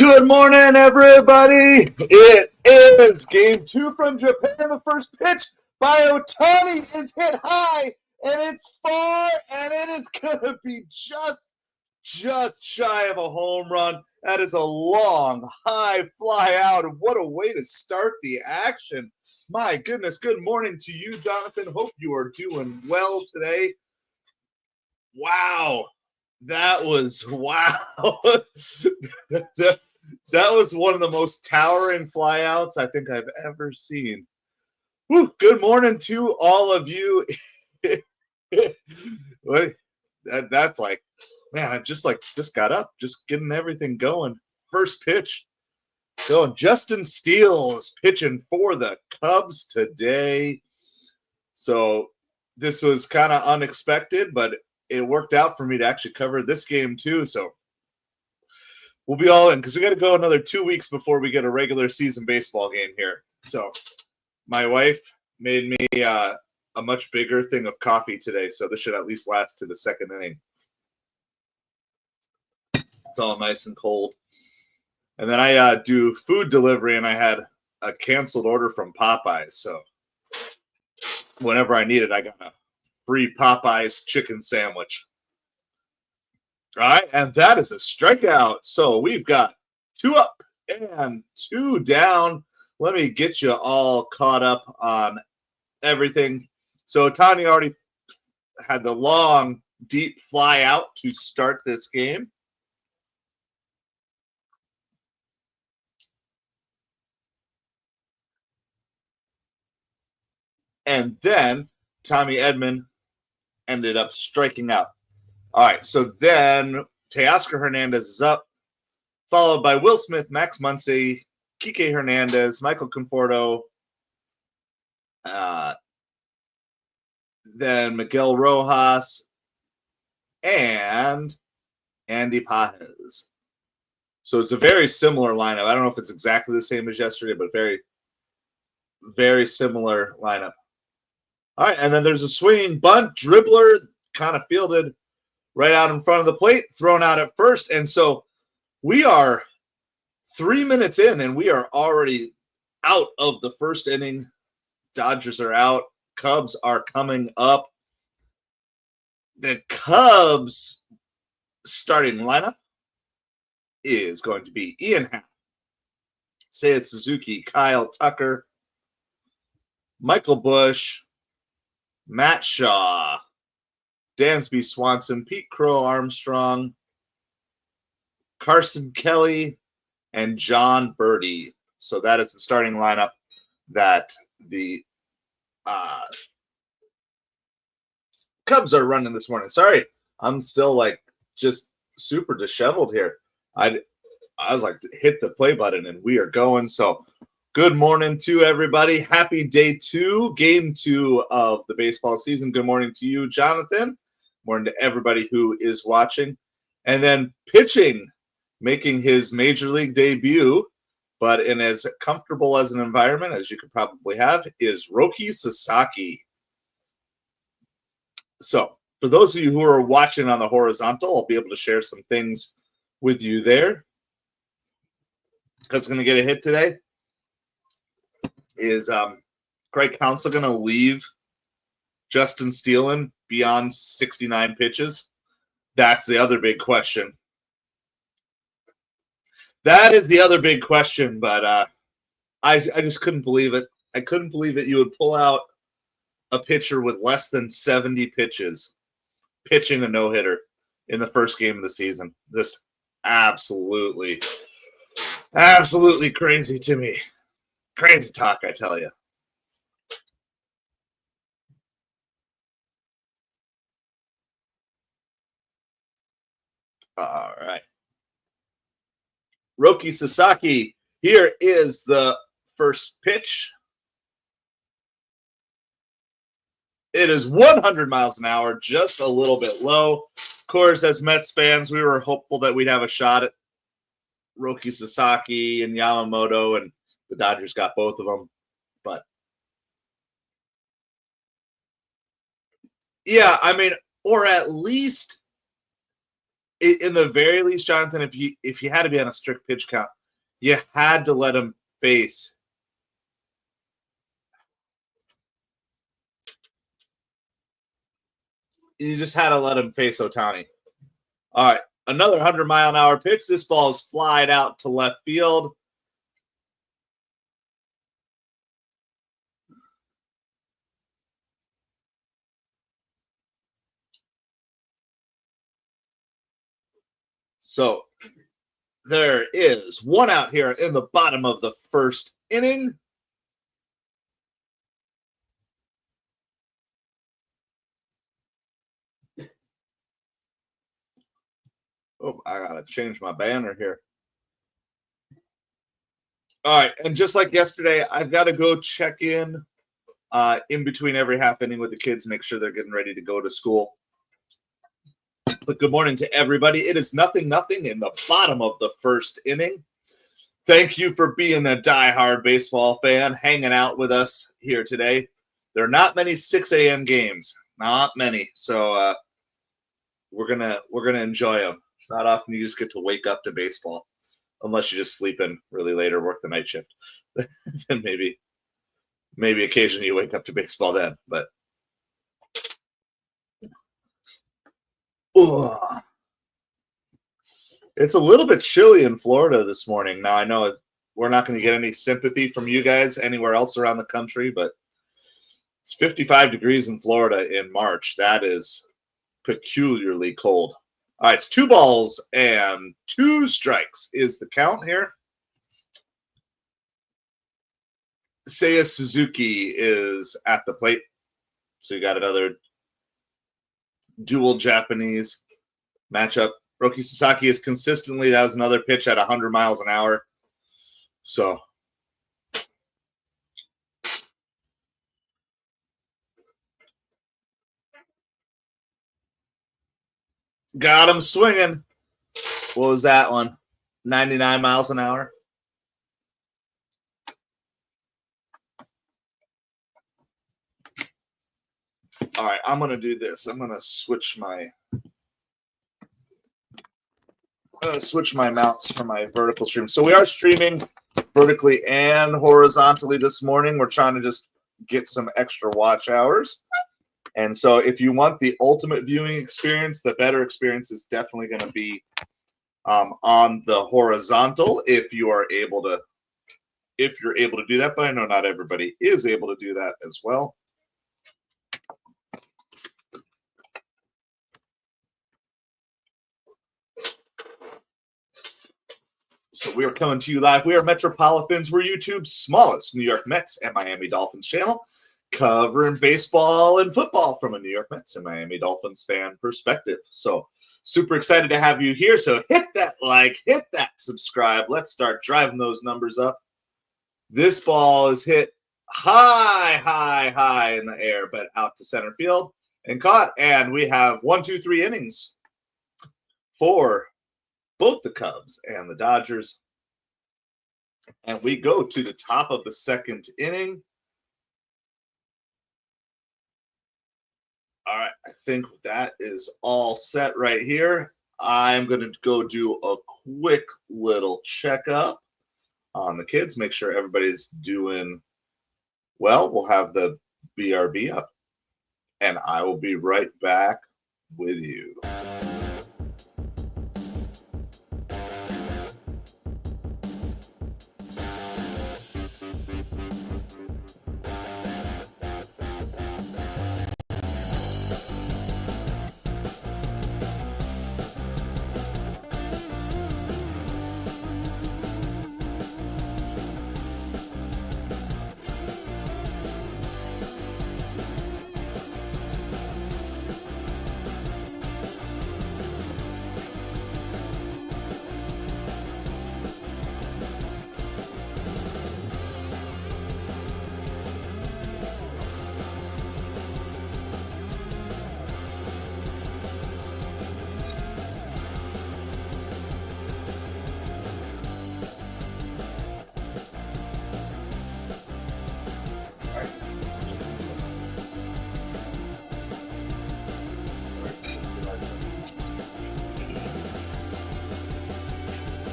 Good morning, everybody. It is game 2 from Japan. The first pitch by Otani is hit high, and it's far, and it is going to be just shy of a home run. That is a long, high fly out, and what a way to start the action. My goodness, good morning to you, Jonathan. Hope you are doing well today. Wow. That was wow. that was one of the most towering flyouts I think I've ever seen. Whew, good morning to all of you. That's like, man, I just got up, just getting everything going. First pitch going. Justin Steele is pitching for the Cubs today. So this was kind of unexpected, but it worked out for me to actually cover this game too. So we'll be all in because we got to go another 2 weeks before we get a regular season baseball game here. So my wife made me a much bigger thing of coffee today. So this should at least last to the second inning. It's all nice and cold. And then I do food delivery, and I had a canceled order from Popeyes. So whenever I need it, I got a free Popeyes chicken sandwich. All right, and that is a strikeout. So we've got 2 up and 2 down. Let me get you all caught up on everything. So Otani already had the long, deep fly out to start this game. And then Tommy Edman ended up striking out. All right, so then Teoscar Hernandez is up, followed by Will Smith, Max Muncy, Kike Hernandez, Michael Conforto, then Miguel Rojas, and Andy Pajes. So it's a very similar lineup. I don't know if it's exactly the same as yesterday, but very, very similar lineup. All right, and then there's a swinging bunt, dribbler, kind of fielded right out in front of the plate, thrown out at first. And so we are 3 minutes in, and we are already out of the first inning. Dodgers are out. Cubs are coming up. The Cubs starting lineup is going to be Ian Happ, Seiya Suzuki, Kyle Tucker, Michael Busch, Matt Shaw, Dansby Swanson, Pete Crow Armstrong, Carson Kelly, and John Birdie. So that is the starting lineup that the Cubs are running this morning. Sorry, I'm still just super disheveled here. I was like, hit the play button, and we are going. So good morning to everybody. Happy day 2, game 2 of the baseball season. Good morning to you, Jonathan. Morning to everybody who is watching. And then pitching, making his major league debut, but in as comfortable as an environment as you could probably have, is Roki Sasaki. So for those of you who are watching on the horizontal, I'll be able to share some things with you there. Cubs going to get a hit today. Is Craig Counsell going to leave Justin Steele in beyond 69 pitches? That's the other big question. That is the other big question, but I just couldn't believe it. I couldn't believe that you would pull out a pitcher with less than 70 pitches pitching a no-hitter in the first game of the season. Just absolutely crazy to me. Crazy talk, I tell you. All right. Roki Sasaki, here is the first pitch. It is 100 miles an hour, just a little bit low. Of course, as Mets fans, we were hopeful that we'd have a shot at Roki Sasaki and Yamamoto, and the Dodgers got both of them. But yeah, I mean, or at least in the very least, Jonathan, if you had to be on a strict pitch count, You had to let him face. You just had to let him face Ohtani. All right, another 100-mile-an-hour pitch. This ball is flied out to left field. So there is one out here in the bottom of the first inning. Oh, I gotta change my banner here. All right, and just like yesterday, I've got to go check in between every half inning with the kids, make sure they're getting ready to go to school. But good morning to everybody. It is 0-0 in the bottom of the first inning. Thank you for being a diehard baseball fan, hanging out with us here today. There are not many 6 a.m. games, not many. So we're gonna enjoy them. It's not often you just get to wake up to baseball, unless you just sleep in really late or work the night shift. Then maybe occasionally you wake up to baseball then. But it's a little bit chilly in Florida this morning. Now, I know we're not going to get any sympathy from you guys anywhere else around the country, but it's 55 degrees in Florida in March. That is peculiarly cold. All right, it's 2 balls and 2 strikes is the count here. Seiya Suzuki is at the plate. So you got another dual Japanese matchup. Roki Sasaki is consistently, that was another pitch at 100 miles an hour. So got him swinging. What was that one? 99 miles an hour. All right, I'm going to do this. I'm going to switch my mounts for my vertical stream. So we are streaming vertically and horizontally this morning. We're trying to just get some extra watch hours. And so if you want the ultimate viewing experience, the better experience is definitely going to be on the horizontal if you're able to do that. But I know not everybody is able to do that as well. So we are coming to you live. We are MetropoliFins. We're YouTube's smallest New York Mets and Miami Dolphins channel, covering baseball and football from a New York Mets and Miami Dolphins fan perspective. So super excited to have you here. So hit that like, hit that subscribe. Let's start driving those numbers up. This ball is hit high in the air, but out to center field and caught. And we have 1, 2, 3 innings for both the Cubs and the Dodgers. And we go to the top of the second inning. All right, I think that is all set right here. I'm going to go do a quick little checkup on the kids, make sure everybody's doing well. We'll have the BRB up, and I will be right back with you.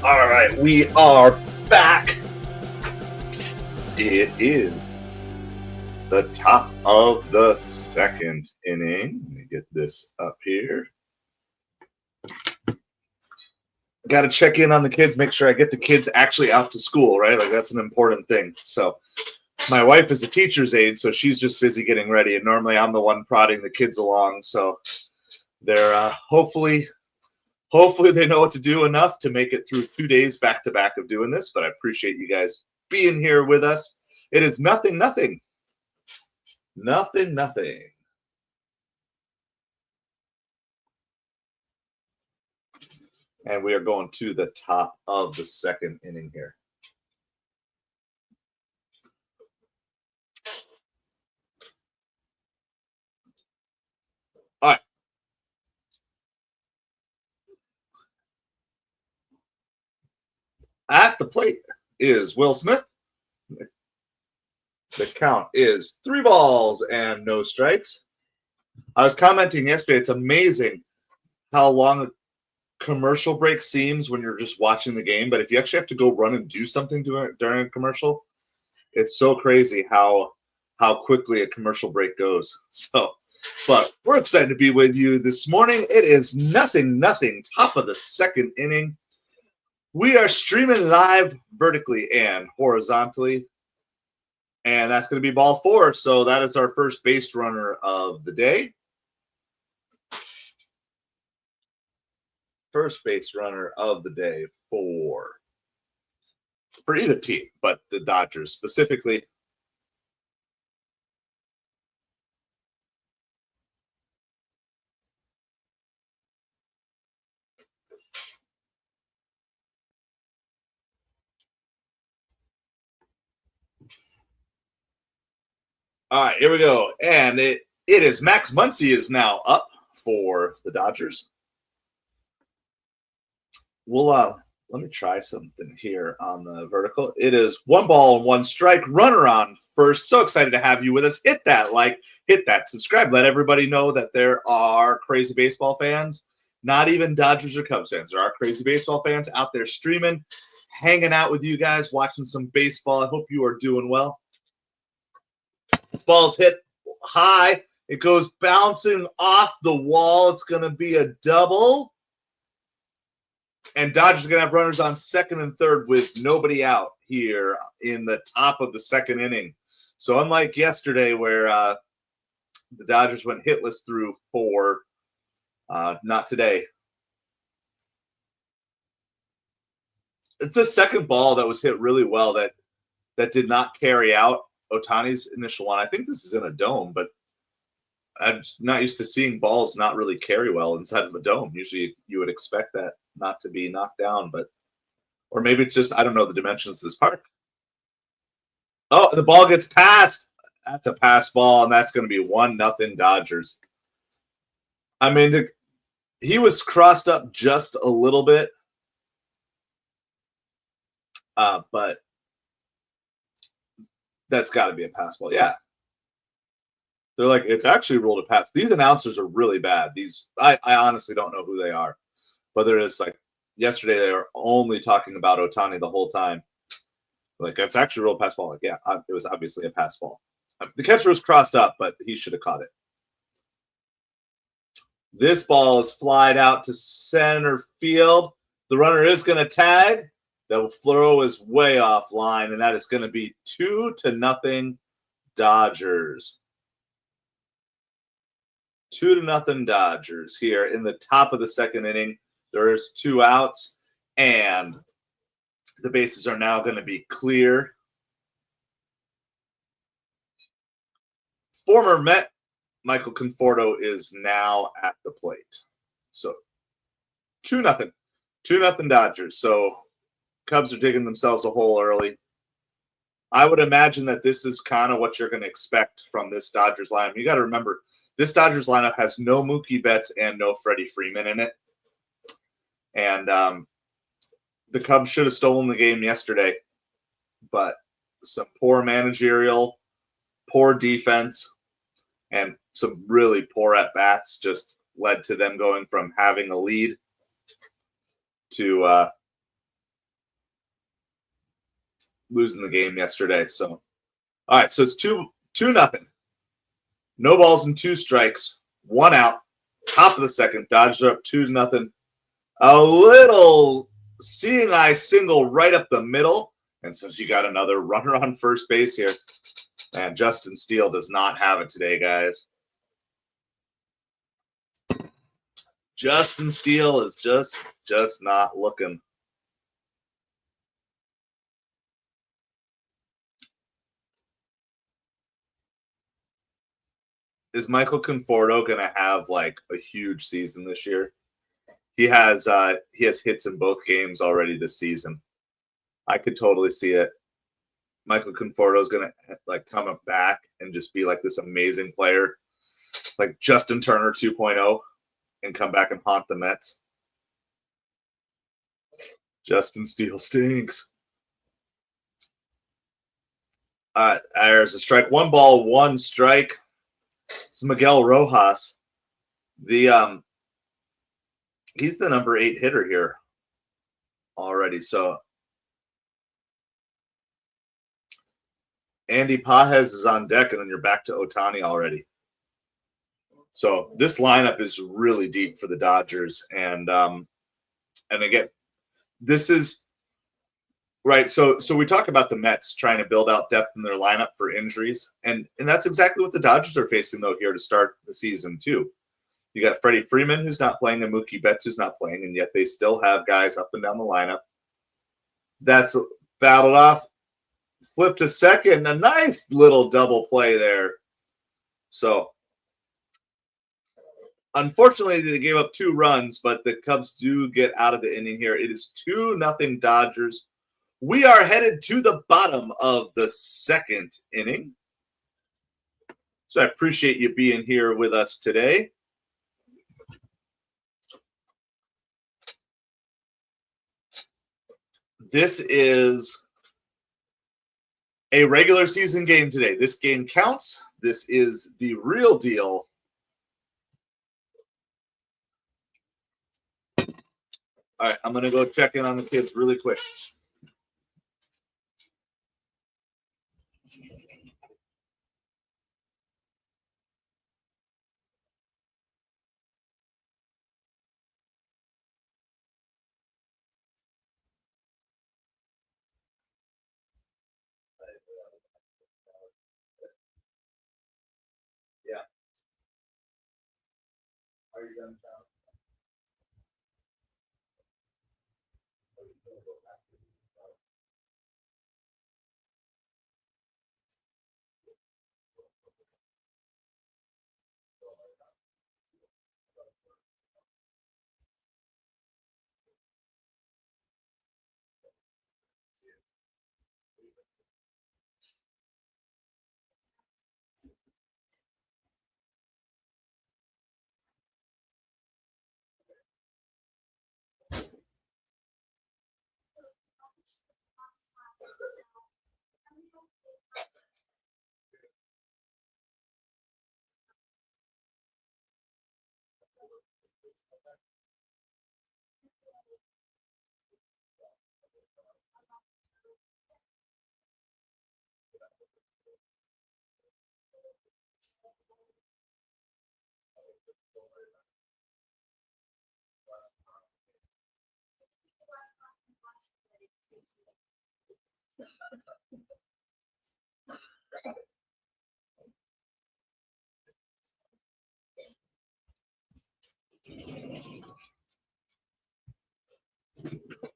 All right, we are back. It is the top of the second inning. Let me get this up here. Got to check in on the kids, make sure I get the kids actually out to school, right? Like that's an important thing. So my wife is a teacher's aide, so she's just busy getting ready. And normally I'm the one prodding the kids along. So they're hopefully they know what to do enough to make it through 2 days back to back of doing this. But I appreciate you guys being here with us. It is nothing. And we are going to the top of the second inning here. All right. At the plate is Will Smith. The count is 3 balls and no strikes. I was commenting yesterday, it's amazing how long a commercial break seems when you're just watching the game, but if you actually have to go run and do something during a commercial, it's so crazy how quickly a commercial break goes. So, but we're excited to be with you this morning. It is nothing, top of the second inning. We are streaming live vertically and horizontally, and that's going to be ball 4. So that is our first base runner of the day. First base runner of the day for either team, but the Dodgers specifically. All right, here we go. And it is Max Muncy is now up for the Dodgers. We'll let me try something here on the vertical. It is 1 ball and 1 strike. Runner on first. So excited to have you with us. Hit that like, hit that subscribe. Let everybody know that there are crazy baseball fans, not even Dodgers or Cubs fans. There are crazy baseball fans out there streaming, hanging out with you guys, watching some baseball. I hope you are doing well. This ball's hit high. It goes bouncing off the wall. It's going to be a double. And Dodgers are going to have runners on second and third with nobody out here in the top of the second inning. So unlike yesterday where the Dodgers went hitless through 4, not today. It's a second ball that was hit really well that did not carry out Ohtani's initial one. I think this is in a dome, but I'm not used to seeing balls not really carry well inside of a dome. Usually you would expect that not to be knocked down, but or maybe it's just, I don't know the dimensions of this park. Oh, the ball gets passed. That's a pass ball, and that's going to be 1-0 Dodgers. I mean, he was crossed up just a little bit, but that's got to be a pass ball. Yeah. They're like, it's actually ruled a pass. These announcers are really bad. I honestly don't know who they are. Whether it's like yesterday, they were only talking about Ohtani the whole time. Like, that's actually a real pass ball. Like, yeah, it was obviously a pass ball. The catcher was crossed up, but he should have caught it. This ball is flied out to center field. The runner is going to tag. The throw is way offline, and that is going to be 2-0 Dodgers. 2-0 Dodgers here in the top of the second inning. There's 2 outs, and the bases are now going to be clear. Former Met Michael Conforto is now at the plate. So 2-0. 2-0 Dodgers. So Cubs are digging themselves a hole early. I would imagine that this is kind of what you're going to expect from this Dodgers lineup. You got to remember, this Dodgers lineup has no Mookie Betts and no Freddie Freeman in it. And the Cubs should have stolen the game yesterday, but some poor managerial, poor defense, and some really poor at-bats just led to them going from having a lead to losing the game yesterday. So, all right, so it's 2-0. No balls and 2 strikes, 1 out. Top of the second, Dodgers are up 2-0. A little seeing eye single right up the middle, and so you got another runner on first base here. And Justin Steele does not have it today, guys. Justin Steele is just not looking. Is Michael Conforto going to have like a huge season this year? He has hits in both games already this season. I could totally see it. Michael Conforto is going to like come back and just be like this amazing player, like Justin Turner 2.0, and come back and haunt the Mets. Justin Steele stinks. There's a strike. 1 ball, 1 strike. It's Miguel Rojas. He's the number 8 hitter here already. So Andy Pages is on deck, and then you're back to Ohtani already. So this lineup is really deep for the Dodgers, and again, this is right. So we talk about the Mets trying to build out depth in their lineup for injuries, and that's exactly what the Dodgers are facing though here to start the season too. You got Freddie Freeman who's not playing, and Mookie Betts who's not playing, and yet they still have guys up and down the lineup. That's battled off. Flip to second, a nice little double play there. So, unfortunately, they gave up 2 runs, but the Cubs do get out of the inning here. It is 2-0 Dodgers. We are headed to the bottom of the second inning. So I appreciate you being here with us today. This is a regular season game today. This game counts. This is the real deal. All right, I'm going to go check in on the kids really quick. Yeah. Are you done, Tom?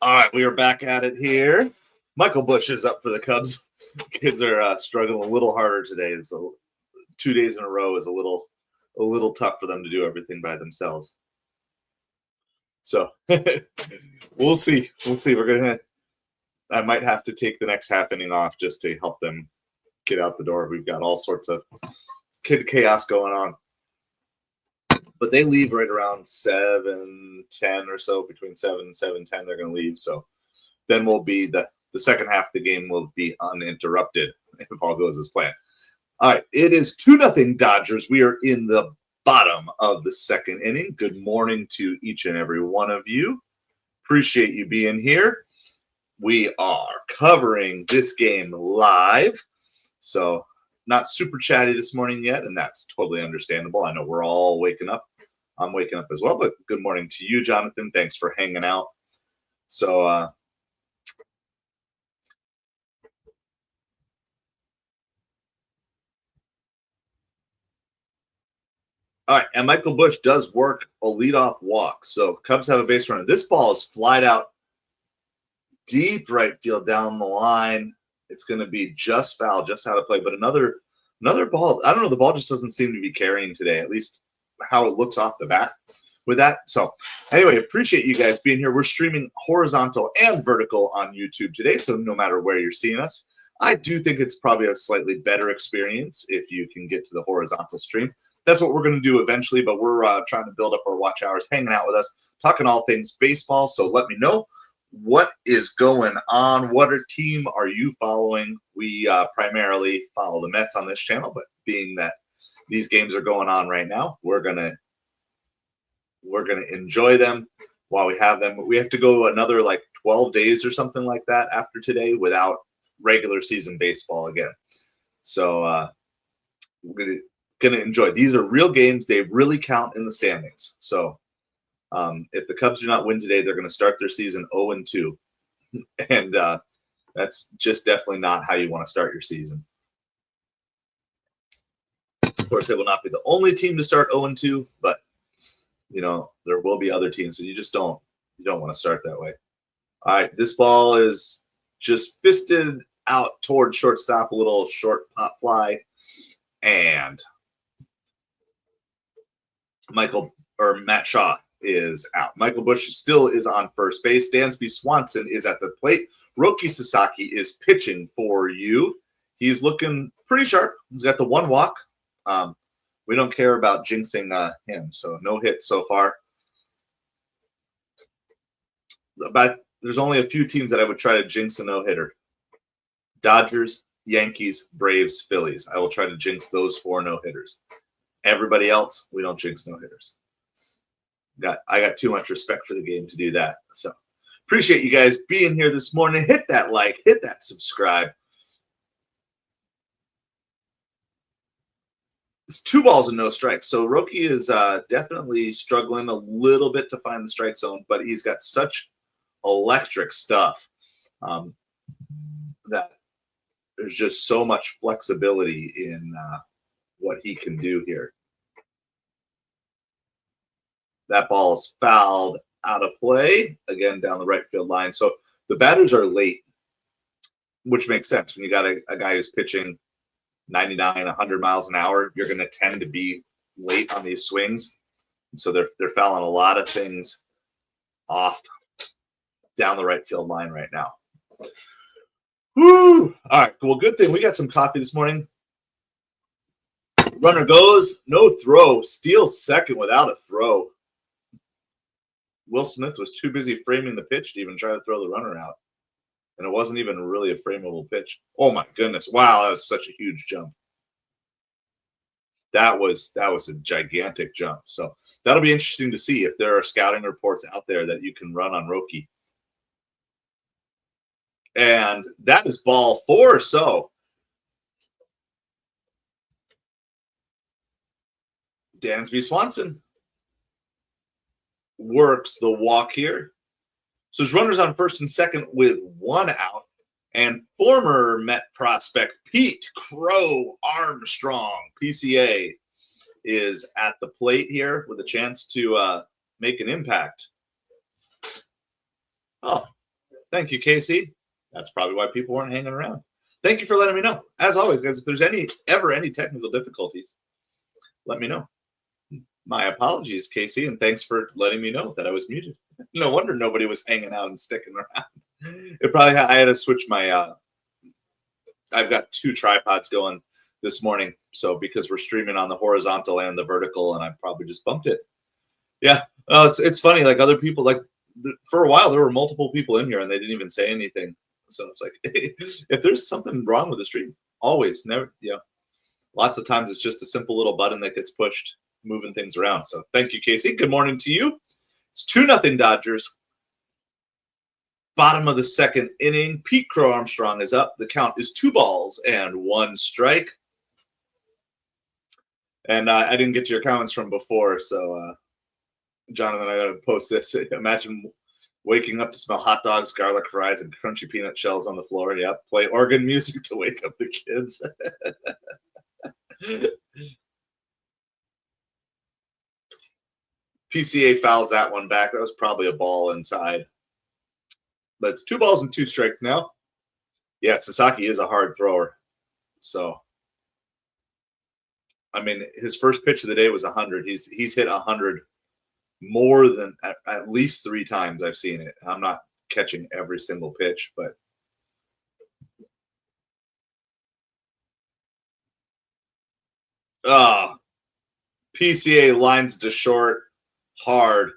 All right, we are back at it here. Michael Bush is up for the Cubs. Kids are struggling a little harder today. So 2 days in a row is a little tough for them to do everything by themselves. So we'll see. I might have to take the next half inning off just to help them get out the door. We've got all sorts of kid chaos going on. But they leave right around 7:10 or so, between 7 and 7:10. They're going to leave. So then we'll be the second half of the game will be uninterrupted if all goes as planned. All right, it is 2-0 Dodgers. We are in the bottom of the second inning. Good morning to each and every one of you. Appreciate you being here. we are covering this game live. So not super chatty this morning yet, and that's totally understandable. I know we're all waking up. I'm waking up as well, but good morning to you, Jonathan. Thanks for hanging out. So all right, and Michael Bush does work a leadoff walk. So Cubs have a base runner. This ball is flied out deep right field down the line. It's going to be just foul, just out of play. But another ball. I don't know. The ball just doesn't seem to be carrying today, at least how it looks off the bat with that. So anyway, appreciate you guys being here. We're streaming horizontal and vertical on YouTube today. So no matter where you're seeing us, I do think it's probably a slightly better experience if you can get to the horizontal stream. That's what we're going to do eventually, but we're trying to build up our watch hours, hanging out with us, talking all things baseball. So let me know what is going on. What team are you following? We primarily follow the Mets on this channel, but being that these games are going on right now, we're gonna enjoy them while we have them. We have to go another like 12 days or something like that after today without regular season baseball again. So we're gonna enjoy. These are real games. They really count in the standings. So if the Cubs do not win today, they're going to start their season 0-2, and that's just definitely not how you want to start your season. Of course, they will not be the only team to start 0-2, but you know there will be other teams, so you don't want to start that way. All right, this ball is just fisted out towards shortstop, a little short pop fly, and Matt Shaw is out. Michael Bush still is on first base. Dansby Swanson is at the plate. Roki Sasaki is pitching for you. He's looking pretty sharp. He's got the one walk. We don't care about jinxing him, so no hit so far. But there's only a few teams that I would try to jinx a no-hitter. Dodgers, Yankees, Braves, Phillies. I will try to jinx those 4 no-hitters. Everybody else, we don't jinx no-hitters. I got too much respect for the game to do that. So appreciate you guys being here this morning. Hit that like, hit that subscribe. It's 2 balls and no strikes. So Roki is definitely struggling a little bit to find the strike zone, but he's got such electric stuff that there's just so much flexibility in what he can do here. That ball is fouled out of play, again, down the right field line. So the batters are late, which makes sense. When you got a guy who's pitching 99, 100 miles an hour, you're going to tend to be late on these swings. So they're fouling a lot of things off down the right field line right now. Woo! All right, well, good thing we got some coffee this morning. Runner goes, no throw. Steals second without a throw. Will Smith was too busy framing the pitch to even try to throw the runner out. And it wasn't even really a frameable pitch. Oh my goodness. Wow, that was such a huge jump. That was a gigantic jump. So that'll be interesting to see if there are scouting reports out there that you can run on Roki. And that is ball 4. So Dansby Swanson works the walk here. So his runners on first and second with 1 out. And former Met prospect Pete Crow Armstrong, PCA, is at the plate here with a chance to make an impact. Oh, thank you, Casey. That's probably why people weren't hanging around. Thank you for letting me know. As always, guys, if there's ever any technical difficulties, let me know. My apologies, Casey, and thanks for letting me know that I was muted. No wonder nobody was hanging out and sticking around. I had to switch my I've got 2 tripods going this morning, so because we're streaming on the horizontal and the vertical, and I probably just bumped it. Yeah, it's funny. Like other people, like for a while there were multiple people in here and they didn't even say anything. So it's like, hey, if there's something wrong with the stream, always, never, lots of times it's just a simple little button that gets pushed, moving things around. So thank you, Casey. Good morning to you. It's 2-0 Dodgers. Bottom of the second inning, Pete Crow Armstrong is up. The count is 2 balls and 1 strike. And I didn't get to your comments from before, so Jonathan, I got to post this. Imagine waking up to smell hot dogs, garlic fries, and crunchy peanut shells on the floor. Yep, play organ music to wake up the kids. PCA fouls that one back. That was probably a ball inside. But it's 2 balls and 2 strikes now. Yeah, Sasaki is a hard thrower. So, I mean, his first pitch of the day was 100. He's hit 100 more than at least 3 times I've seen it. I'm not catching every single pitch, but PCA lines to short hard.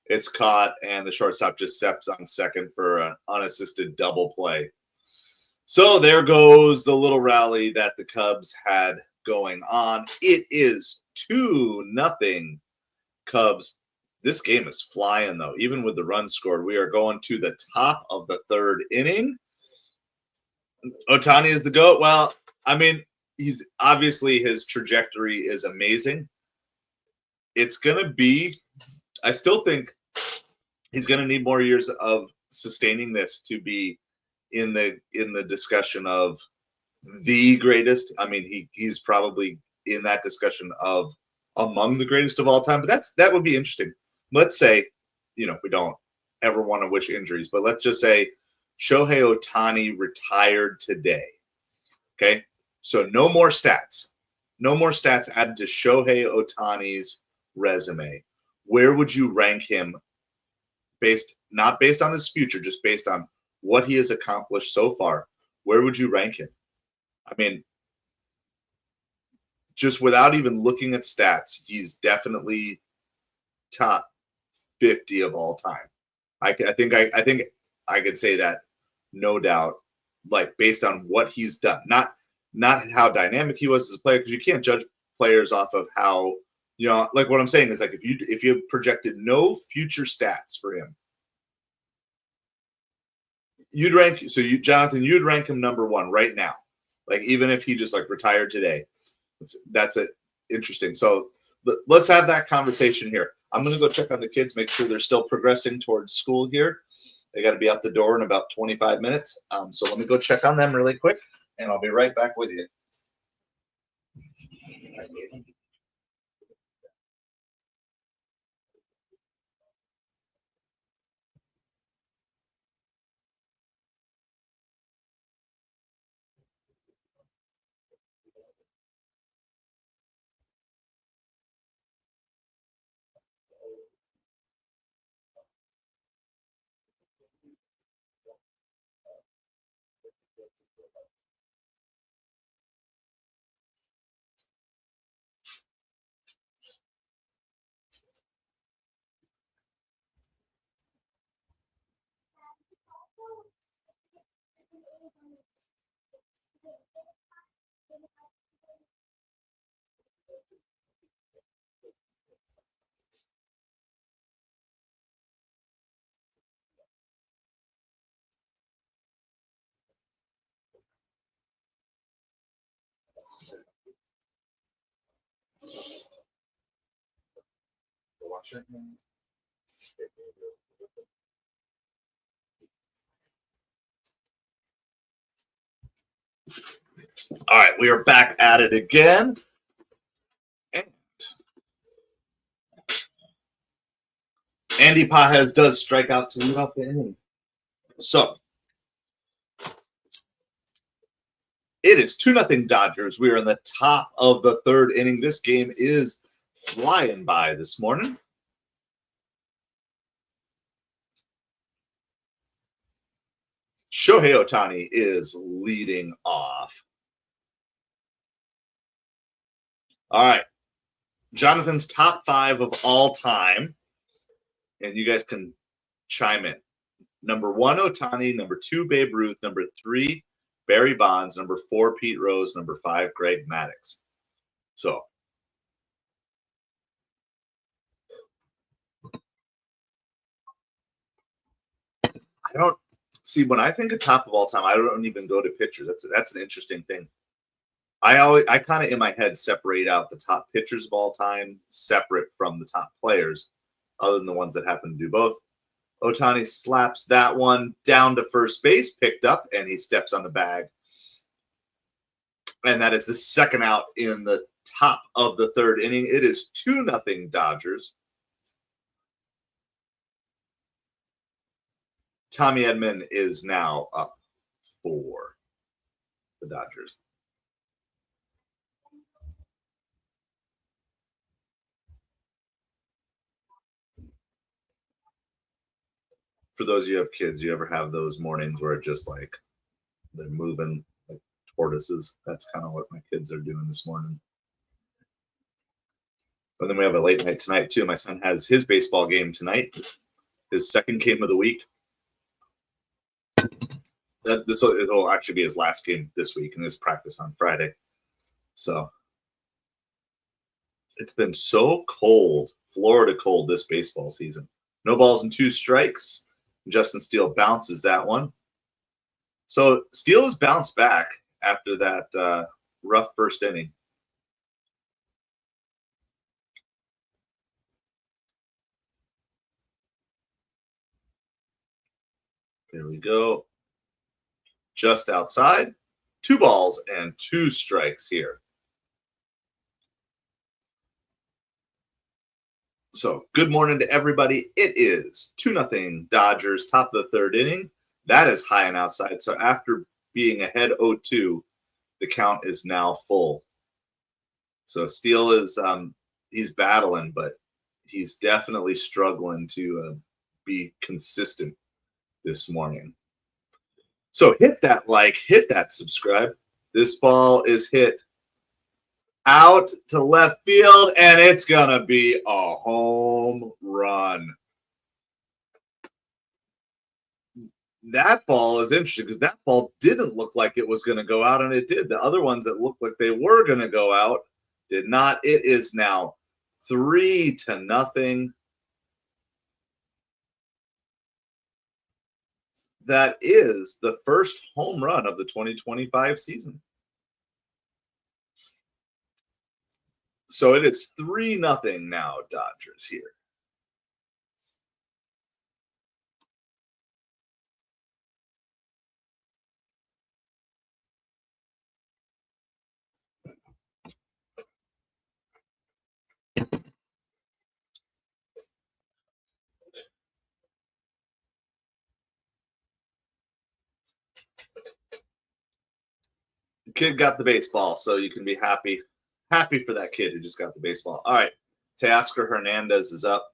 It's caught, and the shortstop just steps on second for an unassisted double play. So there goes the little rally that the Cubs had going on. It is 2-0 Cubs. This game is flying, though. Even with the run scored, we are going to the top of the 3rd inning. Ohtani is the GOAT. Well, I mean, he's obviously his trajectory is amazing. It's going to be, I still think he's going to need more years of sustaining this to be in the discussion of the greatest. I mean, he's probably in that discussion of among the greatest of all time, but that would be interesting. Let's say, we don't ever want to wish injuries, but let's just say Shohei Ohtani retired today. Okay, so no more stats added to Shohei Ohtani's resume. Where would you rank him not based on his future, just based on what he has accomplished so far? Where would you rank him? I mean, just without even looking at stats, he's definitely top 50 of all time. I think I could say that, no doubt, like based on what he's done, not how dynamic he was as a player, because you can't judge players off of how, like what I'm saying is, like, if you projected no future stats for him, Jonathan, you'd rank him number 1 right now, like even if he just like retired today. That's interesting. So let's have that conversation here. I'm going to go check on the kids, make sure they're still progressing towards school here. They got to be out the door in about 25 minutes. So let me go check on them really quick, and I'll be right back with you. All right, we are back at it again. And Andy Pages does strike out to lead off the inning. So it is 2-0 Dodgers. We are in the top of the 3rd inning. This game is flying by this morning. Shohei Ohtani is leading off. All right. Jonathan's top 5 of all time. And you guys can chime in. Number 1, Ohtani. Number 2, Babe Ruth. Number 3, Barry Bonds. Number 4, Pete Rose. Number 5, Greg Maddux. So See, when I think of top of all time, I don't even go to pitchers. That's an interesting thing. I kind of in my head separate out the top pitchers of all time separate from the top players, other than the ones that happen to do both. Otani slaps that one down to first base, picked up, and he steps on the bag. And that is the second out in the top of the third inning. It is 2-0 Dodgers. Tommy Edman is now up for the Dodgers. For those of you who have kids, you ever have those mornings where it just like they're moving like tortoises? That's kind of what my kids are doing this morning. And then we have a late night tonight too. My son has his baseball game tonight, his second game of the week. It'll actually be his last game this week, and his practice on Friday. So it's been so cold, Florida cold this baseball season. No balls and 2 strikes. Justin Steele bounces that one. So Steele has bounced back after that rough first inning. There we go. Just outside. 2 balls and 2 strikes here. So good morning to everybody. It is 2-0 Dodgers, top of the third inning. That is high and outside. So after being ahead 0-2, the count is now full. So Steele is he's battling, but he's definitely struggling to be consistent this morning. So hit that like, hit that subscribe. This ball is hit out to left field, and it's going to be a home run. That ball is interesting because that ball didn't look like it was going to go out, and it did. The other ones that looked like they were going to go out did not. It is now 3-0. That is the first home run of the 2025 season. So it is 3-0 now, Dodgers here. The kid got the baseball, so you can be happy for that kid who just got the baseball. All right, Teoscar Hernandez is up.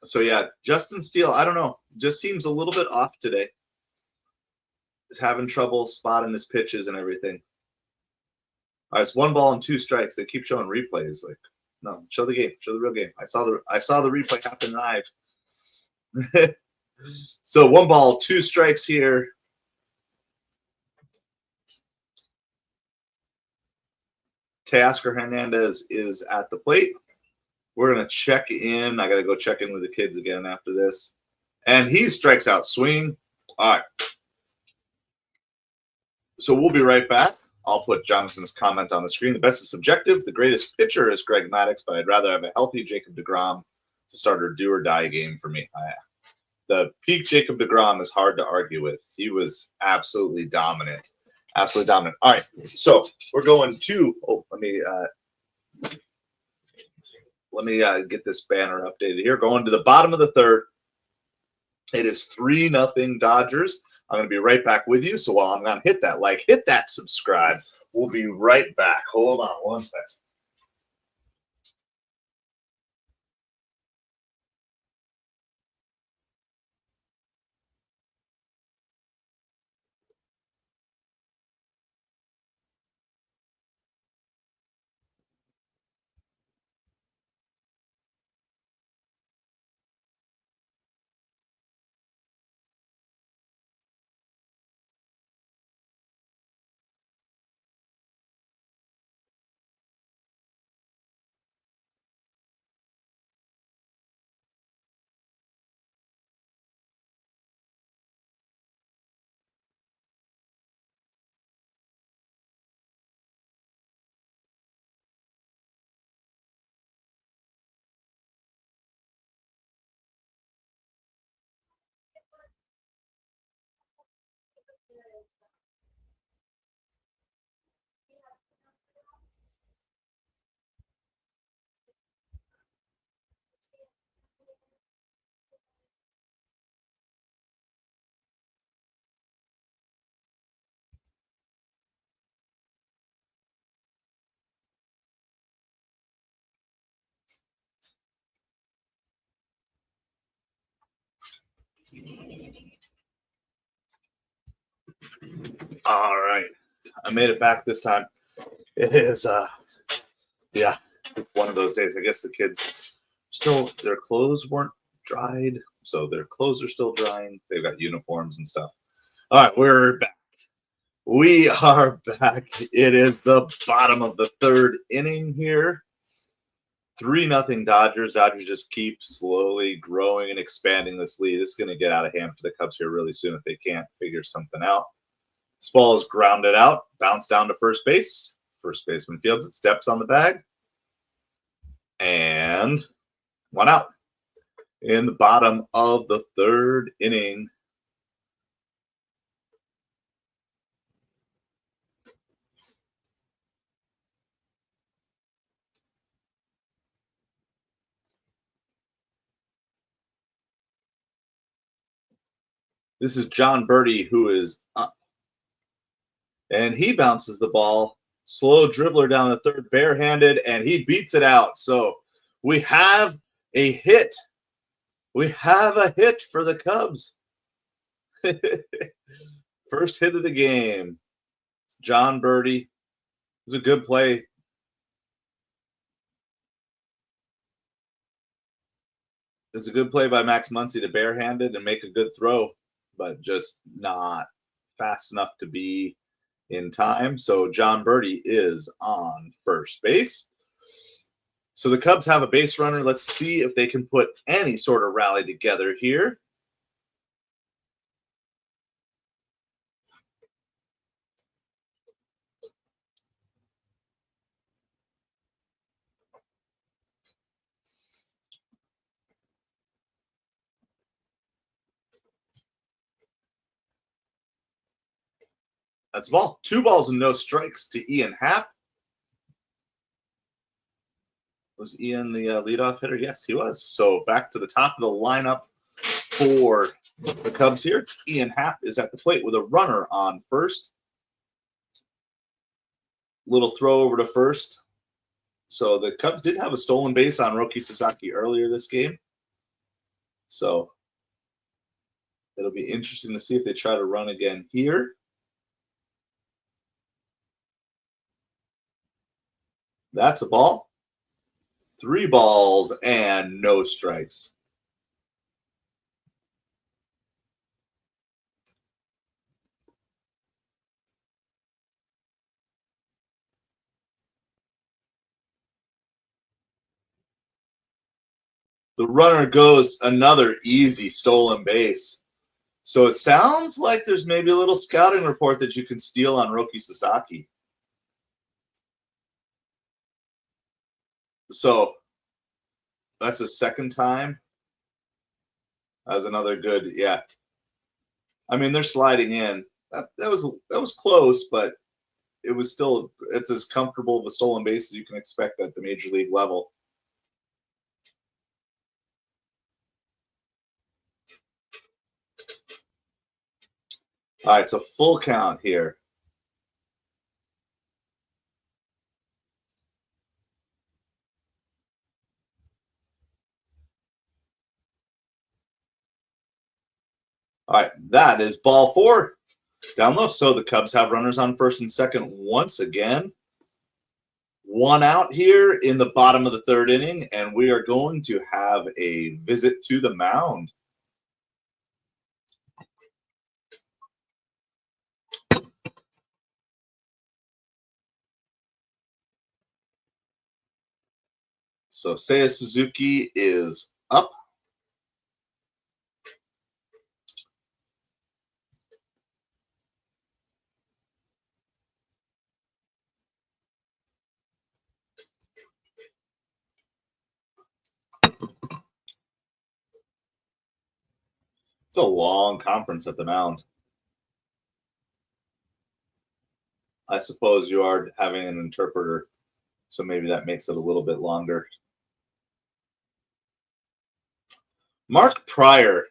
So yeah, Justin Steele, I don't know, just seems a little bit off today. He's having trouble spotting his pitches and everything. All right, it's 1 ball and 2 strikes. They keep showing replays. Like, no, show the game, show the real game. I saw the replay happen live. So 1 ball, 2 strikes here. Teoscar Hernandez is at the plate. We're going to check in. I got to go check in with the kids again after this. And he strikes out swing. All right. So we'll be right back. I'll put Jonathan's comment on the screen. The best is subjective. The greatest pitcher is Greg Maddux, but I'd rather have a healthy Jacob deGrom to start a do or die game for me. The peak Jacob deGrom is hard to argue with. He was absolutely dominant. Absolutely dominant. All right. So we're going to, let me get this banner updated here. Going to the bottom of the third. It is 3-0 Dodgers. I'm going to be right back with you. So while I'm going to hit that like, hit that subscribe, we'll be right back. Hold on 1 second. All right, I made it back this time. It is, yeah, one of those days. I guess the kids still, their clothes weren't dried, so their clothes are still drying. They've got uniforms and stuff. All right, we're back. We are back. It is the bottom of the third inning here. 3-0 Dodgers. Dodgers just keep slowly growing and expanding this lead. This is going to get out of hand for the Cubs here really soon if they can't figure something out. This ball is grounded out, bounced down to first base. First baseman fields it, steps on the bag, and 1 out. In the bottom of the third inning. This is John Birdie, who is up. And he bounces the ball. Slow dribbler down the third, barehanded, and he beats it out. So we have a hit. We have a hit for the Cubs. First hit of the game. It's John Birdie. It was a good play. It was a good play by Max Muncy to barehanded and make a good throw, but just not fast enough to be in time. So John Birdie is on first base. So the Cubs have a base runner. Let's see if they can put any sort of rally together here. That's a ball. 2 balls and no strikes to Ian Happ. Was Ian the leadoff hitter? Yes, he was. So back to the top of the lineup for the Cubs here. It's Ian Happ is at the plate with a runner on first. Little throw over to first. So the Cubs did have a stolen base on Roki Sasaki earlier this game. So it'll be interesting to see if they try to run again here. That's a ball. 3 balls and no strikes. The runner goes another easy stolen base. So it sounds like there's maybe a little scouting report that you can steal on Roki Sasaki. So that's a second time. That was another good, yeah. I mean, they're sliding in. That was close, but it was still, it's as comfortable of a stolen base as you can expect at the major league level. All right, so full count here. All right, that is ball 4. Down low. So the Cubs have runners on first and second once again. 1 out here in the bottom of the third inning, and we are going to have a visit to the mound. So Seiya Suzuki is up. It's a long conference at the mound. I suppose you are having an interpreter, so maybe that makes it a little bit longer. Mark Pryor.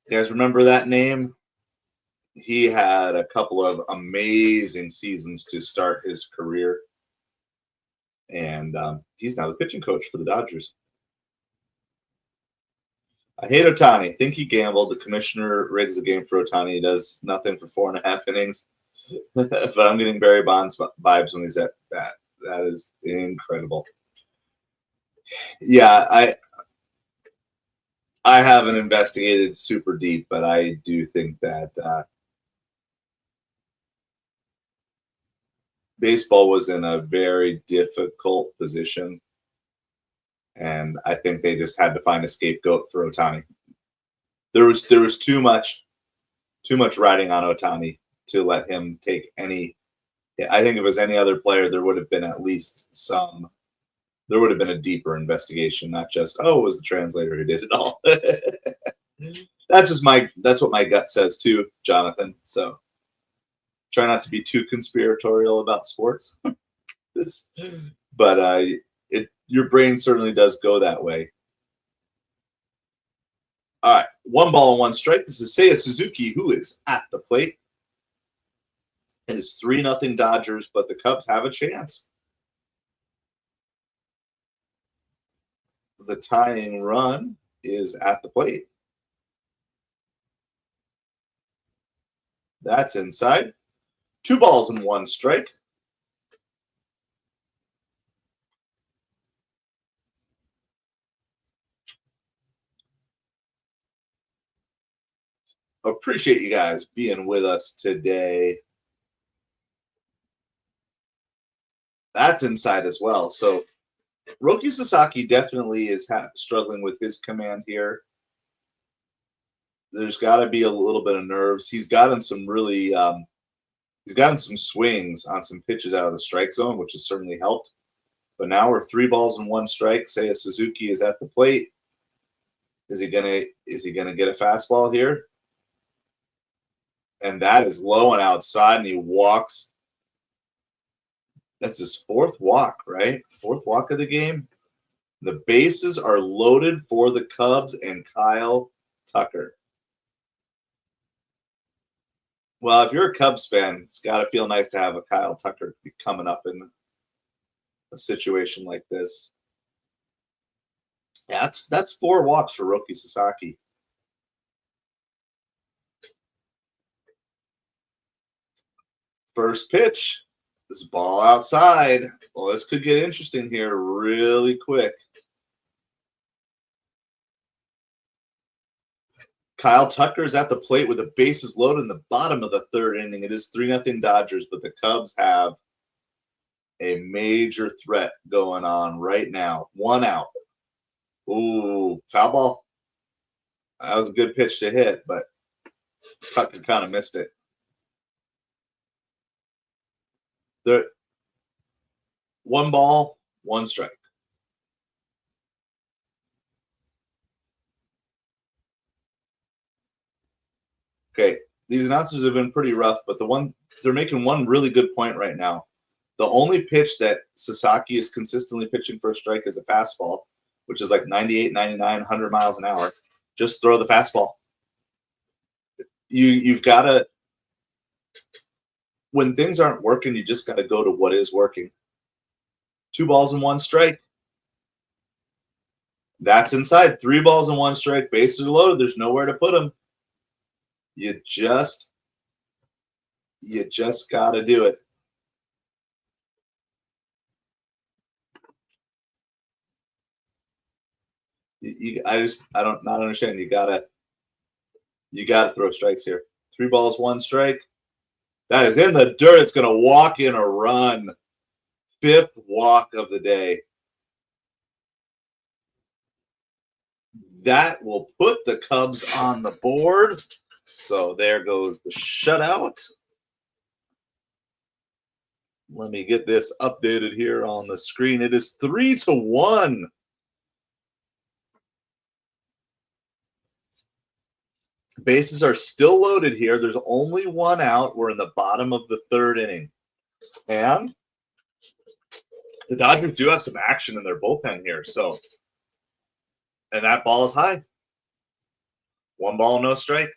You guys remember that name? He had a couple of amazing seasons to start his career. And he's now the pitching coach for the Dodgers. I hate Ohtani. Think he gambled. The commissioner rigs the game for Ohtani. He does nothing for 4.5 innings. But I'm getting Barry Bonds vibes when he's at bat. That is incredible. Yeah, I haven't investigated super deep, but I do think that baseball was in a very difficult position, and I think they just had to find a scapegoat for Ohtani. There was too much riding on Ohtani to let him take any. I think if it was any other player, there would have been at least some. There would have been a deeper investigation, not just, oh, it was the translator who did it all. That's what my gut says too, Jonathan. So try not to be too conspiratorial about sports. But your brain certainly does go that way. All right, 1-1 This is Seiya Suzuki, who is at the plate. It is 3-0 Dodgers, but the Cubs have a chance. The tying run is at the plate. That's inside. 2-1. Appreciate you guys being with us today. That's inside as well. So Roki Sasaki definitely is struggling with his command here. There's got to be a little bit of nerves. He's gotten some really he's gotten some swings on some pitches out of the strike zone, which has certainly helped. But now we're 3-1. Seiya Suzuki is at the plate. Is he gonna get a fastball here? And that is low and outside, and he walks. That's his 4th walk, right? 4th walk of the game. The bases are loaded for the Cubs and Kyle Tucker. Well, if you're a Cubs fan, it's got to feel nice to have a Kyle Tucker be coming up in a situation like this. Yeah, that's 4 walks for Roki Sasaki. First pitch. This ball outside. Well, this could get interesting here really quick. Kyle Tucker is at the plate with the bases loaded in the bottom of the 3rd inning. It is 3-0 Dodgers, but the Cubs have a major threat going on right now. 1 out. Ooh, foul ball. That was a good pitch to hit, but Tucker kind of missed it. There, 1-1. Okay, these announcers have been pretty rough, but they're making one really good point right now. The only pitch that Sasaki is consistently pitching for a strike is a fastball, which is like 98, 99, 100 miles an hour. Just throw the fastball. You've got to, when things aren't working, you just got to go to what is working. 2-1. That's inside. 3-1. Bases are loaded. There's nowhere to put them. You just got to do it. I don't not understand. You gotta throw strikes here. 3-1. That is in the dirt. It's gonna walk in a run. 5th walk of the day. That will put the Cubs on the board. So there goes the shutout. Let me get this updated here on the screen. It is 3-1. Bases are still loaded here. There's only 1 out. We're in the bottom of the 3rd inning. And the Dodgers do have some action in their bullpen here. So, and that ball is high. 1 ball, no strike.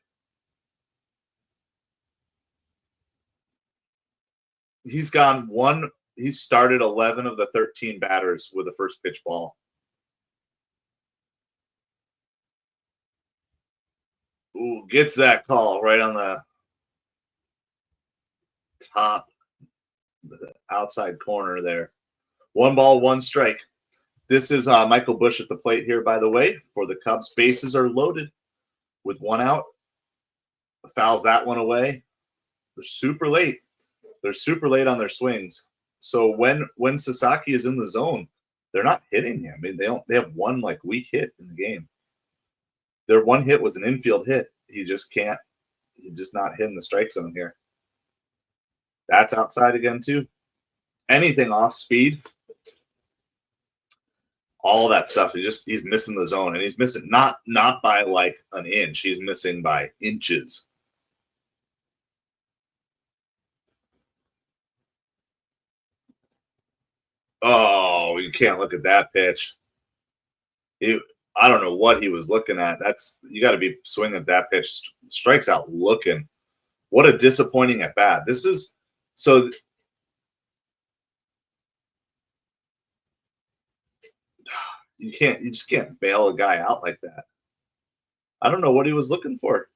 He's gone one. He started 11 of the 13 batters with a first pitch ball. Ooh, gets that call right on the top, the outside corner there. 1 ball, 1 strike. This is Michael Busch at the plate here, by the way, for the Cubs. Bases are loaded with 1 out. Fouls that one away. They're super late. They're super late on their swings. So when Sasaki is in the zone, they're not hitting him. I mean, they have 1 like weak hit in the game. Their 1 hit was an infield hit. He just can't. He's just not hitting the strike zone here. That's outside again too. Anything off speed, all that stuff. He's missing the zone, and he's missing not by like an inch. He's missing by inches. Oh, you can't look at that pitch. I don't know what he was looking at. You got to be swinging at that pitch. Strikes out looking. What a disappointing at bat. This is so. You just can't bail a guy out like that. I don't know what he was looking for.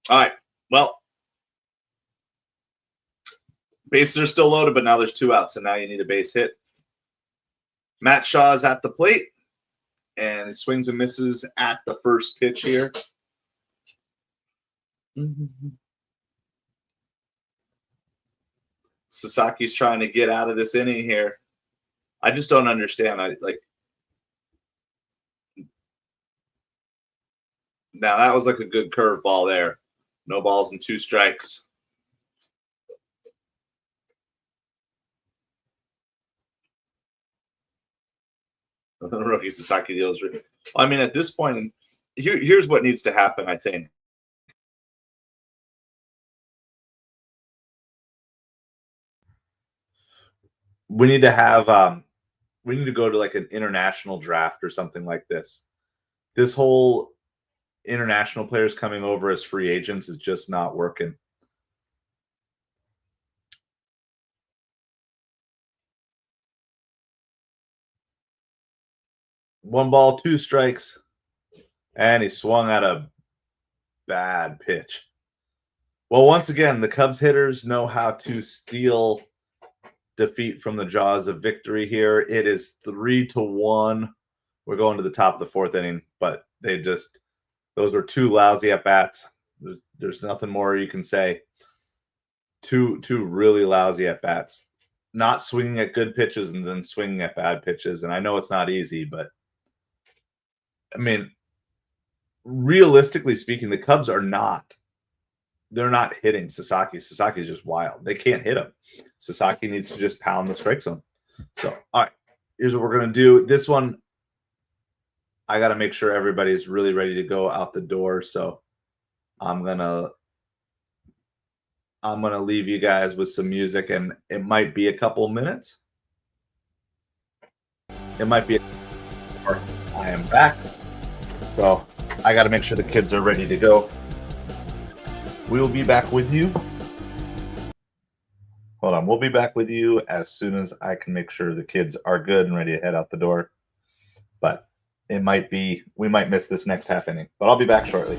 All right. Well, bases are still loaded, but now there's 2 outs, and now you need a base hit. Matt Shaw is at the plate, and he swings and misses at the first pitch here. Sasaki's trying to get out of this inning here. I just don't understand. Now that was like a good curveball there. No balls and 2 strikes. Rookie Sasaki deals. I mean, at this point, here's what needs to happen, I think. We need to have we need to go to like an international draft or something like this. This whole international players coming over as free agents is just not working. One ball, 2 strikes, and he swung at a bad pitch. Well, once again, the Cubs hitters know how to steal defeat from the jaws of victory here. It is 3-1. We're going to the top of the 4th inning, but those were 2 lousy at bats. There's nothing more you can say. Two really lousy at bats. Not swinging at good pitches and then swinging at bad pitches. And I know it's not easy, but I mean, realistically speaking, the Cubs they're not hitting Sasaki. Sasaki is just wild. They can't hit him. Sasaki needs to just pound the strike zone. So, all right, here's what we're going to do. This one, I got to make sure everybody's really ready to go out the door. So I'm going to leave you guys with some music, and it might be a couple minutes. It might be or I am back. So I got to make sure the kids are ready to go. We will be back with you. Hold on. We'll be back with you as soon as I can make sure the kids are good and ready to head out the door. But we might miss this next half inning, but I'll be back shortly.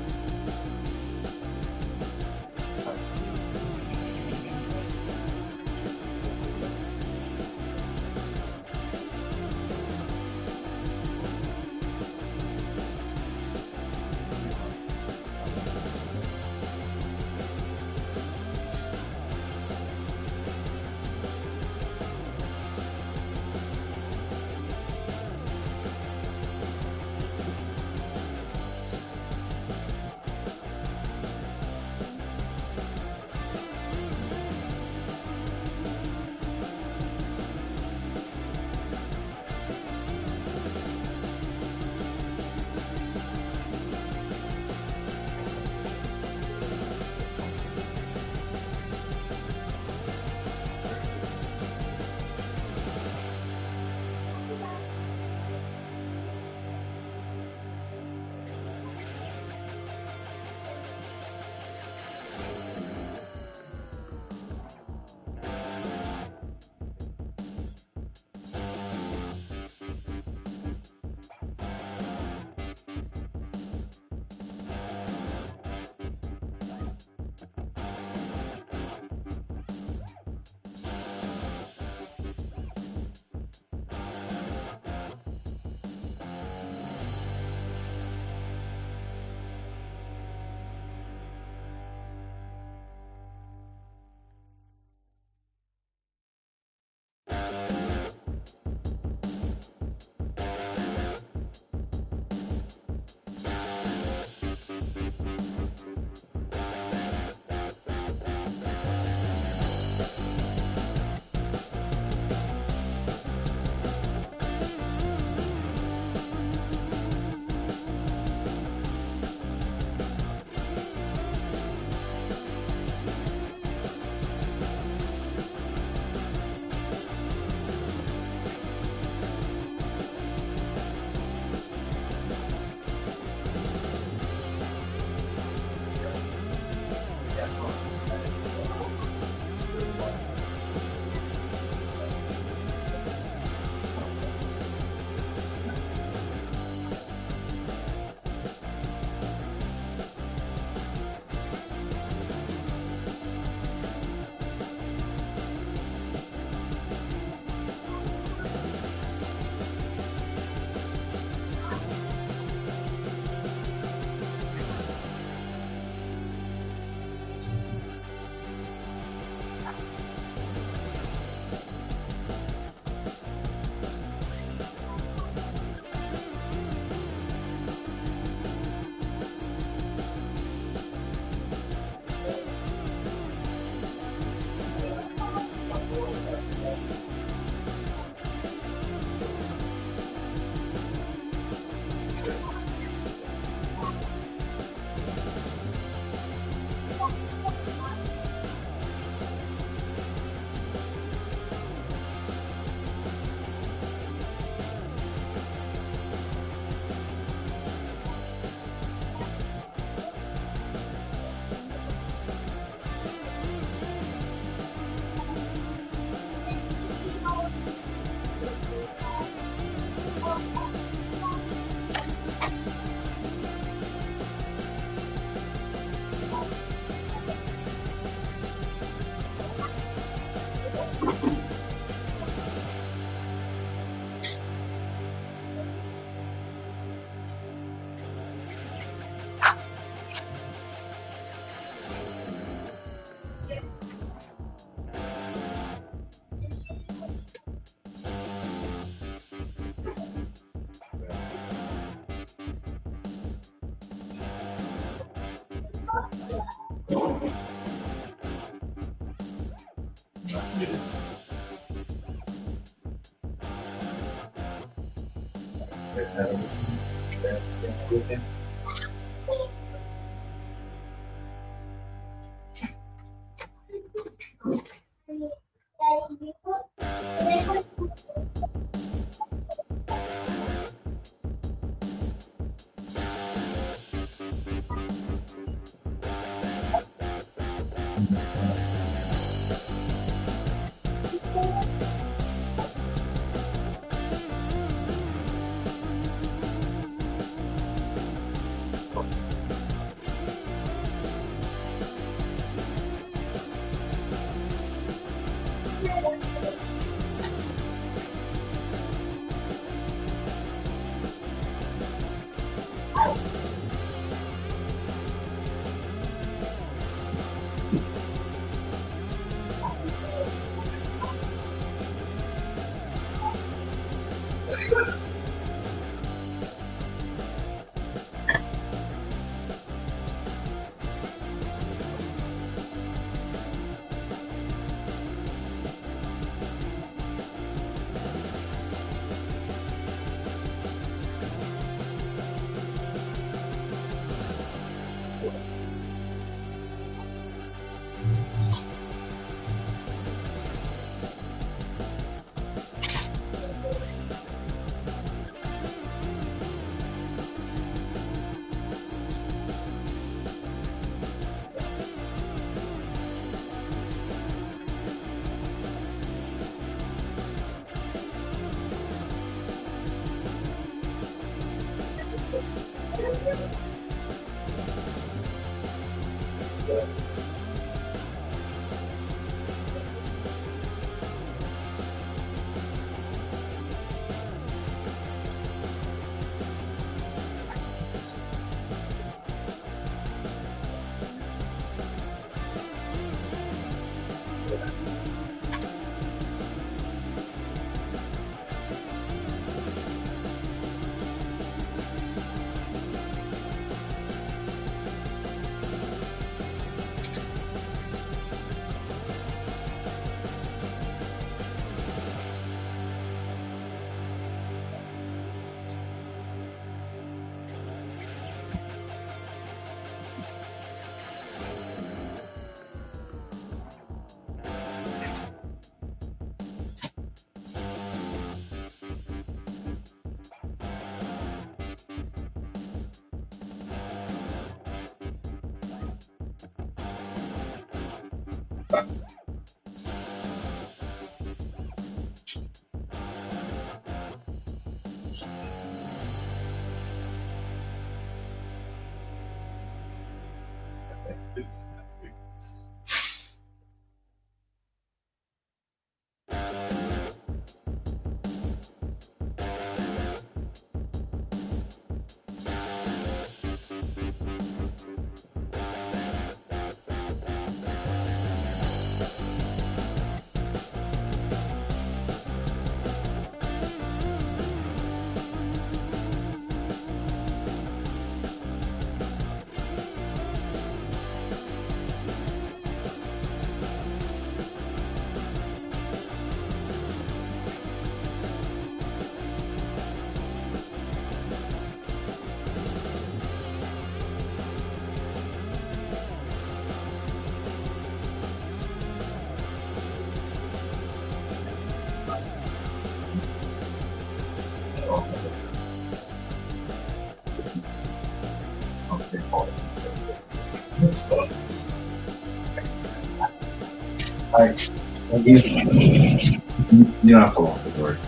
You don't have to lock the door.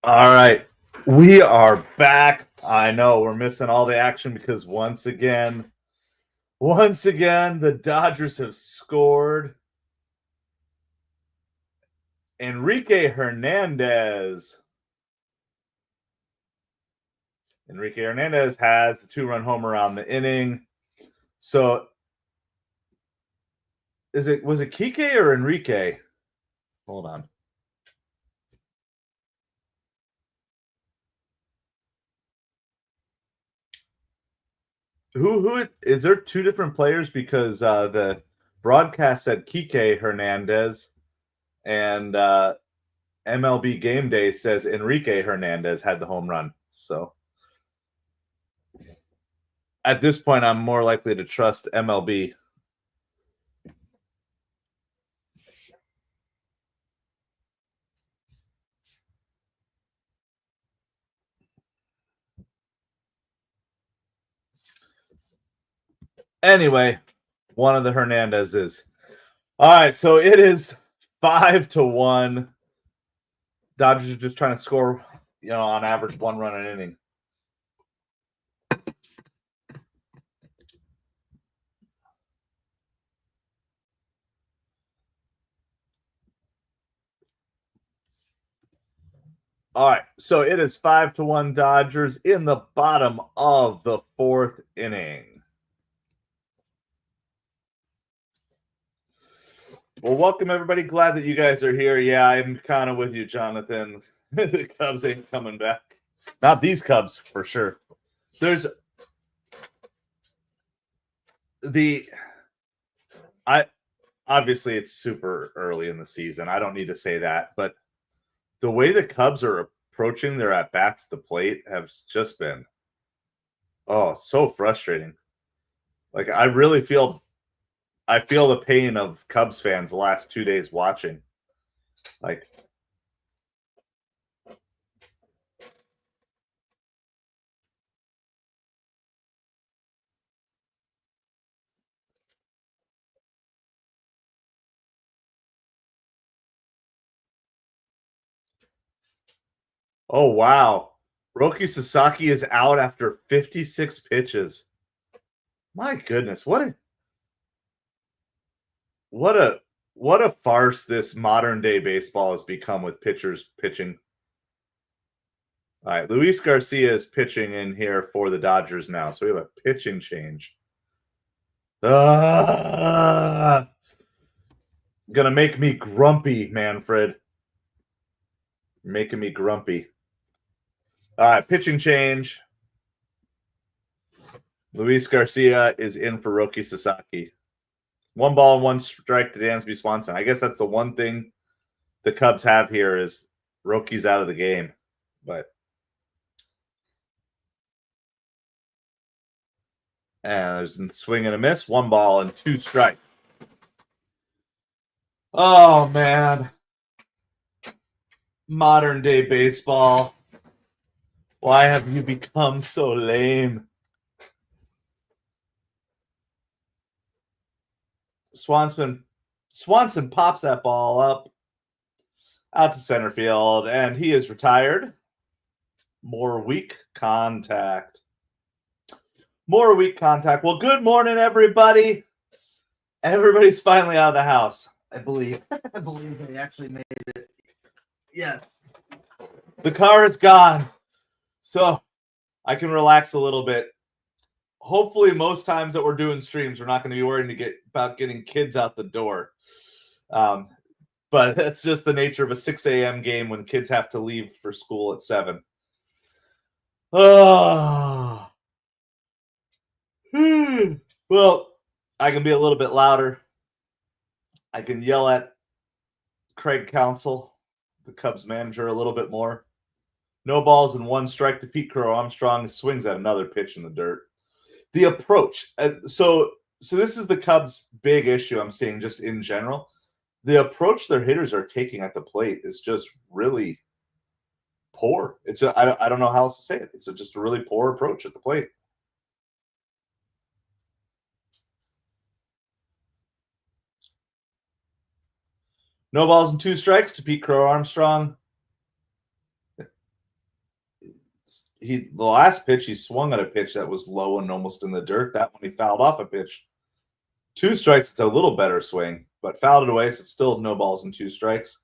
All right. We are back. I know we're missing all the action because once again, the Dodgers have scored. Enrique Hernandez has the 2-run homer on the inning. So was it Kike or Enrique? Hold on. Who is there two different players because the broadcast said Kike Hernandez and MLB Game Day says Enrique Hernandez had the home run. So at this point, I'm more likely to trust MLB. Anyway, one of the Hernandezes. All right, so it is 5-1. Dodgers are just trying to score, on average 1 run an inning. All right, so it is 5-1 Dodgers in the bottom of the 4th inning. Well, welcome everybody. Glad that you guys are here. Yeah, I'm kind of with you, Jonathan. The Cubs ain't coming back. Not these Cubs, for sure. There's obviously it's super early in the season. I don't need to say that, but the way the Cubs are approaching their at-bats at the plate have just been so frustrating. Like I feel the pain of Cubs fans the last 2 days watching. Like oh wow. Roki Sasaki is out after 56 pitches. My goodness, what a farce this modern day baseball has become with pitchers pitching. All right, Luis Garcia is pitching in here for the Dodgers now. So we have a pitching change. Gonna make me grumpy, Manfred. You're making me grumpy. All right, pitching change. Luis Garcia is in for Roki Sasaki. 1 ball and 1 strike to Dansby Swanson. I guess that's the one thing the Cubs have here is Roki's out of the game. But and there's a swing and a miss. 1 ball and 2 strikes. Oh, man. Modern day baseball. Why have you become so lame? Swanson pops that ball up out to center field, and he is retired. More weak contact. Well, good morning, everybody. Everybody's finally out of the house, I believe. I believe they actually made it. Yes. The car is gone, so I can relax a little bit. Hopefully, most times that we're doing streams, we're not going to be worrying about getting kids out the door. But that's just the nature of a 6 a.m. game when kids have to leave for school at 7. Oh. Well, I can be a little bit louder. I can yell at Craig Counsell, the Cubs manager, a little bit more. No balls and 1 strike to Pete Crow Armstrong. Swings at another pitch in the dirt. The approach. So this is the Cubs' big issue I'm seeing just in general. The approach their hitters are taking at the plate is just really poor. I don't know how else to say it. It's just a really poor approach at the plate. No balls and 2 strikes to Pete Crow Armstrong. the last pitch he swung at a pitch that was low and almost in the dirt. That one he fouled off a pitch. 2 strikes, it's a little better swing, but fouled it away, so it's still no balls and 2 strikes.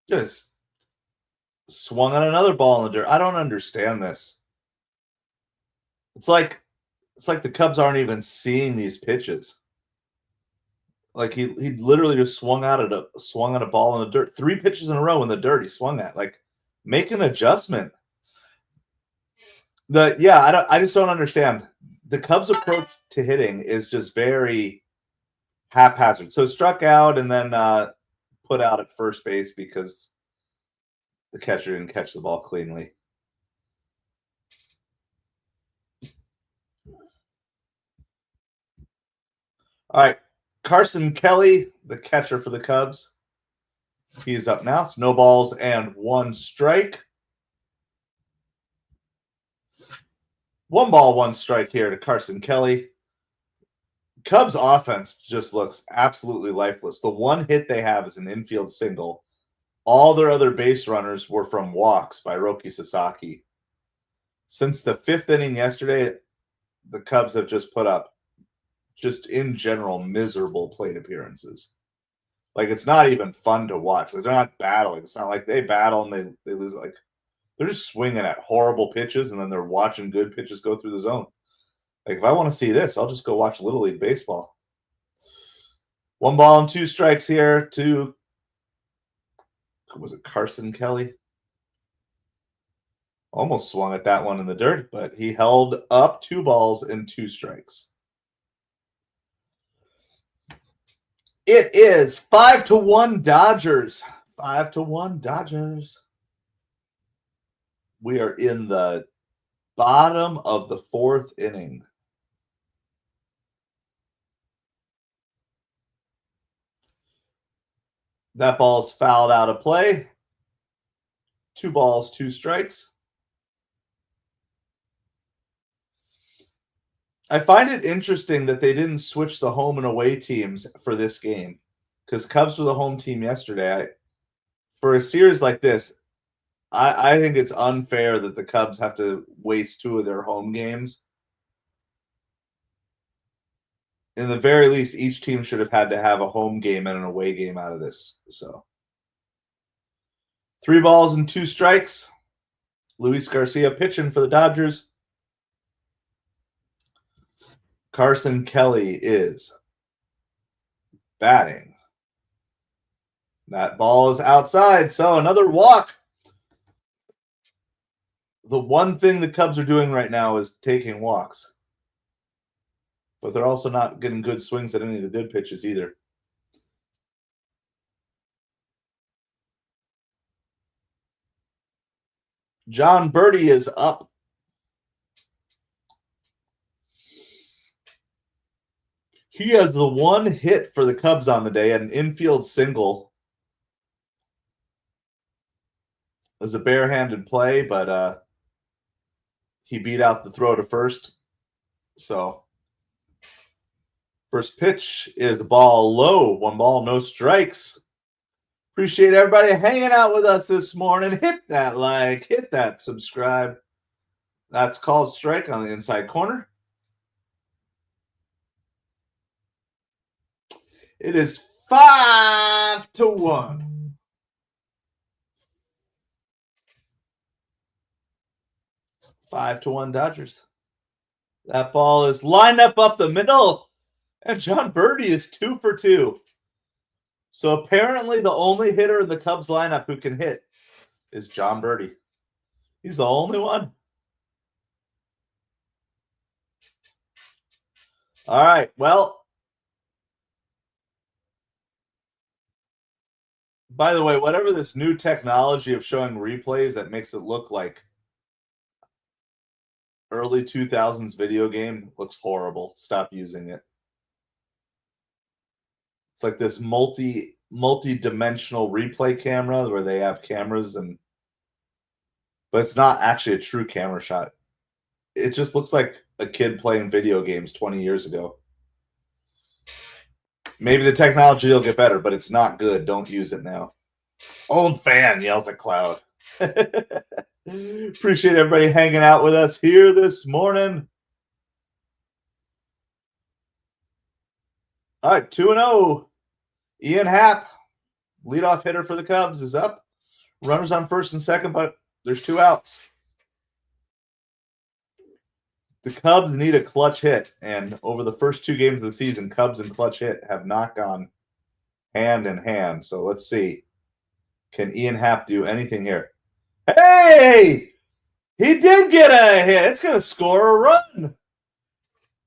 Just swung on another ball in the dirt. I don't understand this. It's like the Cubs aren't even seeing these pitches. Like he literally just swung at a ball in the dirt. 3 pitches in a row in the dirt he swung at. Like, make an adjustment. I just don't understand. The Cubs' approach to hitting is just very haphazard. So struck out and then put out at first base because the catcher didn't catch the ball cleanly. All right, Carson Kelly, the catcher for the Cubs. He's up now. It's no balls and 1 strike. 1 ball, 1 strike here to Carson Kelly. Cubs offense just looks absolutely lifeless. The one hit they have is an infield single. All their other base runners were from walks by Roki Sasaki. Since the 5th inning yesterday, the Cubs have just put up, just in general, miserable plate appearances. Like, it's not even fun to watch. Like, they're not battling. It's not like they battle and they lose. Like, they're just swinging at horrible pitches, and then they're watching good pitches go through the zone. Like, if I want to see this, I'll just go watch Little League baseball. 1 ball and 2 strikes here to, was it Carson Kelly? Almost swung at that one in the dirt, but he held up 2 balls and 2 strikes. It is 5-1 Dodgers. 5-1 Dodgers. We are in the bottom of the 4th inning. That ball's fouled out of play. 2 balls, 2 strikes. I find it interesting that they didn't switch the home and away teams for this game, because Cubs were the home team yesterday. For a series like this, I think it's unfair that the Cubs have to waste 2 of their home games. In the very least, each team should have had to have a home game and an away game out of this. So 3 balls and 2 strikes. Luis Garcia pitching for the Dodgers. Carson Kelly is batting. That ball is outside, so another walk. The one thing the Cubs are doing right now is taking walks. But they're also not getting good swings at any of the good pitches either. John Birdie is up. He has the 1 hit for the Cubs on the day, an infield single. It was a barehanded play, but he beat out the throw to first. So first pitch is ball low. 1 ball, no strikes. Appreciate everybody hanging out with us this morning. Hit that like, hit that subscribe. That's called strike on the inside corner. It is 5-1. Five to 1 Dodgers. That ball is lined up the middle, and John Birdie is 2 for 2. So apparently the only hitter in the Cubs lineup who can hit is John Birdie. He's the only one. All right, well, by the way, whatever this new technology of showing replays that makes it look like early 2000s video game looks horrible. Stop using it. It's like this multi-dimensional replay camera where they have cameras, but it's not actually a true camera shot. It just looks like a kid playing video games 20 years ago. Maybe the technology will get better, but it's not good. Don't use it now. Old fan yells at Cloud. Appreciate everybody hanging out with us here this morning. All right, 2-0. Ian Happ, leadoff hitter for the Cubs, is up. Runners on first and second, but there's 2 outs. The Cubs need a clutch hit, and over the first 2 games of the season, Cubs and clutch hit have not gone hand in hand. So let's see. Can Ian Happ do anything here? Hey! He did get a hit. It's going to score a run.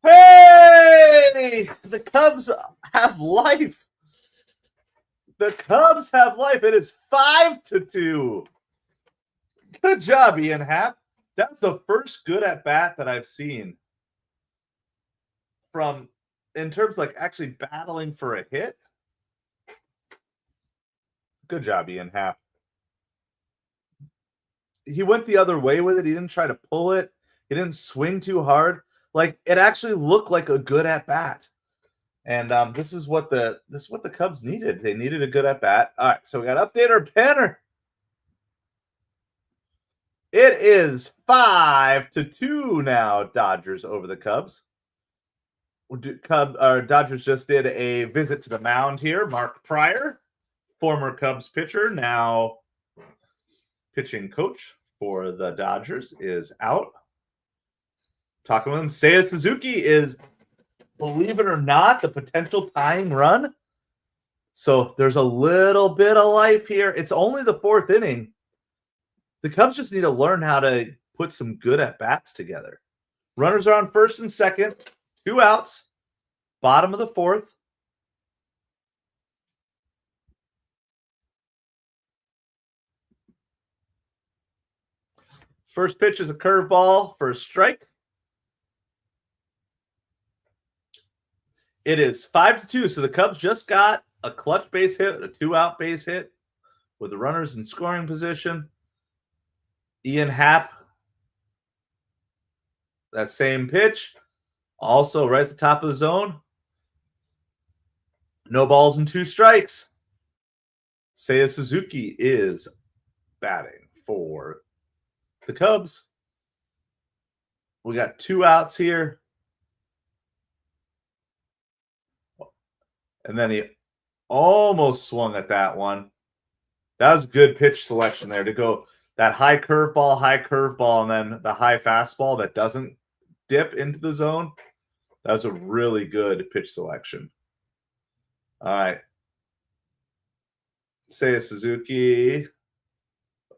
Hey! The Cubs have life. The Cubs have life. It is 5-2. Good job, Ian Happ. That's the first good at bat that I've seen from, in terms like actually battling for a hit. Good job, Ian Happ. He went the other way with it. He didn't try to pull it. He didn't swing too hard. Like, it actually looked like a good at bat. And this is what the Cubs needed. They needed a good at bat. All right, so we got updater Penner. It is 5-2 now. Dodgers over the Cubs. Dodgers just did a visit to the mound here. Mark Pryor, former Cubs pitcher, now pitching coach for the Dodgers, is out. Talking with him. Seiya Suzuki is, believe it or not, the potential tying run. So there's a little bit of life here. It's only the 4th inning. The Cubs just need to learn how to put some good at-bats together. Runners are on first and second. 2 outs. Bottom of the 4th. First pitch is a curveball for a strike. It is 5-2. So the Cubs just got a clutch base hit, a 2-out base hit with the runners in scoring position. Ian Happ, that same pitch, also right at the top of the zone. No balls and 2 strikes. Seiya Suzuki is batting for the Cubs. We got 2 outs here. And then he almost swung at that one. That was good pitch selection there to go that high curveball, and then the high fastball that doesn't dip into the zone. That was a really good pitch selection. All right. Seiya Suzuki.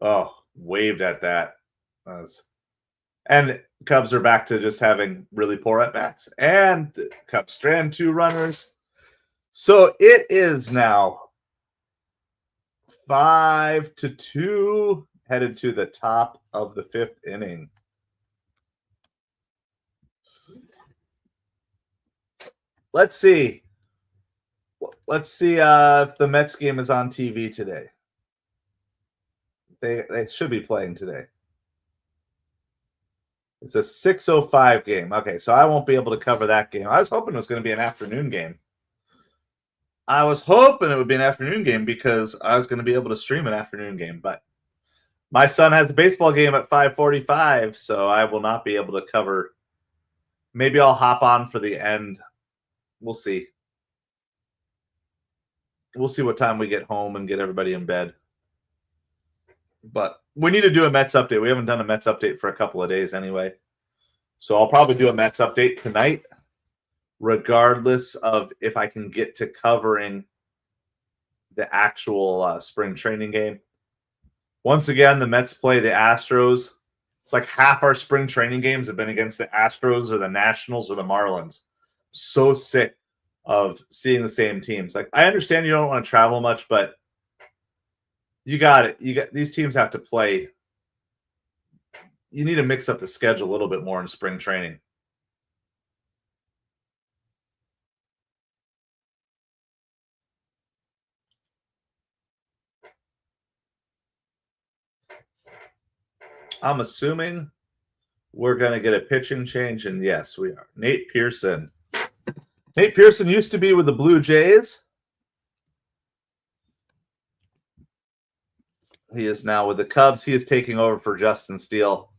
Oh, waved at that. And Cubs are back to just having really poor at-bats. And the Cubs strand 2 runners. So it is now 5-2, headed to the top of the 5th inning. Let's see. Let's see if the Mets game is on TV today. They should be playing today. It's a 6:05 game. Okay, so I won't be able to cover that game. I was hoping it was going to be an afternoon game. I was hoping it would be an afternoon game because I was going to be able to stream an afternoon game, but my son has a baseball game at 5:45, so I will not be able to cover. Maybe I'll hop on for the end. We'll see. We'll see what time we get home and get everybody in bed. But we need to do a Mets update. We haven't done a Mets update for a couple of days anyway. So I'll probably do a Mets update tonight, regardless of if I can get to covering the actual spring training game. Once again, the Mets play the Astros. It's like half our spring training games have been against the Astros or the Nationals or the Marlins. So sick of seeing the same teams. Like, I understand you don't want to travel much, but you got it. These teams have to play. You need to mix up the schedule a little bit more in spring training. I'm assuming we're going to get a pitching change, and yes, we are. Nate Pearson Nate Pearson used to be with the Blue Jays. He is now with the Cubs. He is taking over for Justin Steele.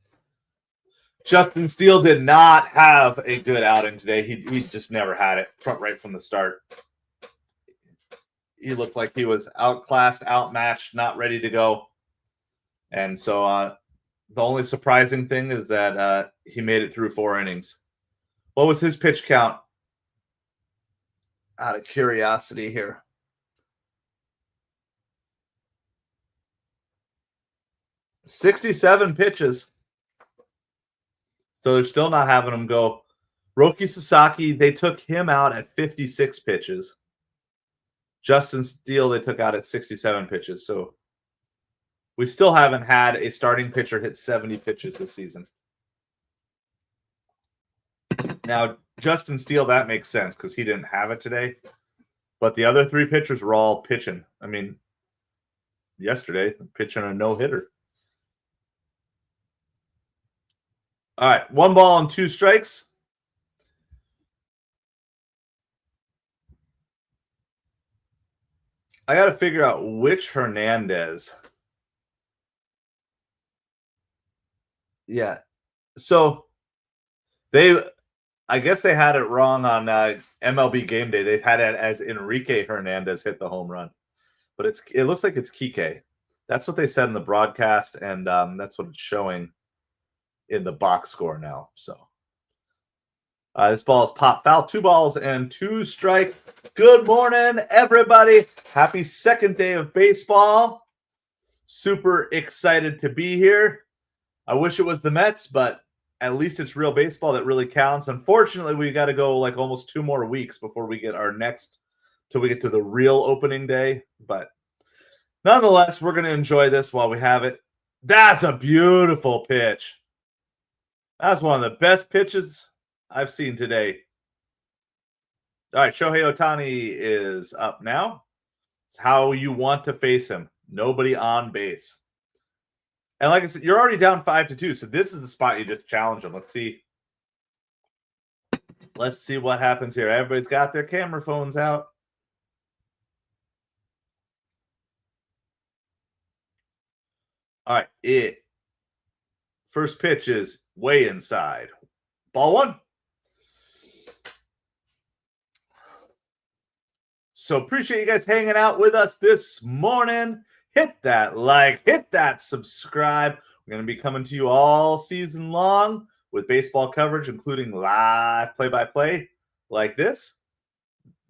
Justin Steele did not have a good outing today. He just never had it right from the start. He looked like he was outclassed, outmatched, not ready to go. And so the only surprising thing is that he made it through 4 innings. What was his pitch count? Out of curiosity here. 67 pitches. So they're still not having him go. Roki Sasaki, they took him out at 56 pitches. Justin Steele, they took out at 67 pitches. So we still haven't had a starting pitcher hit 70 pitches this season. Now, Justin Steele, that makes sense because he didn't have it today. But the other 3 pitchers were all pitching. I mean, yesterday, pitching a no-hitter. All right, 1 ball and 2 strikes. I got to figure out which Hernandez. Yeah. So I guess they had it wrong on MLB Game Day. They had it as Enrique Hernandez hit the home run. But it looks like it's Kike. That's what they said in the broadcast, and that's what it's showing in the box score now. So this ball is pop foul. 2 balls and 2 strikes. Good morning, everybody. Happy second day of baseball. Super excited to be here. I wish it was the Mets, but at least it's real baseball that really counts. Unfortunately, we got to go like almost 2 more weeks before we get our next, till we get to the real opening day. But nonetheless, we're going to enjoy this while we have it. That's a beautiful pitch. That's one of the best pitches I've seen today. All right, Shohei Ohtani is up now. It's how you want to face him. Nobody on base. And like I said, you're already down 5-2, so this is the spot you just challenge him. Let's see. Let's see what happens here. Everybody's got their camera phones out. All right, first pitch is way inside. Ball 1. So appreciate you guys hanging out with us this morning. Hit that like, hit that subscribe. We're going to be coming to you all season long with baseball coverage, including live play-by-play like this.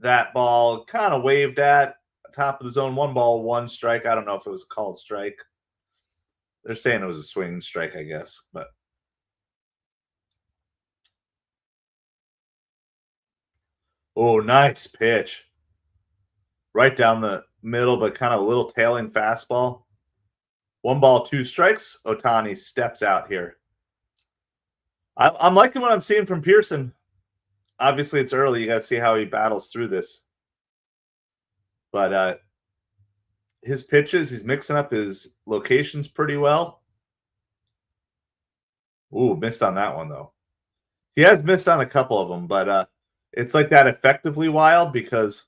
That ball kind of waved at top of the zone. 1 ball, 1 strike. I don't know if it was a called strike. They're saying it was a swinging strike, I guess. But oh, nice pitch. Right down the middle, but kind of a little tailing fastball. 1 ball, 2 strikes. Ohtani steps out here. I'm liking what I'm seeing from Pearson. Obviously, it's early. You got to see how he battles through this. But his pitches, he's mixing up his locations pretty well. Ooh, missed on that one, though. He has missed on a couple of them, but it's like that effectively wild because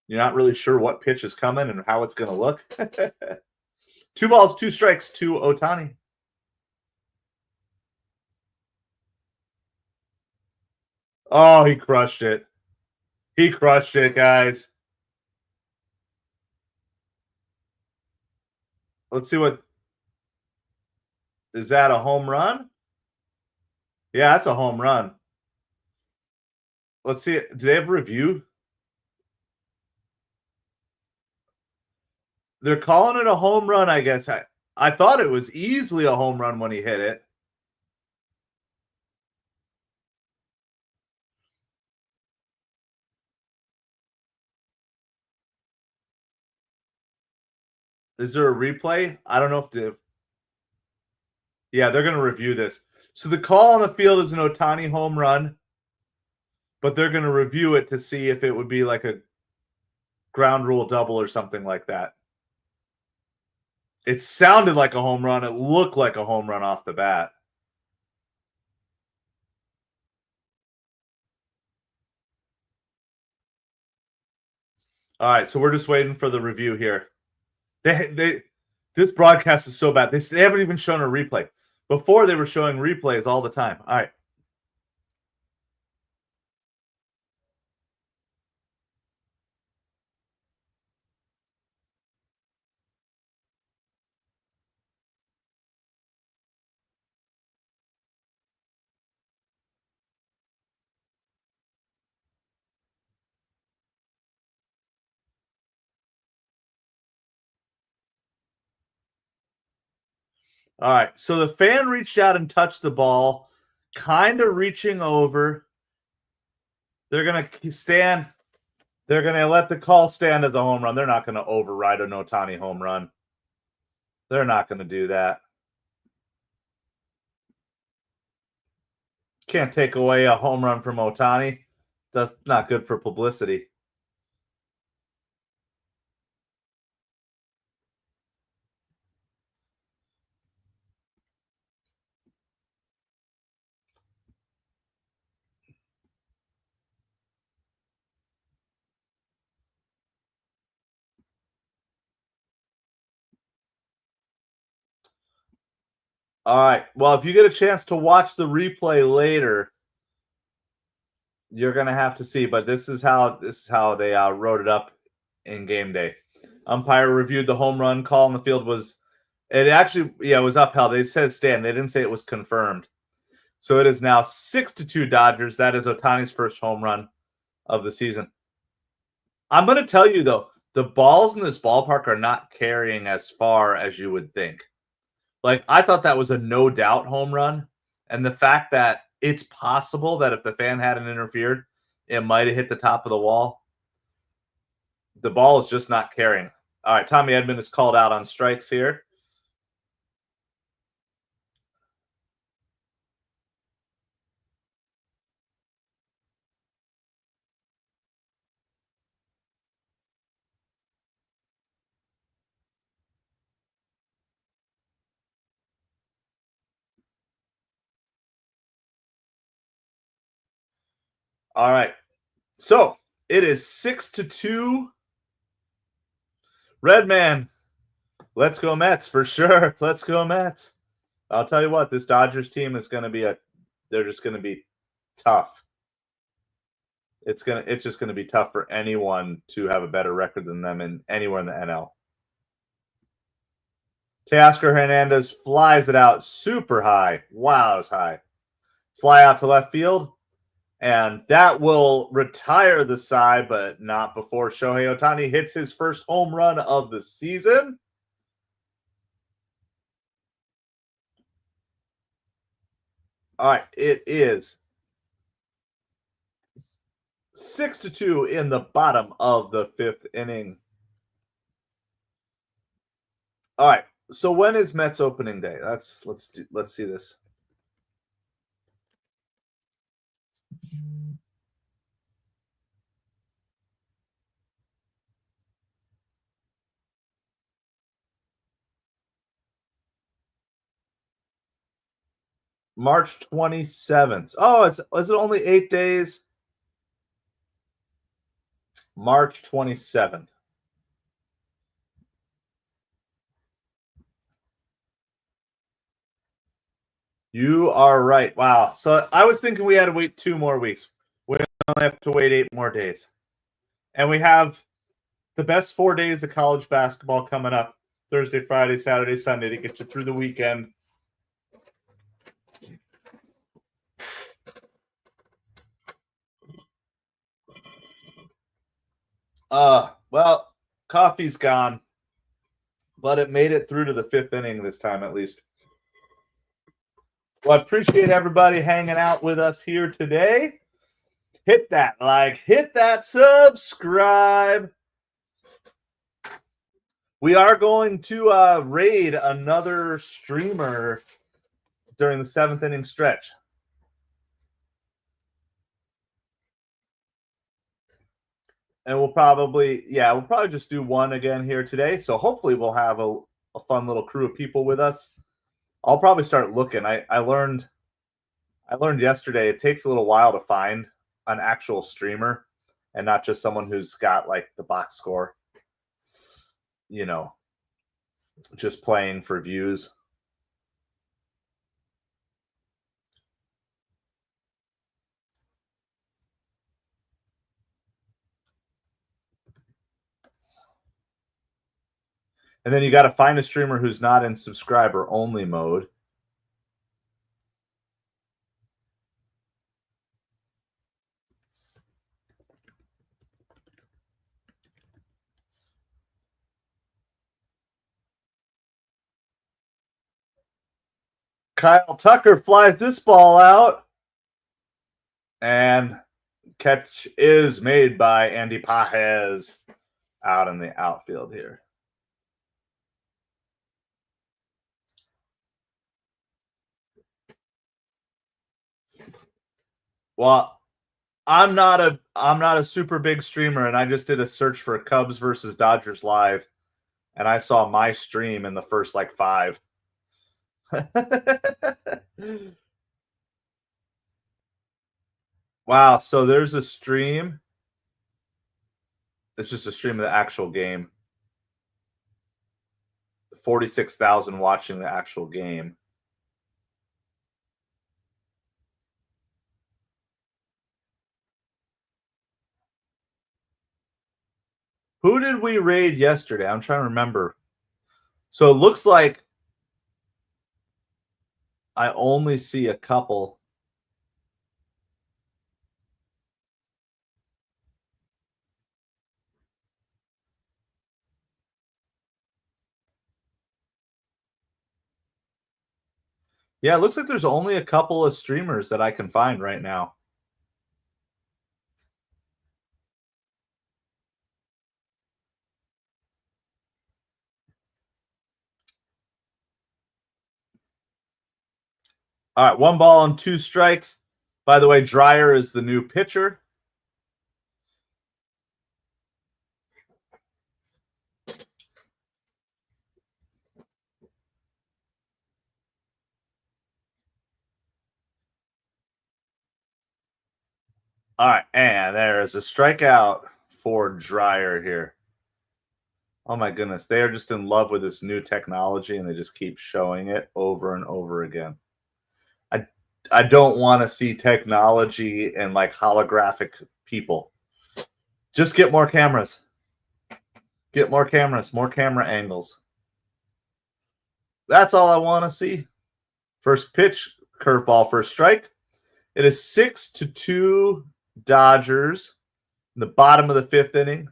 you're not really sure what pitch is coming and how it's going to look. 2 balls, 2 strikes to Ohtani. Oh, he crushed it. He crushed it, guys. Let's see what. Is that a home run? Yeah, that's a home run. Let's see. Do they have a review? They're calling it a home run, I guess. I thought it was easily a home run when he hit it. Is there a replay? I don't know if the. Yeah, they're going to review this. So the call on the field is an Ohtani home run, but they're going to review it to see if it would be like a ground rule double or something like that. It sounded like a home run. It looked like a home run off the bat. All right, so we're just waiting for the review here. This broadcast is so bad. They haven't even shown a replay. Before they were showing replays all the time. All right. All right. So the fan reached out and touched the ball, kind of reaching over. They're going to stand. They're going to let the call stand as a home run. They're not going to override an Ohtani home run. They're not going to do that. Can't take away a home run from Ohtani. That's not good for publicity. All right. Well, if you get a chance to watch the replay later, you're gonna have to see. But this is how they wrote it up in game day. Umpire reviewed the home run call in the field. It was upheld. They said stand. They didn't say it was confirmed. So it is now 6-2 Dodgers. That is Ohtani's first home run of the season. I'm gonna tell you though, the balls in this ballpark are not carrying as far as you would think. Like, I thought that was a no doubt home run. And the fact that it's possible that if the fan hadn't interfered, it might have hit the top of the wall. The ball is just not carrying. All right, Tommy Edman is called out on strikes here. All right. So it is 6-2. Redman. Let's go Mets for sure. Let's go Mets. I'll tell you what, this Dodgers team is going to be they're just going to be tough. It's just going to be tough for anyone to have a better record than them anywhere in the NL. Teoscar Hernandez flies it out super high. Wow, that's high. Fly out to left field. And that will retire the side, but not before Shohei Ohtani hits his first home run of the season. All right, it is 6-2 in the bottom of the fifth inning. All right, so when is Mets opening day? Let's see this. March 27th. Oh, is it only 8 days? March 27th. You are right. Wow. So I was thinking we had to wait 2 more weeks. We only have to wait 8 more days. And we have the best 4 days of college basketball coming up. Thursday, Friday, Saturday, Sunday to get you through the weekend. Well, coffee's gone, but it made it through to the 5th inning this time at least. Well, I appreciate everybody hanging out with us here today. Hit that like, hit that subscribe. We are going to raid another streamer during the 7th inning stretch. And we'll probably just do one again here today. So hopefully we'll have a fun little crew of people with us. I'll probably start looking. I learned yesterday it takes a little while to find an actual streamer. and not just someone who's got like the box score, you know, just playing for views. And then you got to find a streamer who's not in subscriber only mode. Kyle Tucker flies this ball out. And catch is made by Andy Pajes out in the outfield here. Well, I'm not a super big streamer, and I just did a search for Cubs versus Dodgers live, and I saw my stream in the first like 5. Wow, so there's a stream. It's just a stream of the actual game. 46,000 watching the actual game. Who did we raid yesterday? I'm trying to remember. So it looks like I only see a couple. Yeah, it looks like there's only a couple of streamers that I can find right now. All right, 1 ball and 2 strikes. By the way, Dreyer is the new pitcher. All right, and there's a strikeout for Dreyer here. Oh my goodness, they are just in love with this new technology, and they just keep showing it over and over again. I don't want to see technology and like holographic people. Just get more cameras. Get more cameras, more camera angles. That's all I want to see. First pitch, curveball, first strike. It is 6-2 Dodgers in the bottom of the 5th inning.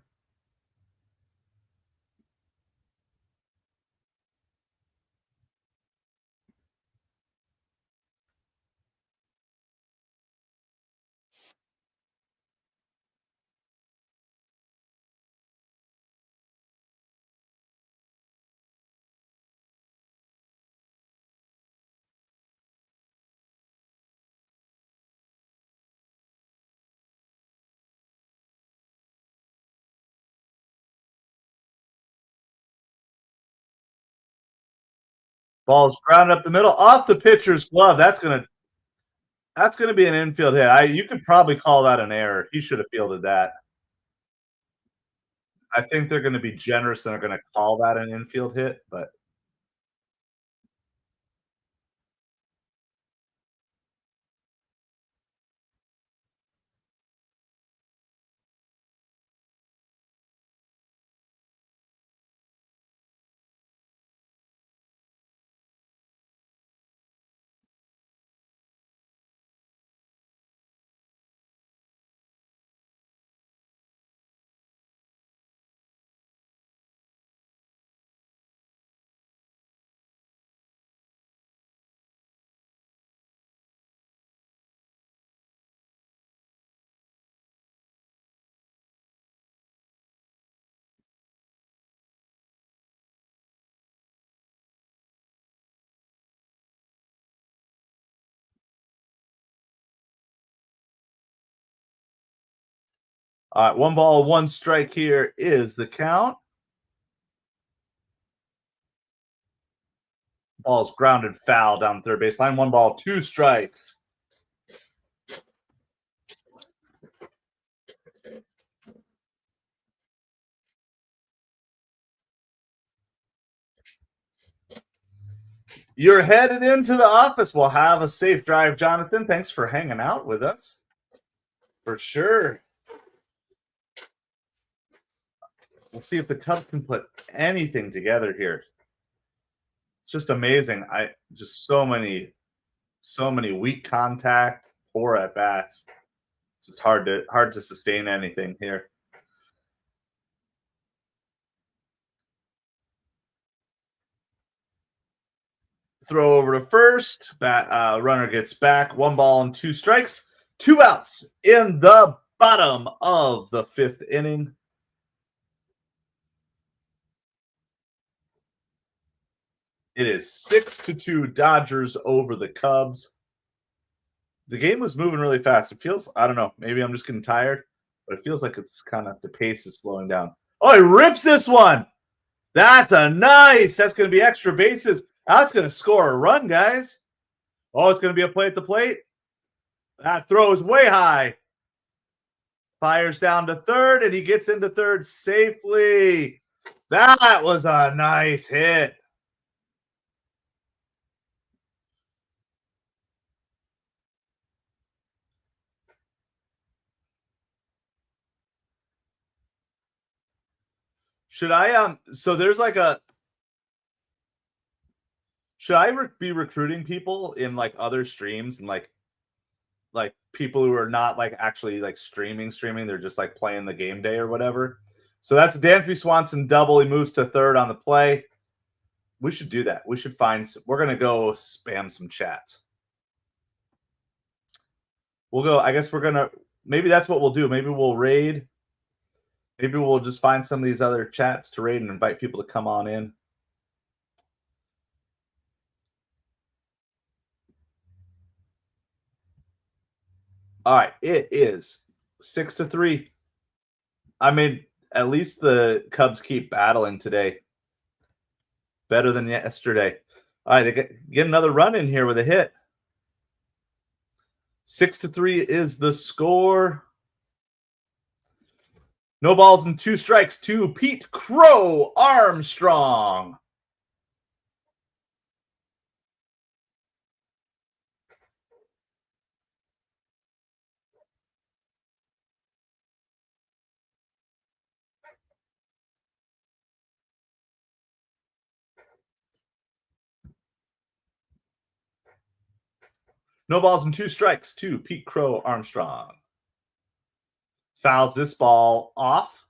Ball's grounded up the middle, off the pitcher's glove. That's gonna be an infield hit. You could probably call that an error. He should have fielded that. I think they're going to be generous and are going to call that an infield hit, but all right, 1 ball, 1 strike here is the count. Ball's grounded foul down the third baseline. 1 ball, 2 strikes. You're headed into the office. Well, have a safe drive, Jonathan. Thanks for hanging out with us. For sure. We'll see if the Cubs can put anything together here. It's just amazing. Just so many weak contact, poor at bats. It's just hard to sustain anything here. Throw over to first. Runner gets back. 1 ball and 2 strikes. 2 outs in the bottom of the 5th inning. It is 6-2 Dodgers over the Cubs. The game was moving really fast. It feels, I don't know, maybe I'm just getting tired, but it feels like it's kind of, the pace is slowing down. Oh, he rips this one. That's that's going to be extra bases. That's going to score a run, guys. Oh, it's going to be a play at the plate. That throws way high. Fires down to third, and he gets into third safely. That was a nice hit. Should I so there's like a should I be recruiting people in like other streams and like people who are not like actually like streaming, they're just like playing the game day or whatever. So that's Dansby Swanson double. He moves to third on the play. We should do that. We should we're going to go spam some chats. We'll go, I guess maybe that's what we'll do. Maybe we'll raid. Maybe we'll just find some of these other chats to raid and invite people to come on in. All right, it is 6-3. I mean, at least the Cubs keep battling today. Better than yesterday. All right, they get another run in here with a hit. 6-3 is the score. No balls and 2 strikes to Pete Crow Armstrong. No balls and 2 strikes to Pete Crow Armstrong. Fouls this ball off.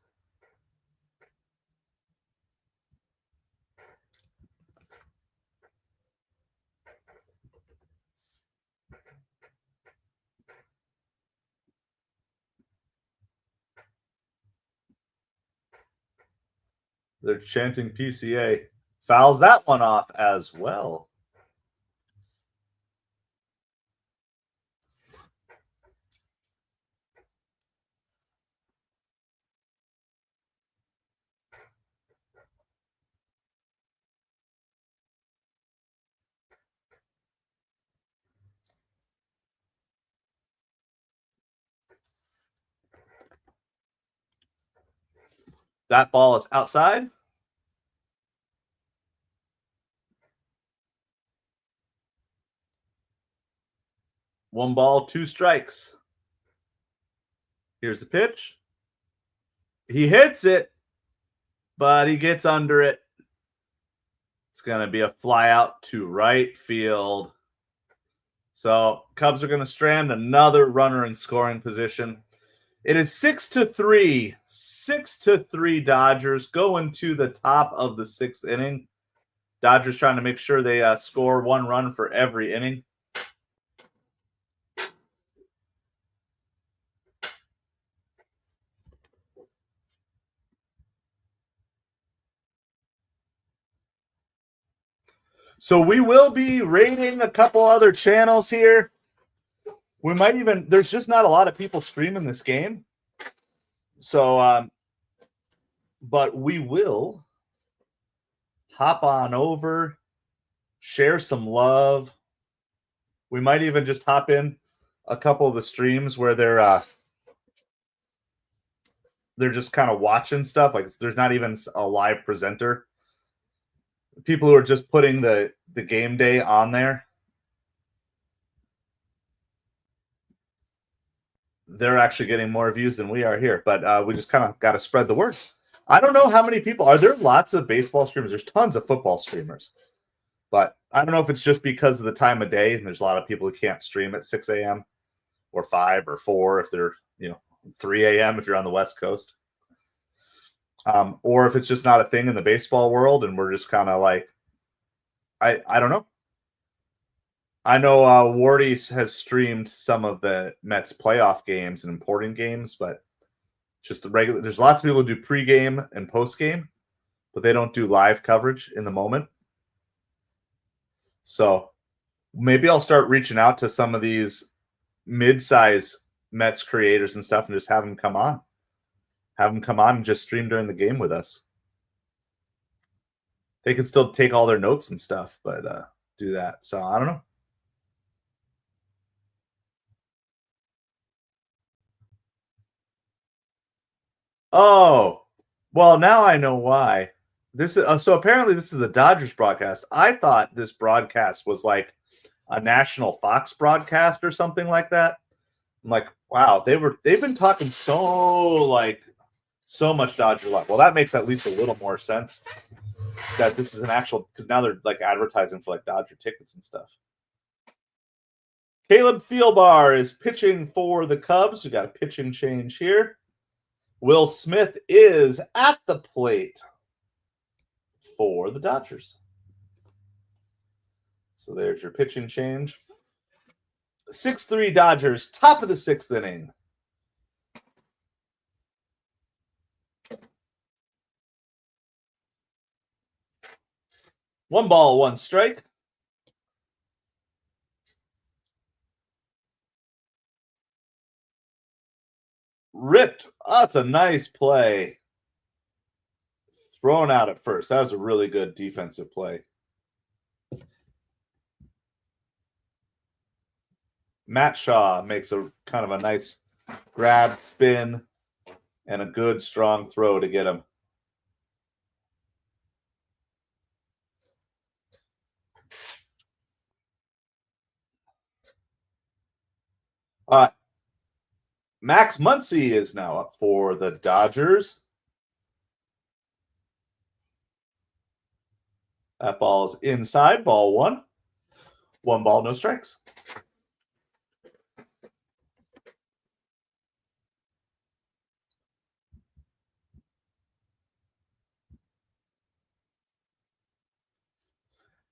They're chanting PCA. Fouls that one off as well. That ball is outside. One ball, 2 strikes. Here's the pitch. He hits it, but he gets under it. It's going to be a fly out to right field. So Cubs are going to strand another runner in scoring position. It is 6-3. 6-3 Dodgers going to the top of the 6th inning. Dodgers trying to make sure they score 1 run for every inning. So we will be rating a couple other channels here. We might even, there's just not a lot of people streaming this game. So, but we will hop on over, share some love. We might even just hop in a couple of the streams where they're just kind of watching stuff. Like there's not even a live presenter. people who are just putting the game day on there, they're actually getting more views than we are here. But we just kind of got to spread the word. I don't know how many people are there. Lots of baseball streamers. There's tons of football streamers, but I don't know if it's just because of the time of day. And there's a lot of people who can't stream at 6 a.m. or 5 or 4 if they're 3 a.m. if you're on the West Coast. Or if it's just not a thing in the baseball world, and we're just kind of like, I don't know. I know Wardy has streamed some of the Mets playoff games and important games, but just the regular. There's lots of people who do pregame and postgame, but they don't do live coverage in the moment. So maybe I'll start reaching out to some of these mid-size Mets creators and stuff, and just have them come on. Have them come on and just stream during the game with us. They can still take all their notes and stuff, but do that. So I don't know. Oh, well, now I know why. This is so apparently this is the Dodgers broadcast. I thought this broadcast was like a national Fox broadcast or something like that. I'm like, wow, they've been talking so much Dodger luck. Well, that makes at least a little more sense that this is an actual, because now they're like advertising for like Dodger tickets and stuff. Caleb Thielbar is pitching for the Cubs. We got a pitching change here. Will Smith is at the plate for the Dodgers. So there's your pitching change. 6-3 Dodgers, top of the 6th inning. One ball, one strike. Ripped. Oh, that's a nice play. Thrown out at first. That was a really good defensive play. Matt Shaw makes a kind of a nice grab, spin, and a good strong throw to get him. Max Muncy is now up for the Dodgers. That ball is inside, ball one. One ball, no strikes.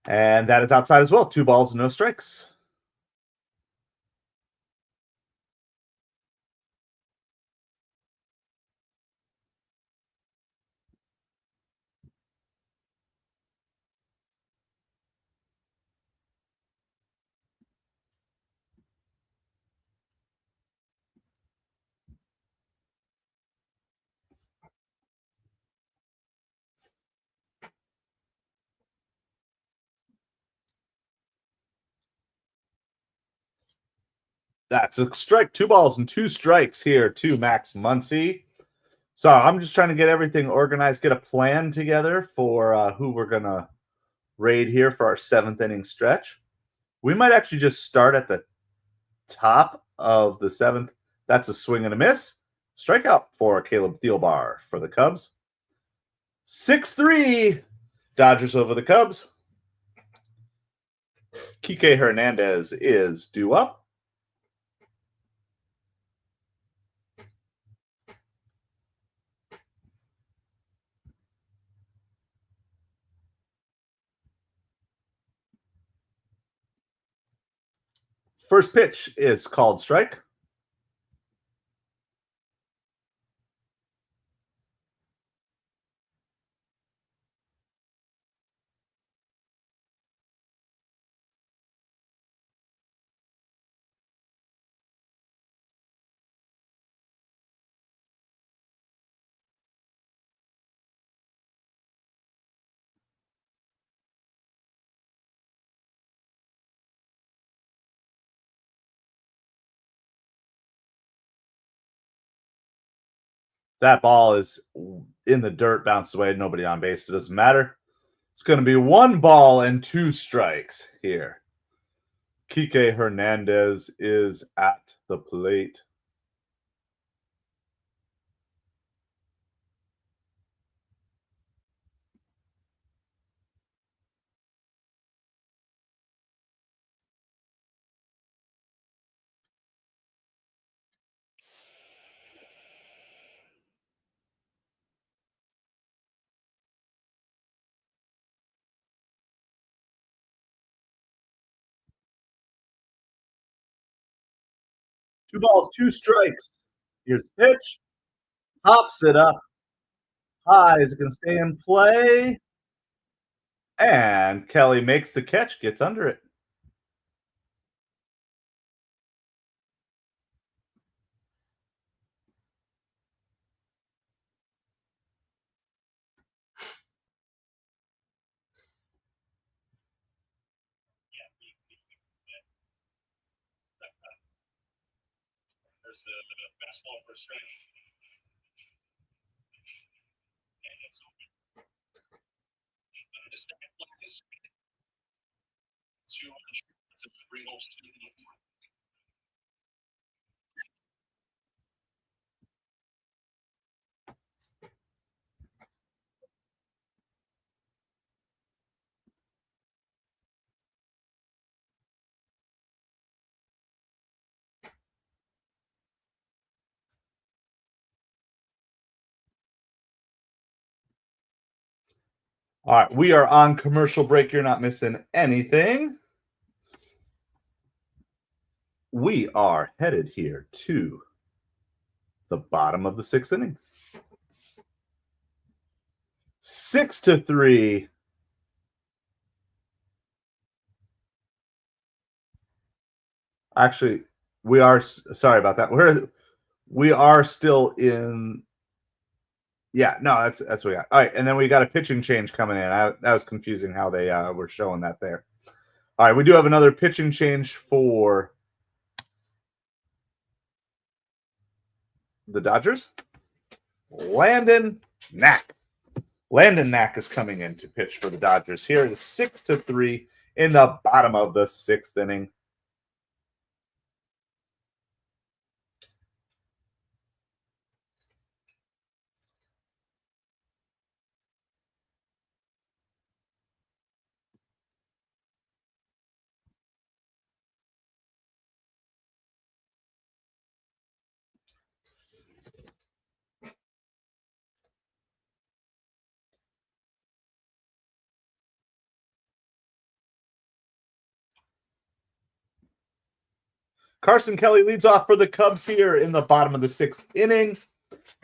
And that is outside as well. 2 balls, no strikes. That's a strike. 2 balls and 2 strikes here to Max Muncy. So I'm just trying to get everything organized, get a plan together for who we're going to raid here for our 7th inning stretch. We might actually just start at the top of the 7th. That's a swing and a miss. Strikeout for Caleb Thielbar for the Cubs. 6-3 Dodgers over the Cubs. Kike Hernandez is due up. First pitch is called strike. That ball is in the dirt, bounced away, nobody on base. It doesn't matter. It's going to be 1 ball and 2 strikes here. Kike Hernandez is at the plate. Two balls, 2 strikes. Here's the pitch. Hops it up high. Is it going to stay in play? And Kelly makes the catch, gets under it. All right, we are on commercial break. You're not missing anything. We are headed here to the bottom of the 6th inning. 6-3. Actually, we are sorry about that. We are still in. Yeah, no, that's what we got. All right, and then we got a pitching change coming in. That was confusing how they were showing that there. All right, we do have another pitching change for the Dodgers. Landon Knack. Landon Knack is coming in to pitch for the Dodgers here. It is 6-3 in the bottom of the 6th inning. Carson Kelly leads off for the Cubs here in the bottom of the 6th inning.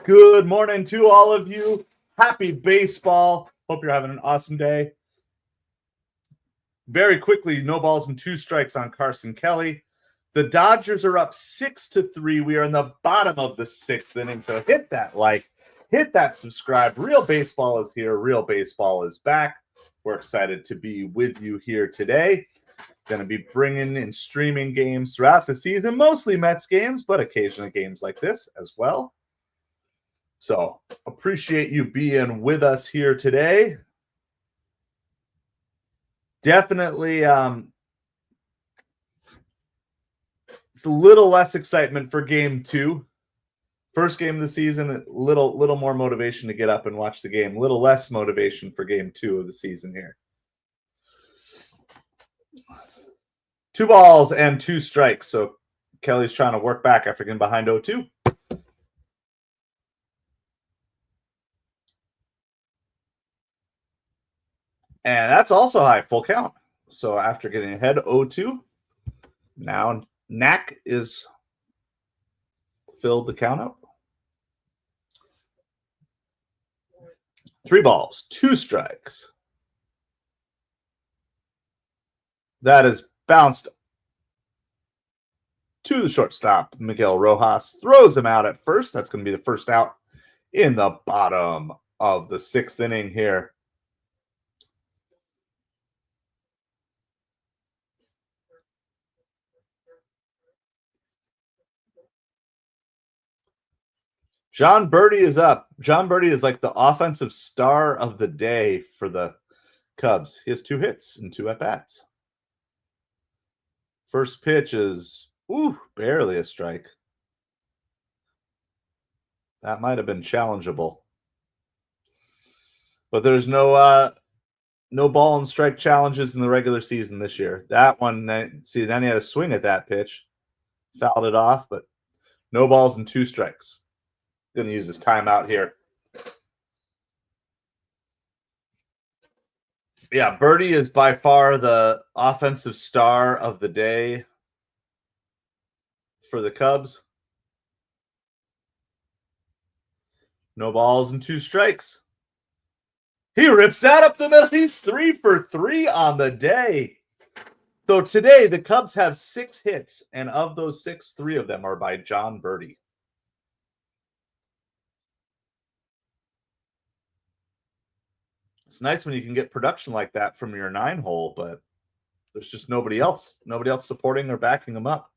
Good morning to all of you. Happy baseball. Hope you're having an awesome day. Very quickly, no balls and 2 strikes on Carson Kelly. The Dodgers are up 6-3. We are in the bottom of the 6th inning. So hit that like, hit that subscribe. Real baseball is here. Real baseball is back. We're excited to be with you here today. Going to be bringing and streaming games throughout the season, mostly Mets games, but occasionally games like this as well. So appreciate you being with us here today. Definitely it's a little less excitement for game 2. First game of the season, a little more motivation to get up and watch the game. A little less motivation for game 2 of the season here. 2 balls and 2 strikes. So Kelly's trying to work back after getting behind 0-2. And that's also high, full count. So after getting ahead 0-2, now Knack is filled the count up. 3 balls, 2 strikes. That is bounced to the shortstop. Miguel Rojas throws him out at first. That's going to be the first out in the bottom of the 6th inning here. John Birdie is up. John Birdie is like the offensive star of the day for the Cubs. He has 2 hits and 2 at-bats. First pitch is barely a strike. That might have been challengeable. But there's no ball and strike challenges in the regular season this year. That one, see, then he had a swing at that pitch, fouled it off, but no balls and 2 strikes. Going to use his timeout here. Yeah, Birdie is by far the offensive star of the day for the Cubs. No balls and 2 strikes. He rips that up the middle. He's 3 for 3 on the day. So today, the Cubs have 6 hits, and of those 6, 3 of them are by Jon Birdie. It's nice when you can get production like that from your 9-hole, but there's just nobody else supporting or backing him up.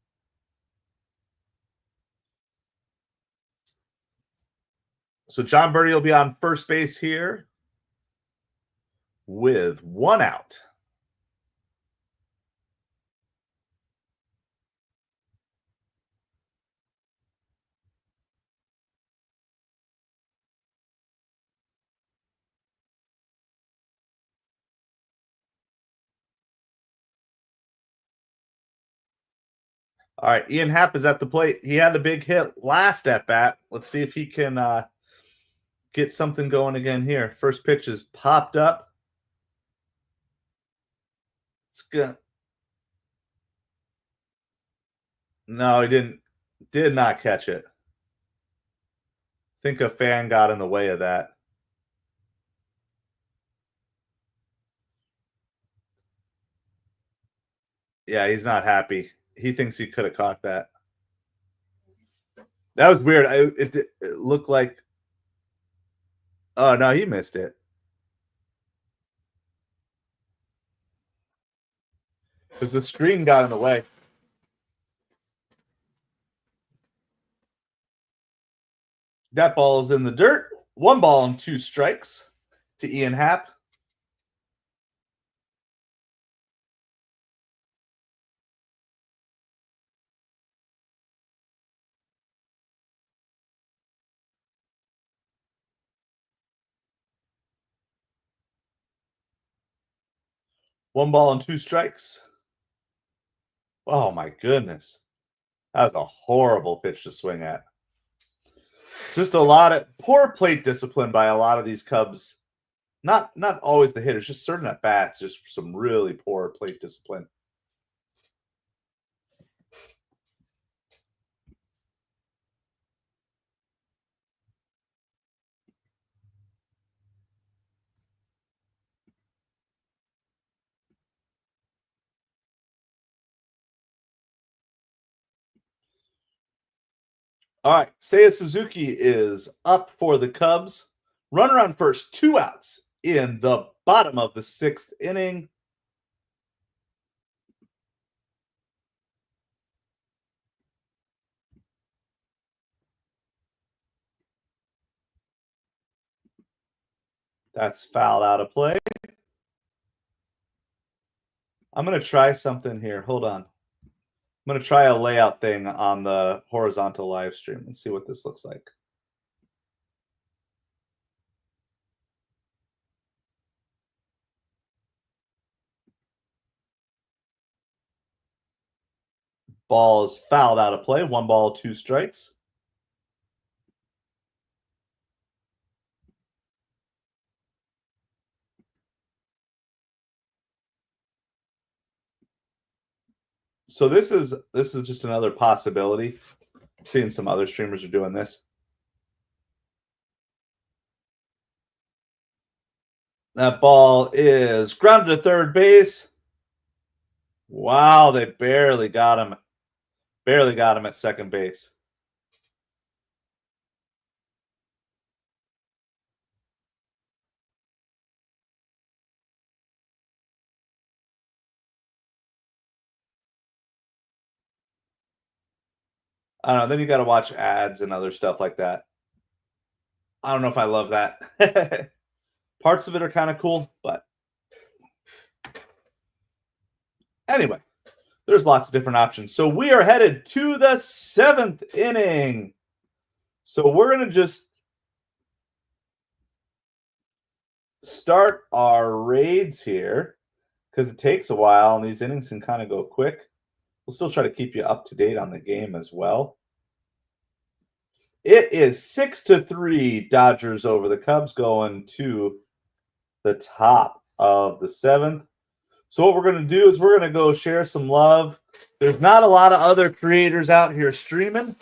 So Jon Birdie will be on first base here with 1 out. All right, Ian Happ is at the plate. He had a big hit last at bat. Let's see if he can get something going again here. First pitch is popped up. It's good. No, he didn't. Did not catch it. I think a fan got in the way of that. Yeah, he's not happy. He thinks he could have caught that. That was weird. It looked like. Oh, no, he missed it. Because the screen got in the way. That ball is in the dirt. 1 ball and 2 strikes to Ian Happ. One ball and 2 strikes. Oh, my goodness. That was a horrible pitch to swing at. Just a lot of poor plate discipline by a lot of these Cubs. Not always the hitters, just certain at bats, just some really poor plate discipline. All right, Seiya Suzuki is up for the Cubs. Runner on first, 2 outs in the bottom of the 6th inning. That's fouled out of play. I'm going to try something here. Hold on. I'm going to try a layout thing on the horizontal live stream and see what this looks like. Ball is fouled out of play. 1 ball, 2 strikes. So this is just another possibility. I'm seeing some other streamers are doing this. That ball is grounded to third base. Wow, they barely got him. Barely got him at second base. I don't know. Then you got to watch ads and other stuff like that. I don't know if I love that. Parts of it are kind of cool, but Anyway, there's lots of different options. So we are headed to the 7th inning. So we're going to just start our raids here because it takes a while and these innings can kind of go quick. We'll still try to keep you up to date on the game as well. It is 6-3 Dodgers over the Cubs going to the top of the 7th. So what we're going to do is we're going to go share some love. There's not a lot of other creators out here streaming,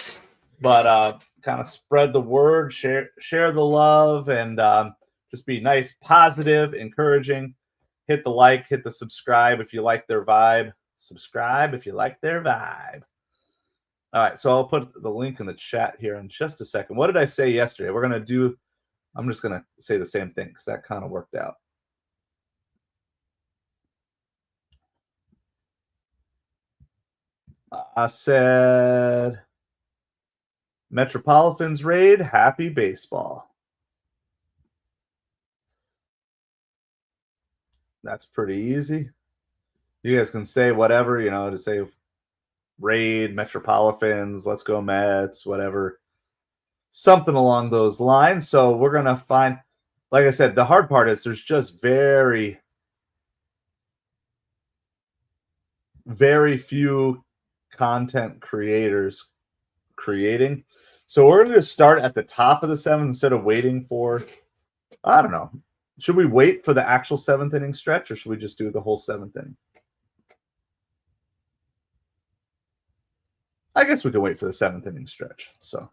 but kind of spread the word, share the love, and just be nice, positive, encouraging. Hit the like, hit the subscribe if you like their vibe. Subscribe if you like their vibe. All right, so I'll put the link in the chat here in just a second. What did I say yesterday? We're going to do, I'm just going to say the same thing because that kind of worked out. I said, MetropoliFins raid, happy baseball. That's pretty easy. You guys can say whatever, to say raid, MetropoliFins, let's go Mets, whatever. Something along those lines. So we're going to find, like I said, the hard part is there's just very few content creators creating. So we're going to start at the top of the 7th instead of waiting for, I don't know. Should we wait for the actual 7th inning stretch or should we just do the whole 7th inning? I guess we can wait for the 7th inning stretch. So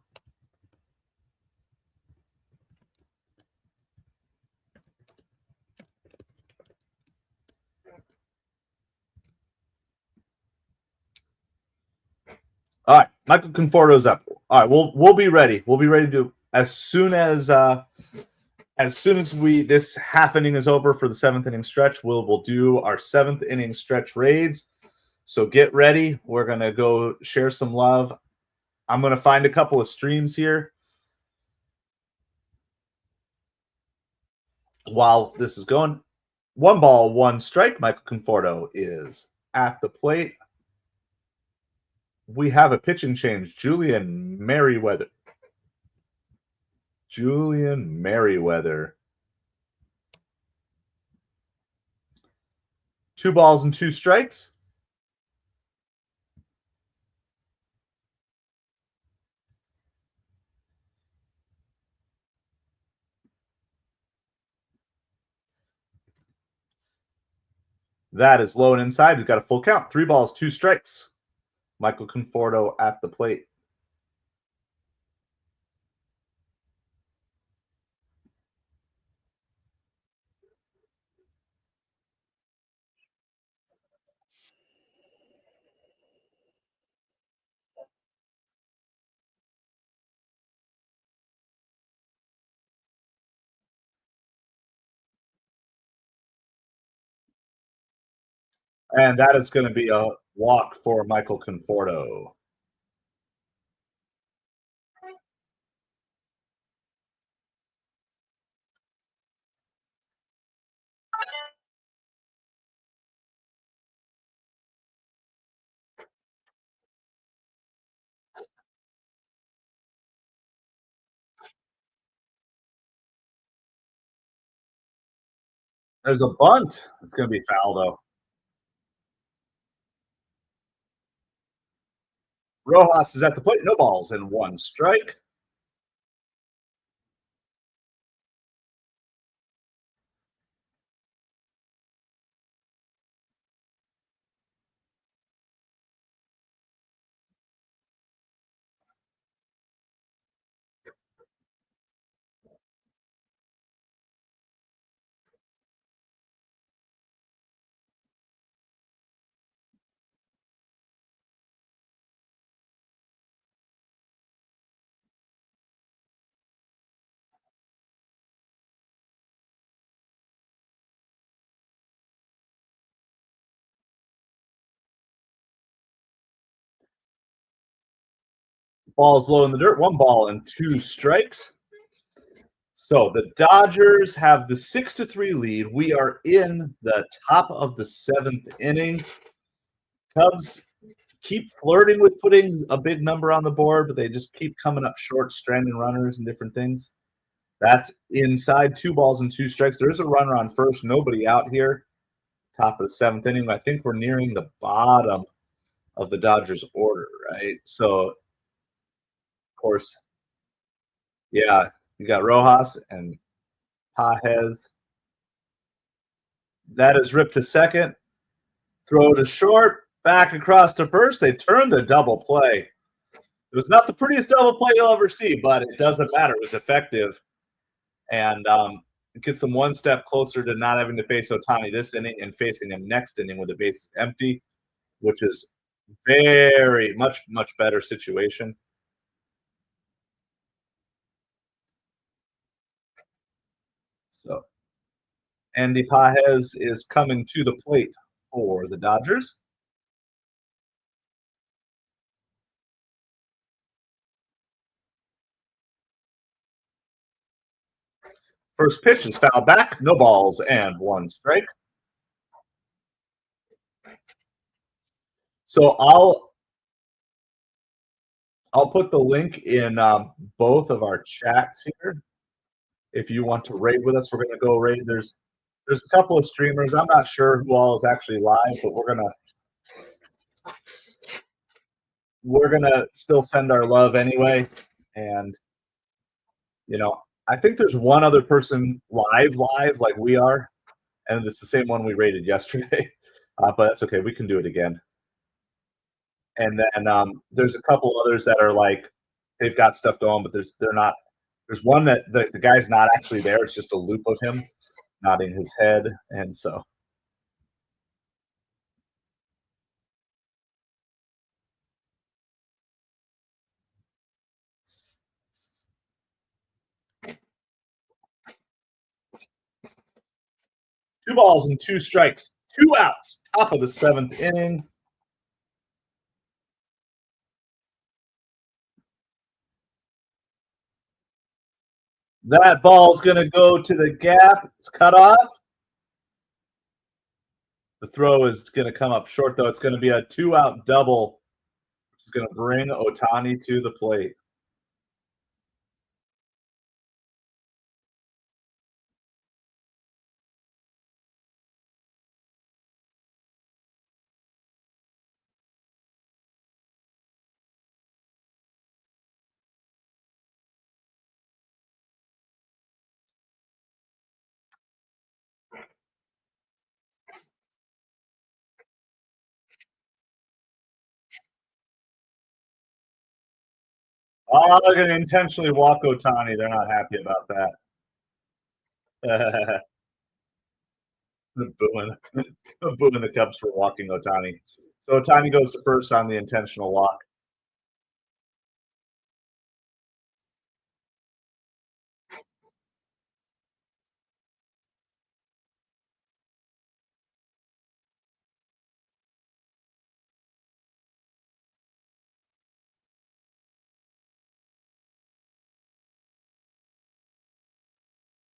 all right, Michael Conforto's up. All right, we'll be ready. We'll be ready to as soon as this half inning is over for the 7th inning stretch, we'll do our 7th inning stretch raids. So get ready. We're gonna go share some love. I'm gonna find a couple of streams here while this is going. 1 ball, 1 strike. Michael Conforto is at the plate. We have a pitching change. Julian Merriweather. 2 balls and 2 strikes. That is low and inside. We've got a full count. 3 balls, 2 strikes. Michael Conforto at the plate. And that is going to be a walk for Michael Conforto. There's a bunt. It's going to be foul, though. Rojas is at the plate. No balls and 1 strike. Ball's low in the dirt. 1 ball and 2 strikes. So the Dodgers have the 6-3 lead. We are in the top of the 7th inning. Cubs keep flirting with putting a big number on the board, but they just keep coming up short, stranding runners and different things. That's inside 2 balls and 2 strikes. There's a runner on first, nobody out here. Top of the 7th inning. I think we're nearing the bottom of the Dodgers order, right? So, of course, yeah, you got Rojas and Pajes. That is ripped to second. Throw to short. Back across to first. They turn the double play. It was not the prettiest double play you'll ever see, but it doesn't matter. It was effective. And it gets them one step closer to not having to face Ohtani this inning and facing him next inning with the bases empty, which is very much better situation. So Andy Pajes is coming to the plate for the Dodgers. First pitch is fouled back, no balls and 1 strike. So I'll put the link in both of our chats here. If you want to raid with us, we're going to go raid. There's a couple of streamers. I'm not sure who all is actually live, but we're gonna still send our love anyway. And I think there's one other person live like we are, and it's the same one we rated yesterday. But that's okay. We can do it again. And then there's a couple others that are like they've got stuff going, but they're not. There's one that the guy's not actually there. It's just a loop of him nodding his head, and so. Two balls and 2 strikes, 2 outs, top of the 7th inning. That ball's going to go to the gap. It's cut off. The throw is going to come up short, though. It's going to be a 2-out double, which is going to bring Ohtani to the plate. Oh, they're going to intentionally walk Ohtani. They're not happy about that. booing the Cubs for walking Ohtani. So Ohtani goes to first on the intentional walk.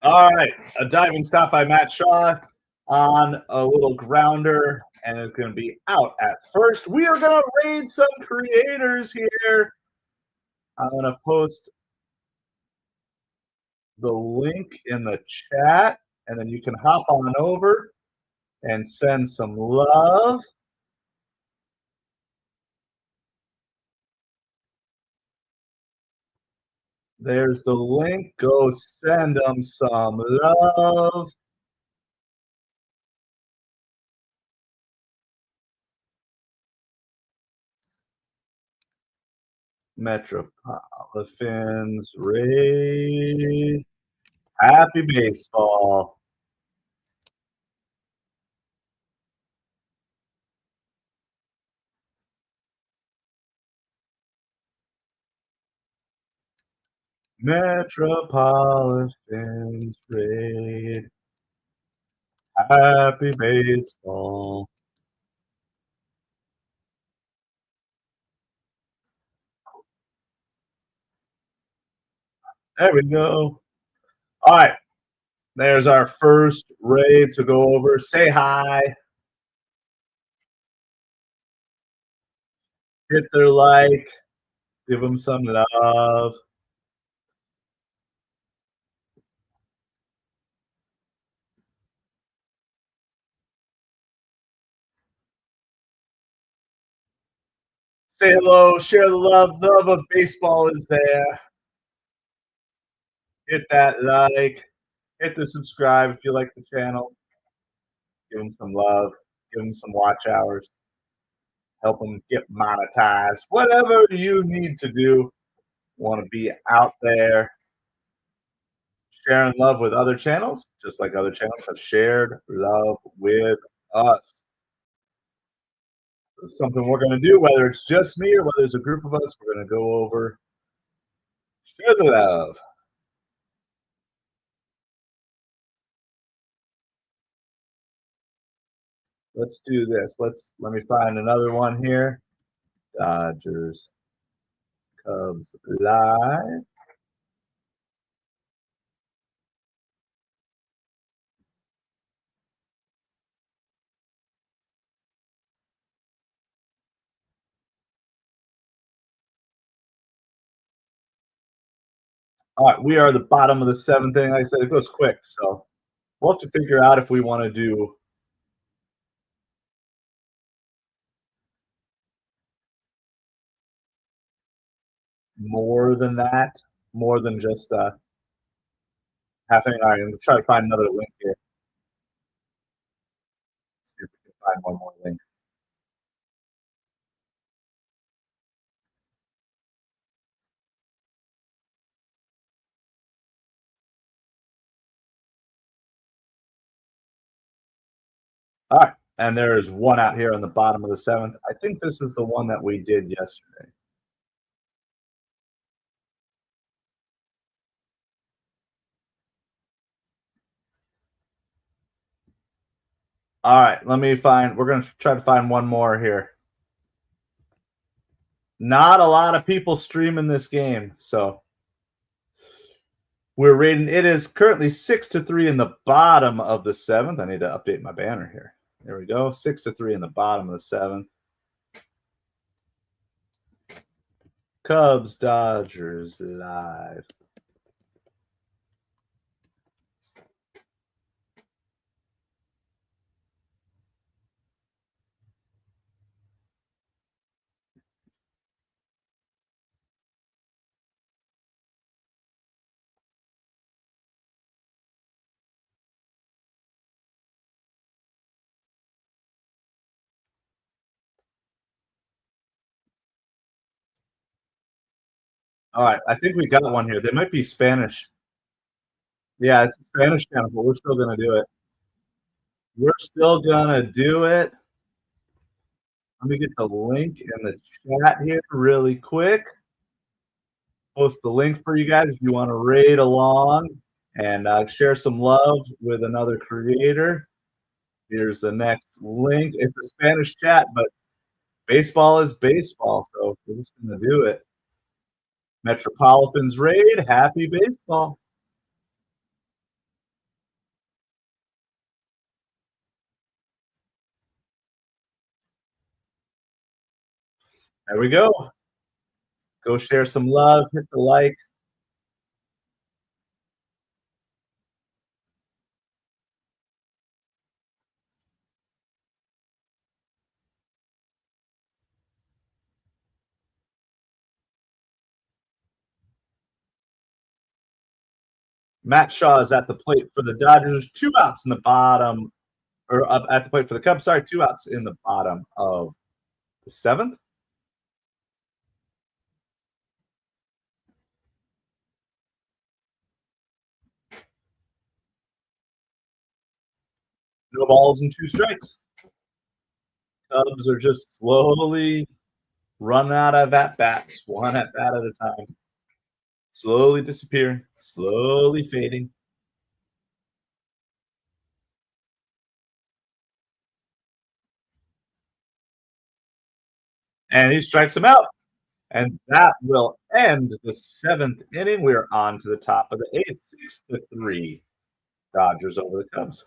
All right, a diving stop by Matt Shaw on a little grounder, and it's going to be out at first. We are going to raid some creators here. I'm going to post the link in the chat, and then you can hop on over and send some love. There's the link. Go send them some love. MetropoliFins raid. Happy baseball. MetropoliFins raid. Happy baseball. There we go. All right. There's our first raid to go over. Say hi. hit their like, give them some love. Say hello, share the love. The love of baseball is there. Hit that like, hit the subscribe if you like the channel. Give them some love. Give them some watch hours. Help them get monetized. Whatever you need to do. Want to be out there sharing love with other channels, just like other channels have shared love with us. It's something we're going to do, whether it's just me or whether it's a group of us, we're going to go over, share the love. Let's do this. Let me find another one here. Dodgers, Cubs live. All right, we are the bottom of the seventh inning. Like I said, it goes quick, so we'll have to figure out if we want to do more than that, more than just half inning. All right, I'm gonna try to find another link here. See if we can find one more link. All right, and there is one out here on the bottom of the seventh. I think this is the one that we did yesterday. All right, let me find. We're going to try to find one more here. Not a lot of people streaming this game, so we're rating. It is currently 6-3 in the bottom of the seventh. I need to update my banner here. There we go. 6-3 in the bottom of the seventh. Cubs, Dodgers live. All right, I think we got one here. They might be Spanish. Yeah, it's a Spanish channel, but we're still going to do it. We're still going to do it. Let me get the link in the chat here really quick. Post the link for you guys if you want to raid along and share some love with another creator. Here's the next link. It's a Spanish chat, but baseball is baseball, so we're just going to do it. MetropoliFins raid. Happy baseball. There we go. Go share some love. Hit the like. Matt Shaw is at the plate for the Dodgers. 2 outs in the bottom, or up at the plate for the Cubs. Sorry, 2 outs in the bottom of the seventh. No balls and 2 strikes. Cubs are just slowly running out of at-bats, one at-bat at a time. Slowly disappearing, slowly fading. And he strikes him out. And that will end the 7th inning. We're on to the top of the 8th, 6-3. Dodgers over the Cubs.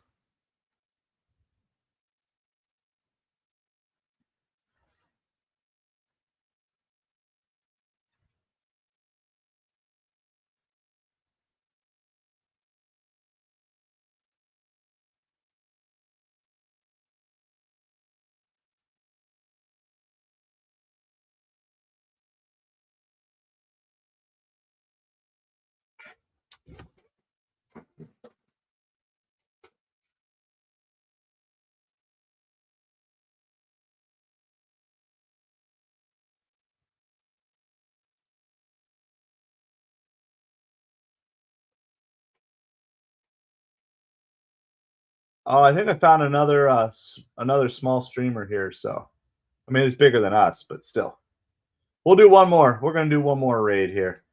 Oh, I think I found another small streamer here. So, I mean, it's bigger than us, but still, we'll do one more. We're gonna do one more raid here.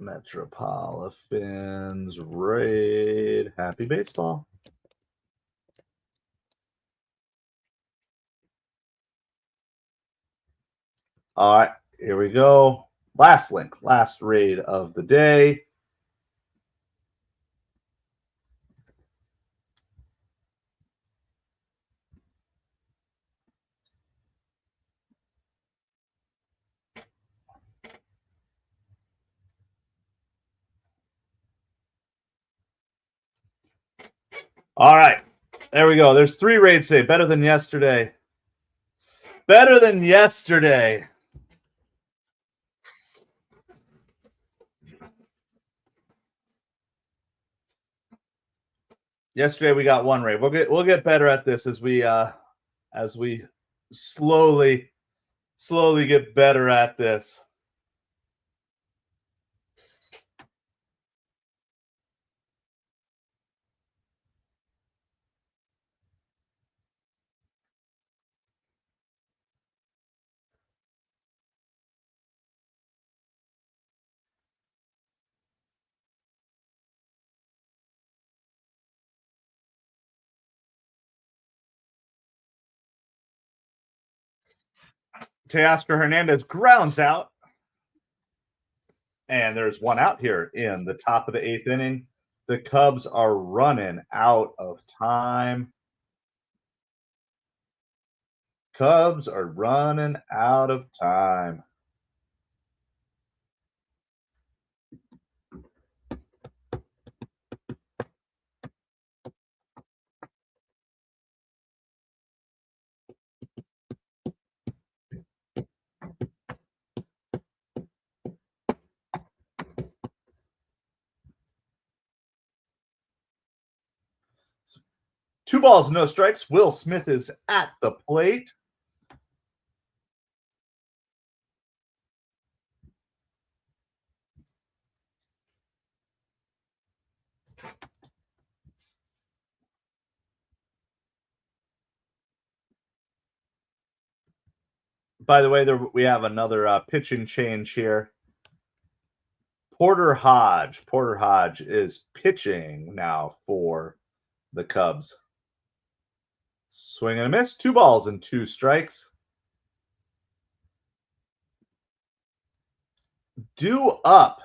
MetropoliFins raid. Happy baseball. All right, here we go. Last link, last raid of the day. All right, there we go. There's 3 raids today. Better than yesterday. Better than yesterday. Yesterday we got 1 raid. We'll get better at this as we slowly get better at this. Teoscar Hernandez grounds out. And there's 1 out here in the top of the 8th inning. The Cubs are running out of time. Cubs are running out of time. Two balls, no strikes. Will Smith is at the plate. By the way, we have another pitching change here. Porter Hodge. Porter Hodge is pitching now for the Cubs. Swing and a miss. 2 balls and 2 strikes. Due up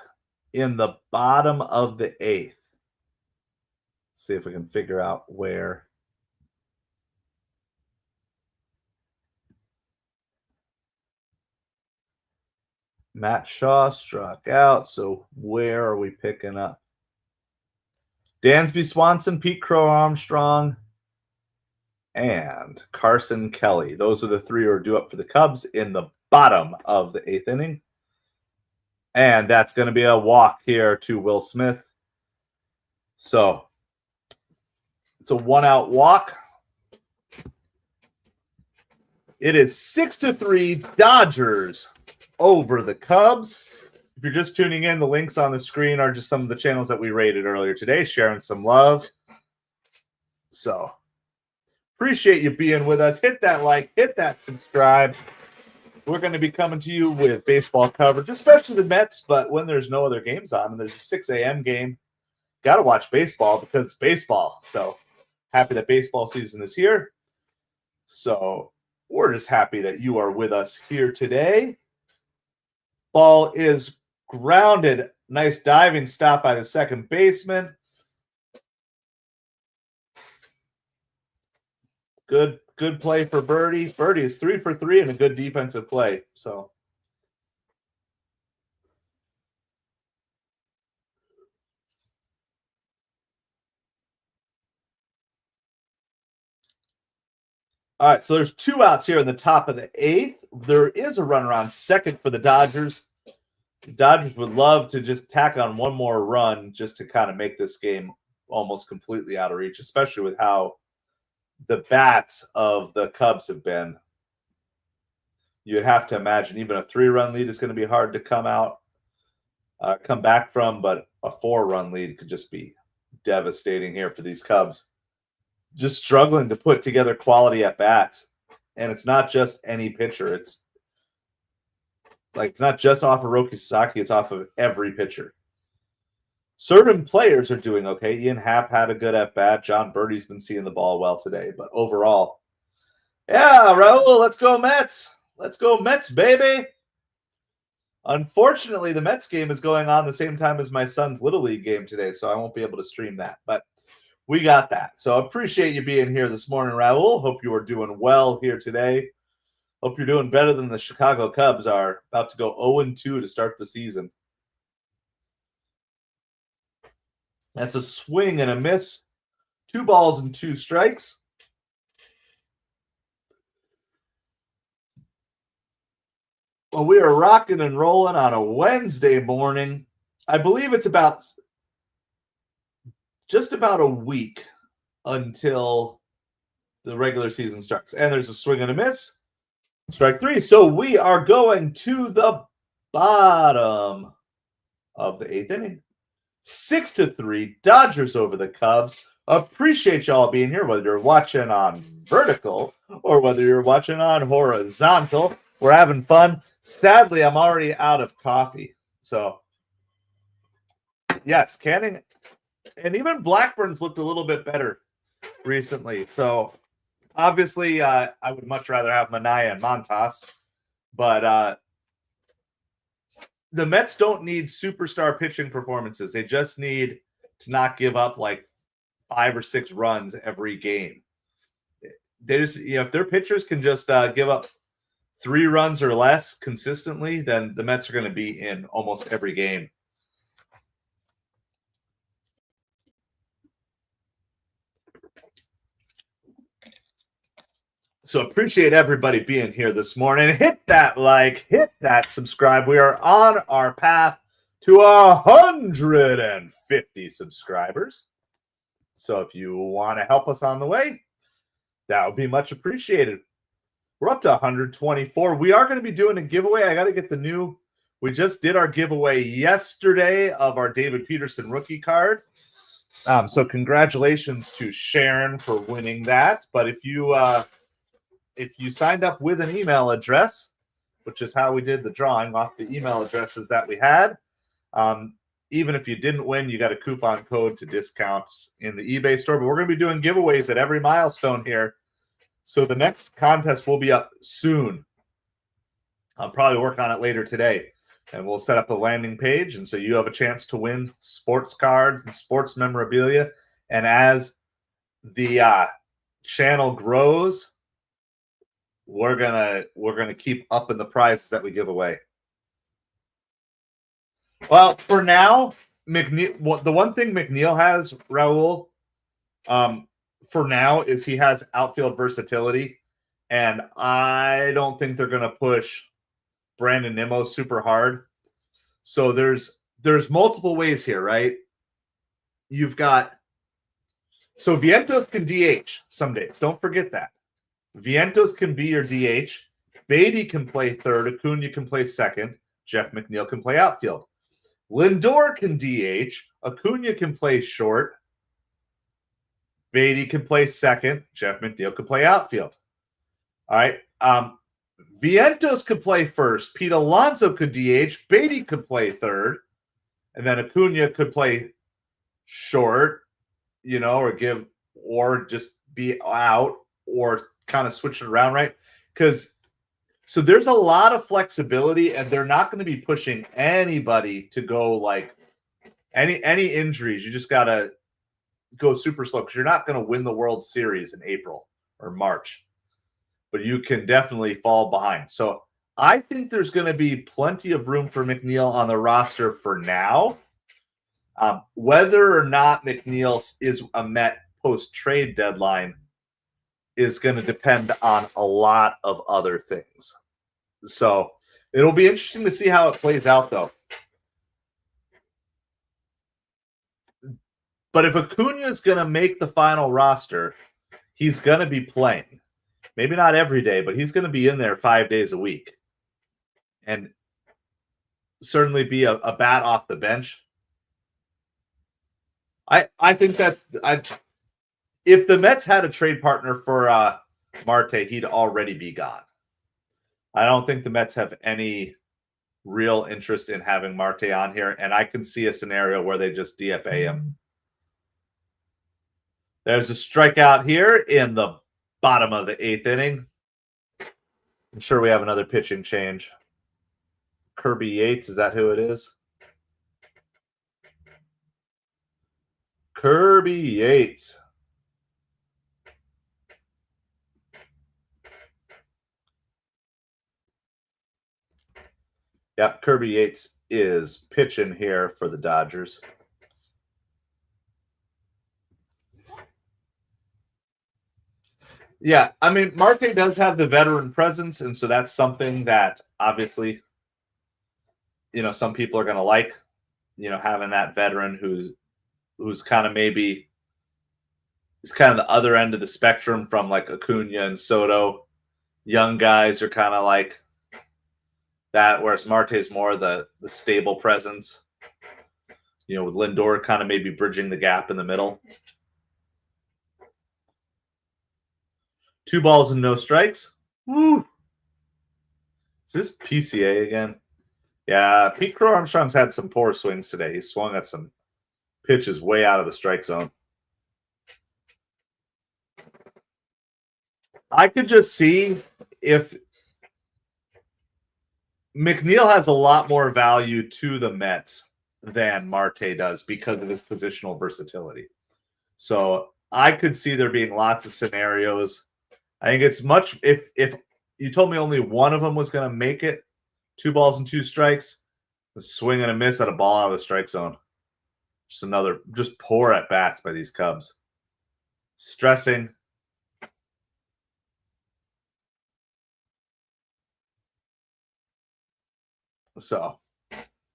in the bottom of the 8th. Let's see if we can figure out where. Matt Shaw struck out. So where are we picking up? Dansby Swanson, Pete Crow Armstrong, and Carson Kelly. Those are the 3 who are due up for the Cubs in the bottom of the 8th inning. And that's going to be a walk here to Will Smith. So it's a 1-out walk. It is 6-3 Dodgers over the Cubs. If you're just tuning in, the links on the screen are just some of the channels that we rated earlier today, sharing some love. So appreciate you being with us. Hit that like, hit that subscribe. We're going to be coming to you with baseball coverage, especially the Mets, but when there's no other games on and there's a 6 a.m. game, got to watch baseball because it's baseball. So happy that baseball season is here. So we're just happy that you are with us here today. Ball is grounded. Nice diving stop by the second baseman. Good play for Birdie. Birdie is 3 for 3 and a good defensive play. So all right, so there's 2 outs here in the top of the 8th. There is a runner on second for the Dodgers. The Dodgers would love to just tack on 1 more run just to kind of make this game almost completely out of reach, especially with how the bats of the Cubs have been. you'd have to imagine even a 3-run lead is going to be hard to come back from, but a 4-run lead could just be devastating here for these Cubs. Just struggling to put together quality at bats. And it's not just any pitcher. It's not just off of Roki Sasaki, it's off of every pitcher. Certain players are doing okay. Ian Happ had a good at bat. John Birdie's been seeing the ball well today. But overall, yeah, Raul, let's go Mets. Let's go Mets, baby. Unfortunately, the Mets game is going on the same time as my son's Little League game today, so I won't be able to stream that. But we got that. So appreciate you being here this morning, Raul. Hope you are doing well here today. Hope you're doing better than the Chicago Cubs are, about to go 0-2 to start the season. That's a swing and a miss. 2 balls and 2 strikes. Well, we are rocking and rolling on a Wednesday morning. I believe it's just about a week until the regular season starts. And there's a swing and a miss. Strike 3. So we are going to the bottom of the 8th inning. 6-3, Dodgers over the Cubs. Appreciate y'all being here, whether you're watching on vertical or whether you're watching on horizontal. We're having fun. Sadly, I'm already out of coffee. So, yes, canning. And even Blackburn's looked a little bit better recently. So, obviously, I would much rather have Minaya and Montas. But the Mets don't need superstar pitching performances. They just need to not give up like 5 or 6 runs every game. They just, if their pitchers can just give up 3 runs or less consistently, then the Mets are going to be in almost every game. So appreciate everybody being here this morning. Hit that like, hit that subscribe. We are on our path to 150 subscribers. So if you want to help us on the way, that would be much appreciated. We're up to 124. We are going to be doing a giveaway. I got to get the new. We just did our giveaway yesterday of our David Peterson rookie card. So congratulations to Sharon for winning that. But if you signed up with an email address, which is how we did the drawing off the email addresses that we had, even if you didn't win, you got a coupon code to discounts in the eBay store. But we're going to be doing giveaways at every milestone here. So the next contest will be up soon. I'll probably work on it later today. And we'll set up a landing page. And so you have a chance to win sports cards and sports memorabilia. And as the channel grows, we're gonna keep upping the prizes that we give away. Well, for now, McNeil. The one thing McNeil has, Raul, for now, is he has outfield versatility, and I don't think they're gonna push Brandon Nimmo super hard. So there's multiple ways here, right? You've got Vientos can DH some days. Don't forget that. Vientos can be your DH. Beatty can play third. Acuna can play second. Jeff McNeil can play outfield. Lindor can DH. Acuna can play short. Beatty can play second. Jeff McNeil can play outfield. All right. Vientos could play first. Pete Alonso could DH. Beatty could play third. And then Acuna could play short, or just be out, or kind of switch it around, right? So there's a lot of flexibility, and they're not going to be pushing anybody to go like any injuries. You just got to go super slow because you're not going to win the World Series in April or March, but you can definitely fall behind. So I think there's going to be plenty of room for McNeil on the roster for now. Whether or not McNeil is a Met post-trade deadline is going to depend on a lot of other things. So it'll be interesting to see how it plays out, though. But if Acuna is going to make the final roster, he's going to be playing. Maybe not every day, but he's going to be in there 5 days a week. And certainly be a bat off the bench. I think if the Mets had a trade partner for Marte, he'd already be gone. I don't think the Mets have any real interest in having Marte on here, and I can see a scenario where they just DFA him. There's a strikeout here in the bottom of the 8th inning. I'm sure we have another pitching change. Kirby Yates, is that who it is? Kirby Yates. Yep, Kirby Yates is pitching here for the Dodgers. Yeah, I mean, Marte does have the veteran presence, and so that's something that obviously, some people are going to like, having that veteran who's kind of maybe is kind of the other end of the spectrum from like Acuna and Soto. Young guys are kind of like that, whereas Marte's more the stable presence. With Lindor kind of maybe bridging the gap in the middle. 2 balls and no strikes. Woo! Is this PCA again? Yeah, Pete Crow Armstrong's had some poor swings today. He swung at some pitches way out of the strike zone. I could just see if McNeil has a lot more value to the Mets than Marte does because of his positional versatility. So I could see there being lots of scenarios. I think it's much if you told me only one of them was going to make it, 2 balls and 2 strikes, a swing and a miss at a ball out of the strike zone. Just poor at bats by these Cubs. Stressing. So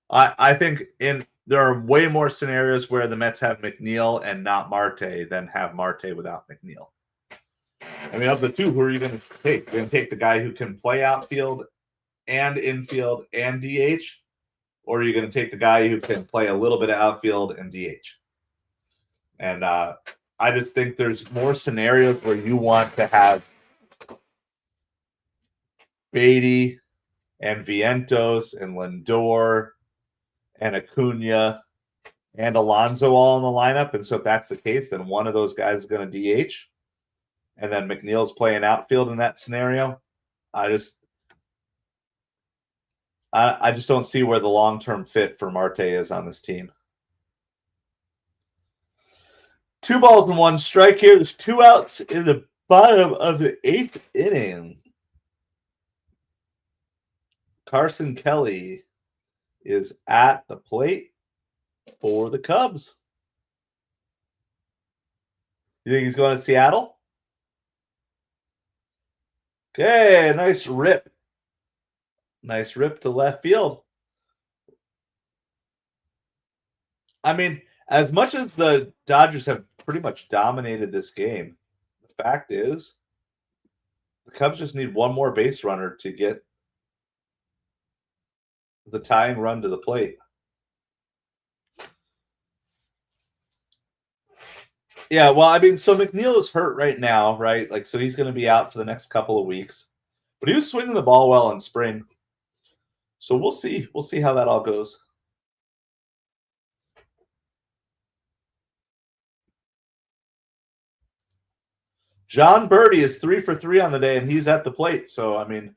I think there are way more scenarios where the Mets have McNeil and not Marte than have Marte without McNeil. I mean, of the two, who are you going to take? You're going to take the guy who can play outfield and infield and DH? Or are you going to take the guy who can play a little bit of outfield and DH? And I just think there's more scenarios where you want to have Beatty and Vientos and Lindor and Acuna and Alonso all in the lineup. And so if that's the case, then one of those guys is going to DH. And then McNeil's playing outfield in that scenario. I just don't see where the long-term fit for Marte is on this team. 2 balls and 1 strike here. There's 2 outs in the bottom of the 8th inning. Carson Kelly is at the plate for the Cubs. You think he's going to Seattle? Okay, nice rip. Nice rip to left field. I mean, as much as the Dodgers have pretty much dominated this game, the fact is the Cubs just need one more base runner to get the tying run to the plate. Yeah, well, I mean, so McNeil is hurt right now, right? Like, so he's going to be out for the next couple of weeks. But he was swinging the ball well in spring. So we'll see. We'll see how that all goes. John Birdie is 3 for 3 on the day, and he's at the plate. So, I mean,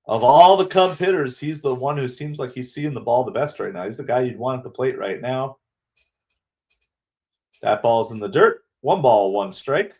of all the Cubs hitters, he's the one who seems like he's seeing the ball the best right now. He's the guy you'd want at the plate right now. That ball's in the dirt. 1 ball, 1 strike.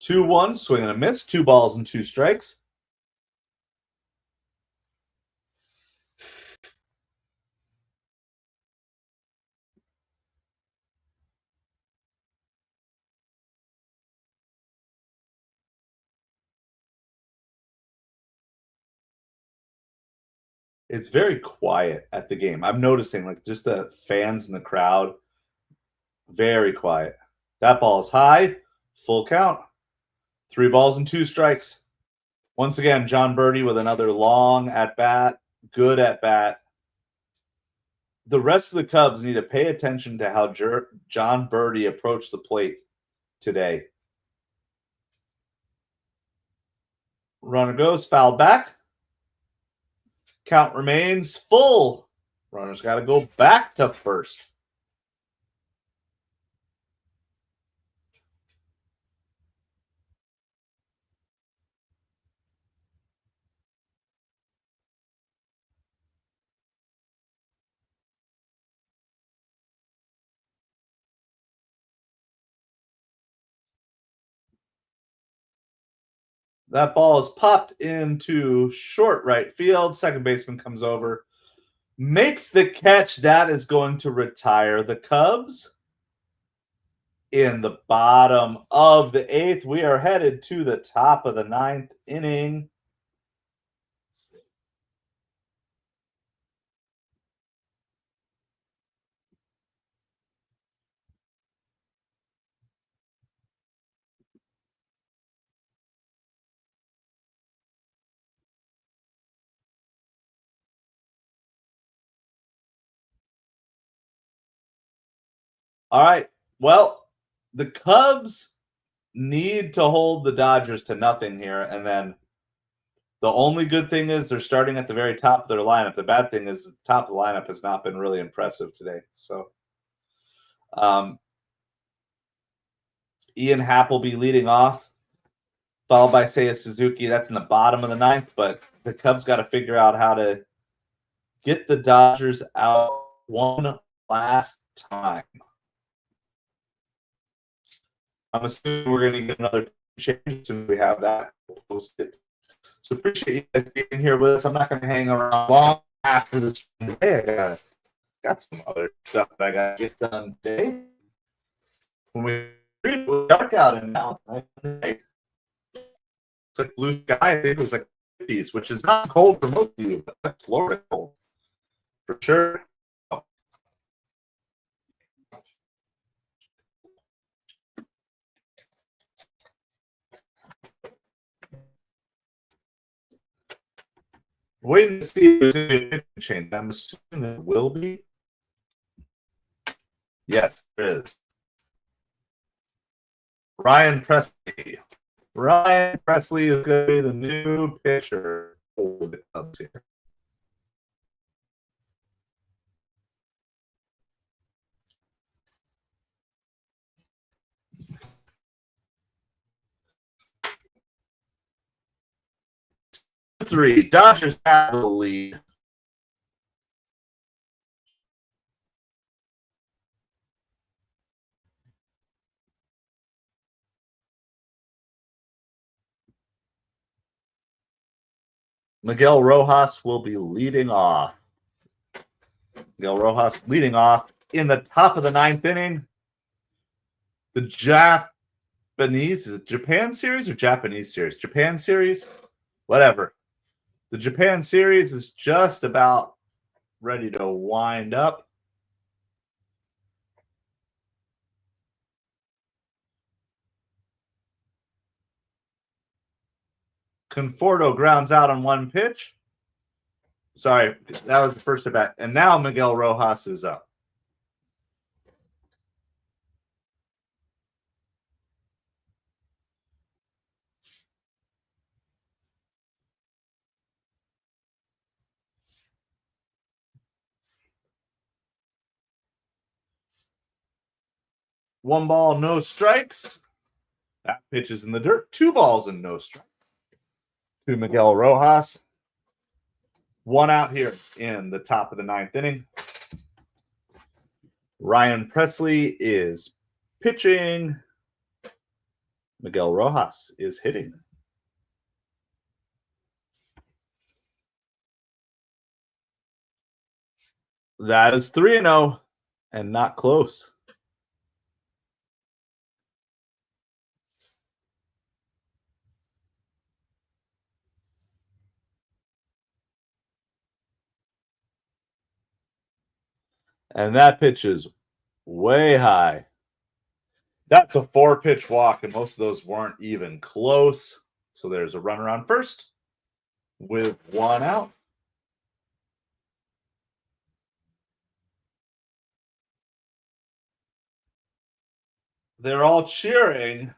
2-1, swing and a miss. 2 balls and 2 strikes. It's very quiet at the game. I'm noticing, like, just the fans in the crowd, very quiet. That ball is high, full count. 3 balls and 2 strikes. Once again, John Birdie with another long at-bat, good at-bat. The rest of the Cubs need to pay attention to how John Birdie approached the plate today. Runner goes, fouled back. Count remains full. Runner's got to go back to first. That ball is popped into short right field. Second baseman comes over, makes the catch. That is going to retire the Cubs. In the bottom of the 8th, we are headed to the top of the 9th inning. All right. Well, the Cubs need to hold the Dodgers to nothing here. And then the only good thing is they're starting at the very top of their lineup. The bad thing is the top of the lineup has not been really impressive today. So Ian Happ will be leading off, followed by Seiya Suzuki. That's in the bottom of the 9th. But the Cubs got to figure out how to get the Dodgers out one last time. I'm assuming we're going to get another change soon. We have that posted. So appreciate you guys being here with us. I'm not going to hang around long after this. Hey, I got some other stuff that I got to get done today. When we read it, dark out and now it's like blue sky. I think it was like 50s, which is not cold for most of you, but that's Florida cold for sure. Waiting to see if there's going to be a pitching change. I'm assuming there will be. Yes, there is. Ryan Presley. Ryan Presley is going to be the new pitcher for the Cubs here. Three. Dodgers have the lead. Miguel Rojas will be leading off. Miguel Rojas leading off in the top of the 9th inning. The Japanese, is it Japan series or Japanese series? Japan series? Whatever. The Japan series is just about ready to wind up. Conforto grounds out on one pitch. Sorry, that was the first at bat. And now Miguel Rojas is up. One ball, no strikes. That pitch is in the dirt. 2 balls and no strikes to Miguel Rojas. 1 out here in the top of the 9th inning. Ryan Presley is pitching. Miguel Rojas is hitting. That is 3-0 and not close. And that pitch is way high. That's a 4-pitch walk, and most of those weren't even close. So there's a runner on first with 1 out. They're all cheering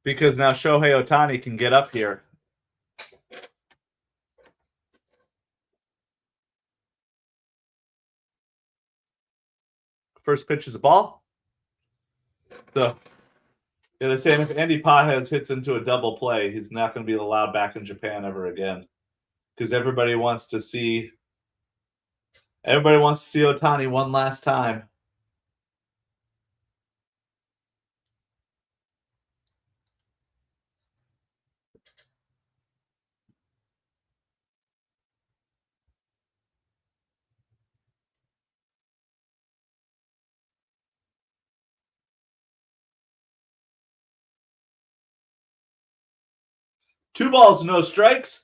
because now Shohei Ohtani can get up here. First pitch is a ball. So they're saying if Andy Pajes hits into a double play, he's not going to be allowed back in Japan ever again, because everybody wants to see Ohtani one last time. Two balls, no strikes.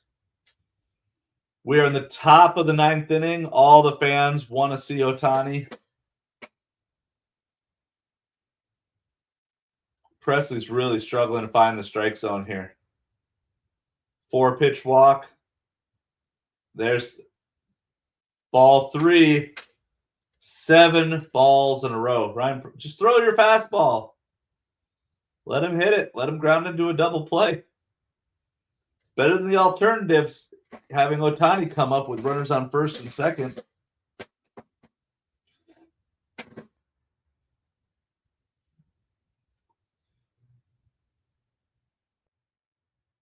We are in the top of the 9th inning. All the fans want to see Ohtani. Presley's really struggling to find the strike zone here. 4-pitch walk. There's ball 3. 7 balls in a row. Ryan, just throw your fastball. Let him hit it. Let him ground into a double play. Better than the alternatives, having Ohtani come up with runners on first and second.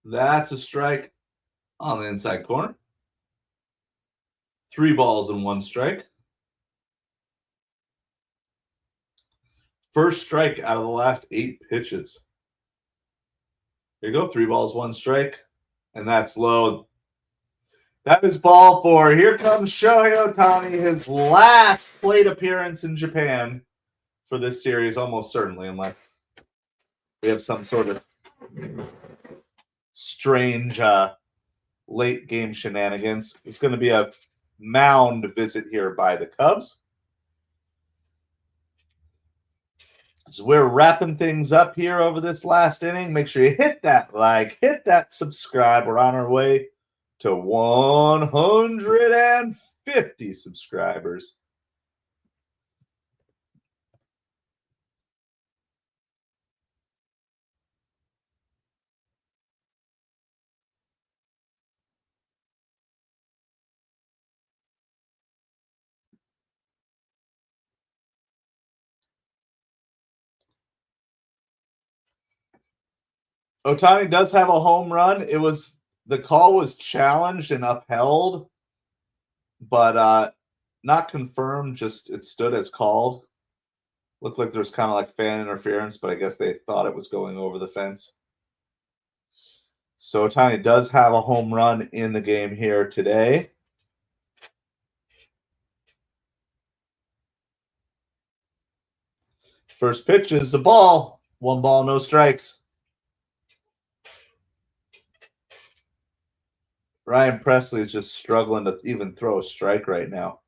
That's a strike on the inside corner. 3 balls and 1 strike. First strike out of the last 8 pitches. Here you go. 3 balls, 1 strike. And that's low. That is ball 4. Here comes Shohei Ohtani, his last plate appearance in Japan for this series, almost certainly, unless we have some sort of strange late game shenanigans. It's going to be a mound visit here by the Cubs. So we're wrapping things up here over this last inning. Make sure you hit that like, hit that subscribe. We're on our way to 150 subscribers. Ohtani does have a home run. The call was challenged and upheld, but not confirmed. Just it stood as called. Looked like there was kind of like fan interference, but I guess they thought it was going over the fence. So Ohtani does have a home run in the game here today. First pitch is the ball. 1 ball, no strikes. Ryan Presley is just struggling to even throw a strike right now.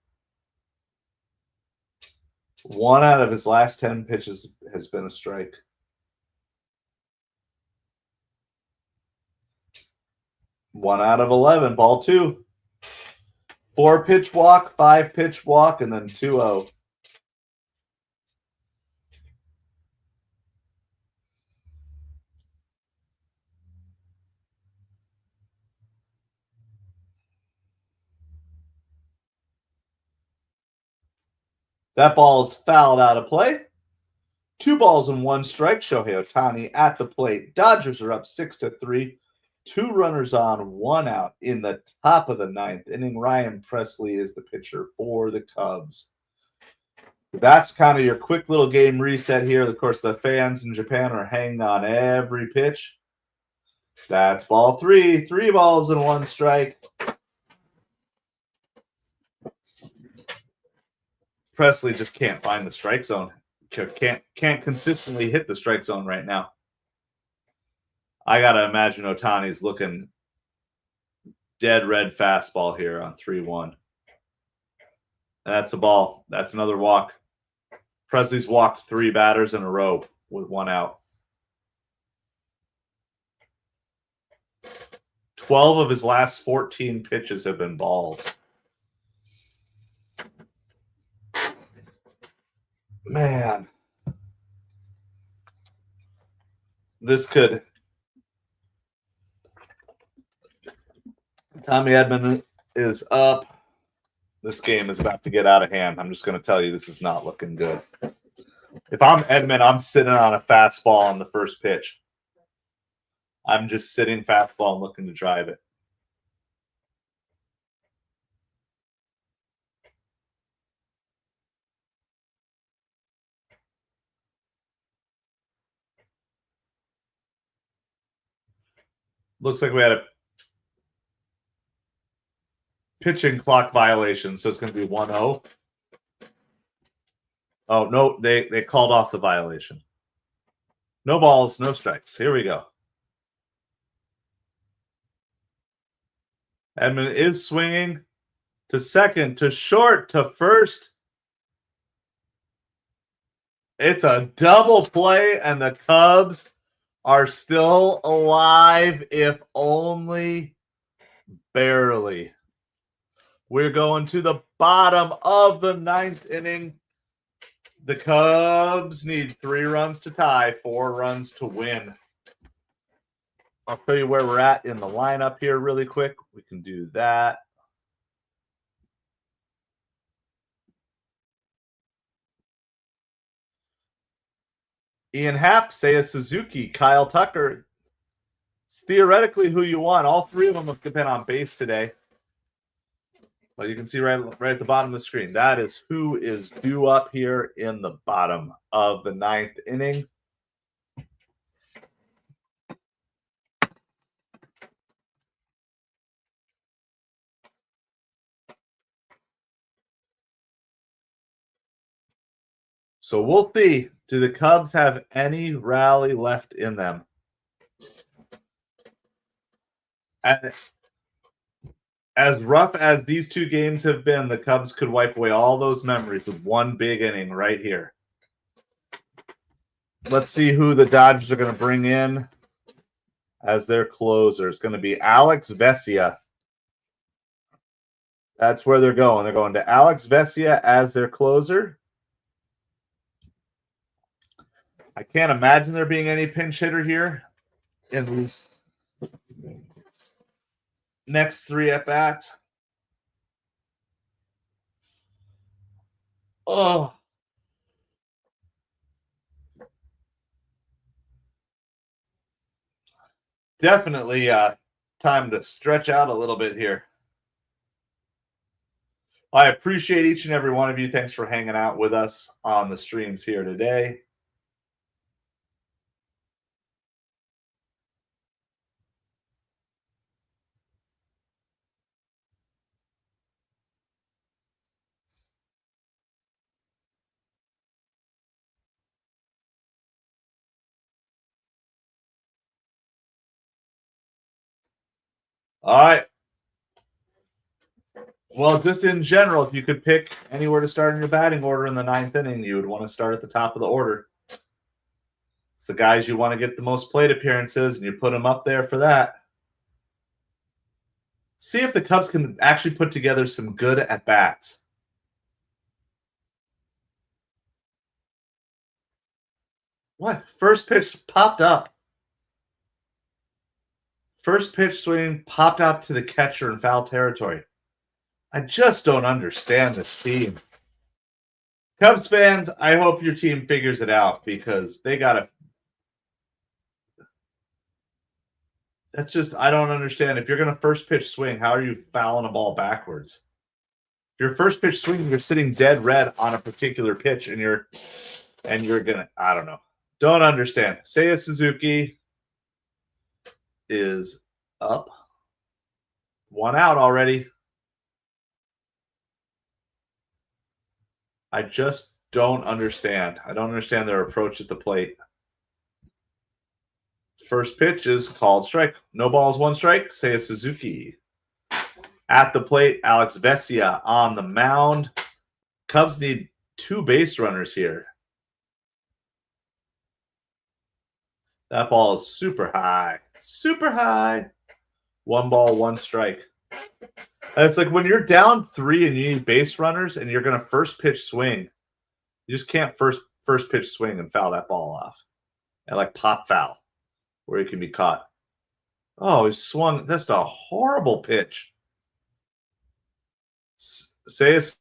1 out of his last 10 pitches has been a strike. One out of 11, ball 2. 4-pitch walk, 5-pitch walk, and then 2-0. That ball is fouled out of play. 2 balls and 1 strike. Shohei Ohtani at the plate. Dodgers are up 6-3. 2 runners on, 1 out in the top of the 9th inning. Ryan Presley is the pitcher for the Cubs. That's kind of your quick little game reset here. Of course, the fans in Japan are hanging on every pitch. That's ball 3. 3 balls and 1 strike. Presley just can't find the strike zone. Can't consistently hit the strike zone right now. I gotta imagine Ohtani's looking dead red fastball here on 3-1. That's a ball. That's another walk. Presley's walked 3 batters in a row with 1 out. 12 of his last 14 pitches have been balls. Man. This could... Tommy Edman is up. This game is about to get out of hand. I'm just going to tell you, this is not looking good. If I'm Edman, I'm sitting on a fastball on the first pitch. I'm just sitting fastball and looking to drive it. Looks like we had a pitching clock violation, so it's going to be 1-0. Oh, no, they called off the violation. No balls, no strikes. Here we go. Edman is swinging to second, to short, to first. It's a double play, and the Cubs are still alive, if only barely. We're going to the bottom of the 9th inning. The Cubs need 3 runs to tie, 4 runs to win. I'll tell you where we're at in the lineup here really quick. We can do that. Ian Happ, Seiya Suzuki, Kyle Tucker. It's theoretically who you want. All 3 of them have been on base today. But you can see right at the bottom of the screen, that is who is due up here in the bottom of the 9th inning. So we'll see. Do the Cubs have any rally left in them? And as rough as these 2 games have been, the Cubs could wipe away all those memories with 1 big inning right here. Let's see who the Dodgers are going to bring in as their closer. It's going to be Alex Vesia. That's where they're going. They're going to Alex Vesia as their closer. I can't imagine there being any pinch hitter here in these next 3 at-bats. Oh. Definitely time to stretch out a little bit here. I appreciate each and every one of you. Thanks for hanging out with us on the streams here today. All right. Well, just in general, if you could pick anywhere to start in your batting order in the 9th inning, you would want to start at the top of the order. It's the guys you want to get the most plate appearances, and you put them up there for that. See if the Cubs can actually put together some good at-bats. What? First pitch popped up. First pitch swing popped out to the catcher in foul territory. I just don't understand this team. Cubs fans, I hope your team figures it out because they got to. That's just, I don't understand. If you're going to first pitch swing, how are you fouling a ball backwards? your first pitch swing, you're sitting dead red on a particular pitch, and you're gonna, I don't know. Don't understand. Seiya Suzuki is up. 1 out already. I just don't understand. I don't understand their approach at the plate. First pitch is called strike. No balls, 1 strike. Seiya Suzuki. At the plate, Alex Vesia on the mound. Cubs need 2 base runners here. That ball is super high. Super high. 1 ball, 1 strike. And it's like when you're down 3 and you need base runners and you're going to first pitch swing, you just can't first pitch swing and foul that ball off. And like pop foul where he can be caught. Oh, he swung. That's a horrible pitch. Say it's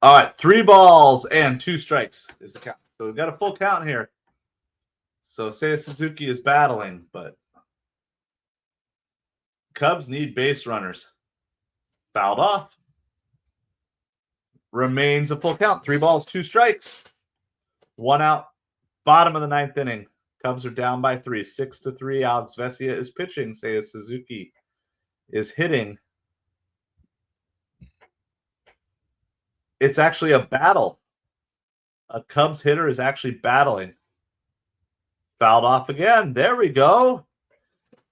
all right, 3 balls and 2 strikes is the count. So we've got a full count here. So Seiya Suzuki is battling, but Cubs need base runners. Fouled off. Remains a full count. 3 balls, 2 strikes. 1 out. Bottom of the 9th inning. Cubs are down by 3. 6-3. Alex Vesia is pitching. Seiya Suzuki is hitting. It's actually a battle. A Cubs hitter is actually battling. Fouled off again. There we go.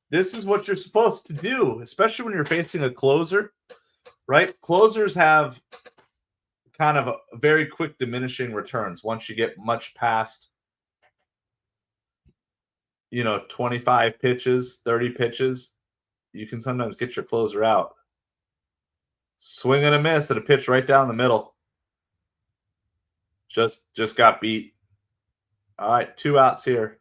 This is what you're supposed to do, especially when you're facing a closer, right? Closers have kind of a very quick diminishing returns once you get much past, 25 pitches, 30 pitches. You can sometimes get your closer out. Swing and a miss at a pitch right down the middle. Just got beat. All right, 2 outs here.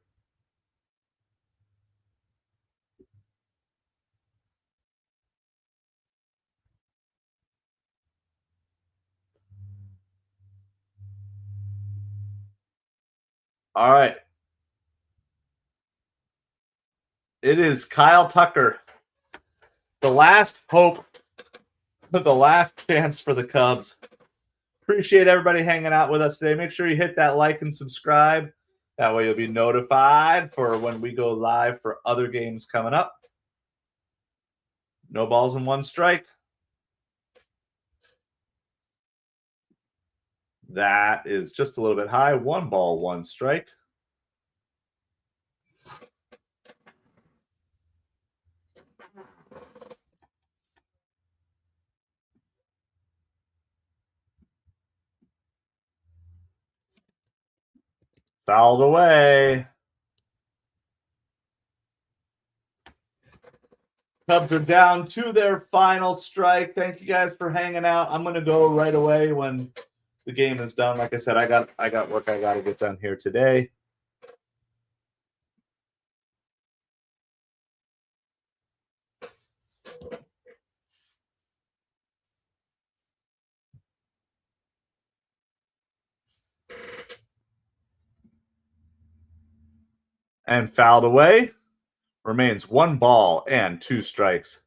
All right. It is Kyle Tucker. The last hope, the last chance for the Cubs. Appreciate everybody hanging out with us today. Make sure you hit that like and subscribe. That way you'll be notified for when we go live for other games coming up. No balls and 1 strike. That is just a little bit high. 1 ball, 1 strike. Fouled away. Cubs are down to their final strike. Thank you guys for hanging out. I'm going to go right away when the game is done. Like I said, I got work I got to get done here today. And fouled away. Remains 1 ball and 2 strikes.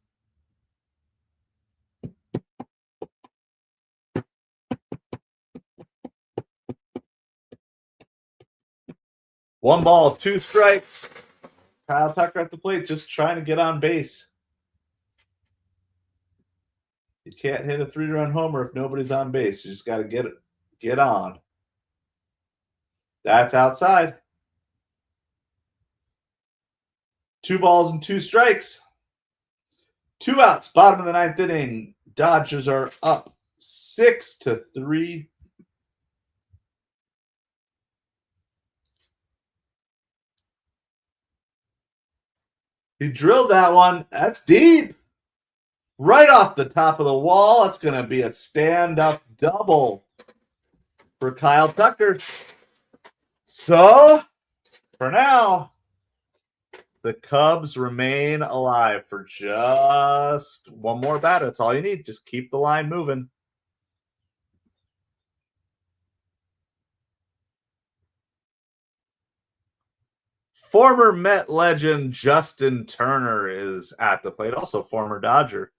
One ball, 2 strikes. Kyle Tucker at the plate, just trying to get on base. You can't hit a 3-run homer if nobody's on base. You just got to get on. That's outside. 2 balls and 2 strikes. 2 outs, bottom of the 9th inning. Dodgers are up 6-3. He drilled that one. That's deep. Right off the top of the wall. It's going to be a stand-up double for Kyle Tucker. So, for now, the Cubs remain alive for just one more batter. That's all you need. Just keep the line moving. Former Met legend Justin Turner is at the plate, also former Dodger.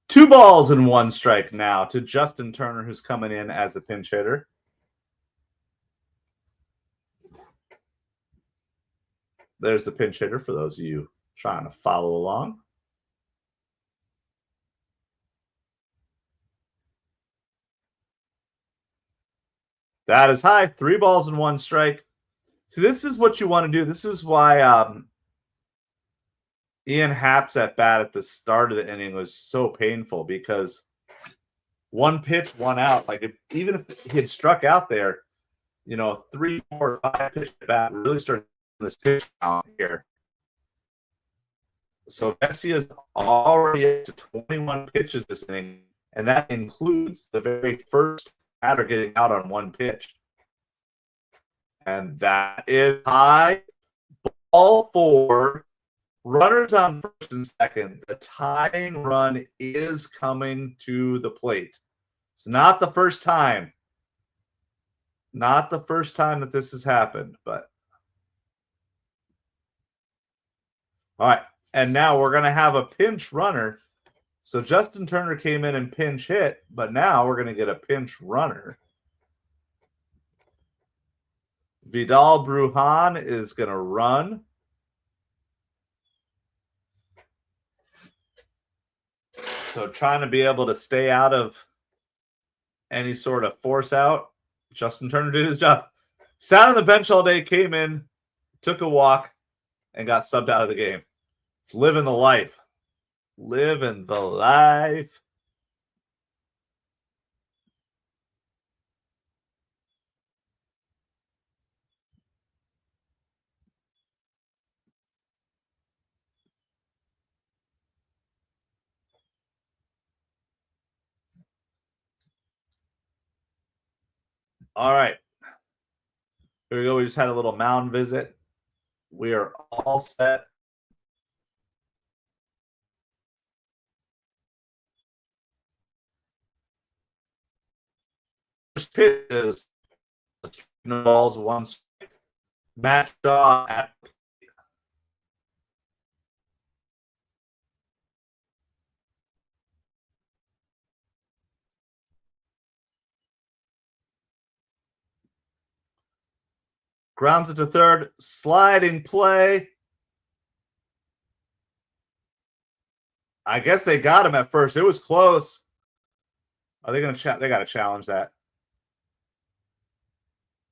Two balls and 1 strike now to Justin Turner, who's coming in as a pinch hitter. There's the pinch hitter for those of you trying to follow along. That is high. 3 balls and 1 strike. See, this is what you want to do. This is why Ian Happ's at bat at the start of the inning was so painful, because 1 pitch, 1 out. Like, even if he had struck out there, 3, 4, 5 pitch at bat really started this pitch count here. So Messi is already up to 21 pitches this inning, and that includes the very first batter getting out on 1 pitch. And that is high. Ball 4. Runners on first and second. The tying run is coming to the plate. It's not the first time. Not the first time that this has happened, but. All right. And now we're going to have a pinch runner. So Justin Turner came in and pinch hit, but now we're going to get a pinch runner. Vidal Brujan is going to run. So trying to be able to stay out of any sort of force out. Justin Turner did his job. Sat on the bench all day, came in, took a walk, and got subbed out of the game. It's living the life. Living the life. All right. Here we go. We just had a little mound visit. We are all set. First pitch is balls, 1 strike. Matt Shaw at grounds it to third, sliding play. I guess they got him at first. It was close. Are they going to? They got to challenge that.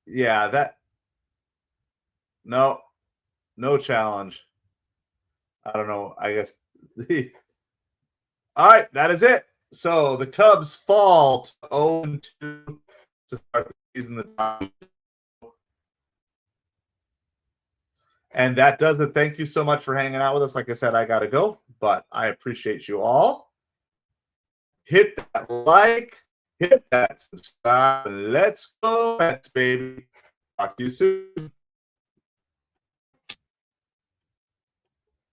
Yeah, that. No, no challenge. I don't know. I guess all right, that is it. So the Cubs fall to 0-2 to start the season. And that does it. Thank you so much for hanging out with us. Like I said, I got to go, but I appreciate you all. Hit that like, hit that subscribe. Let's go, Mets, baby. Talk to you soon.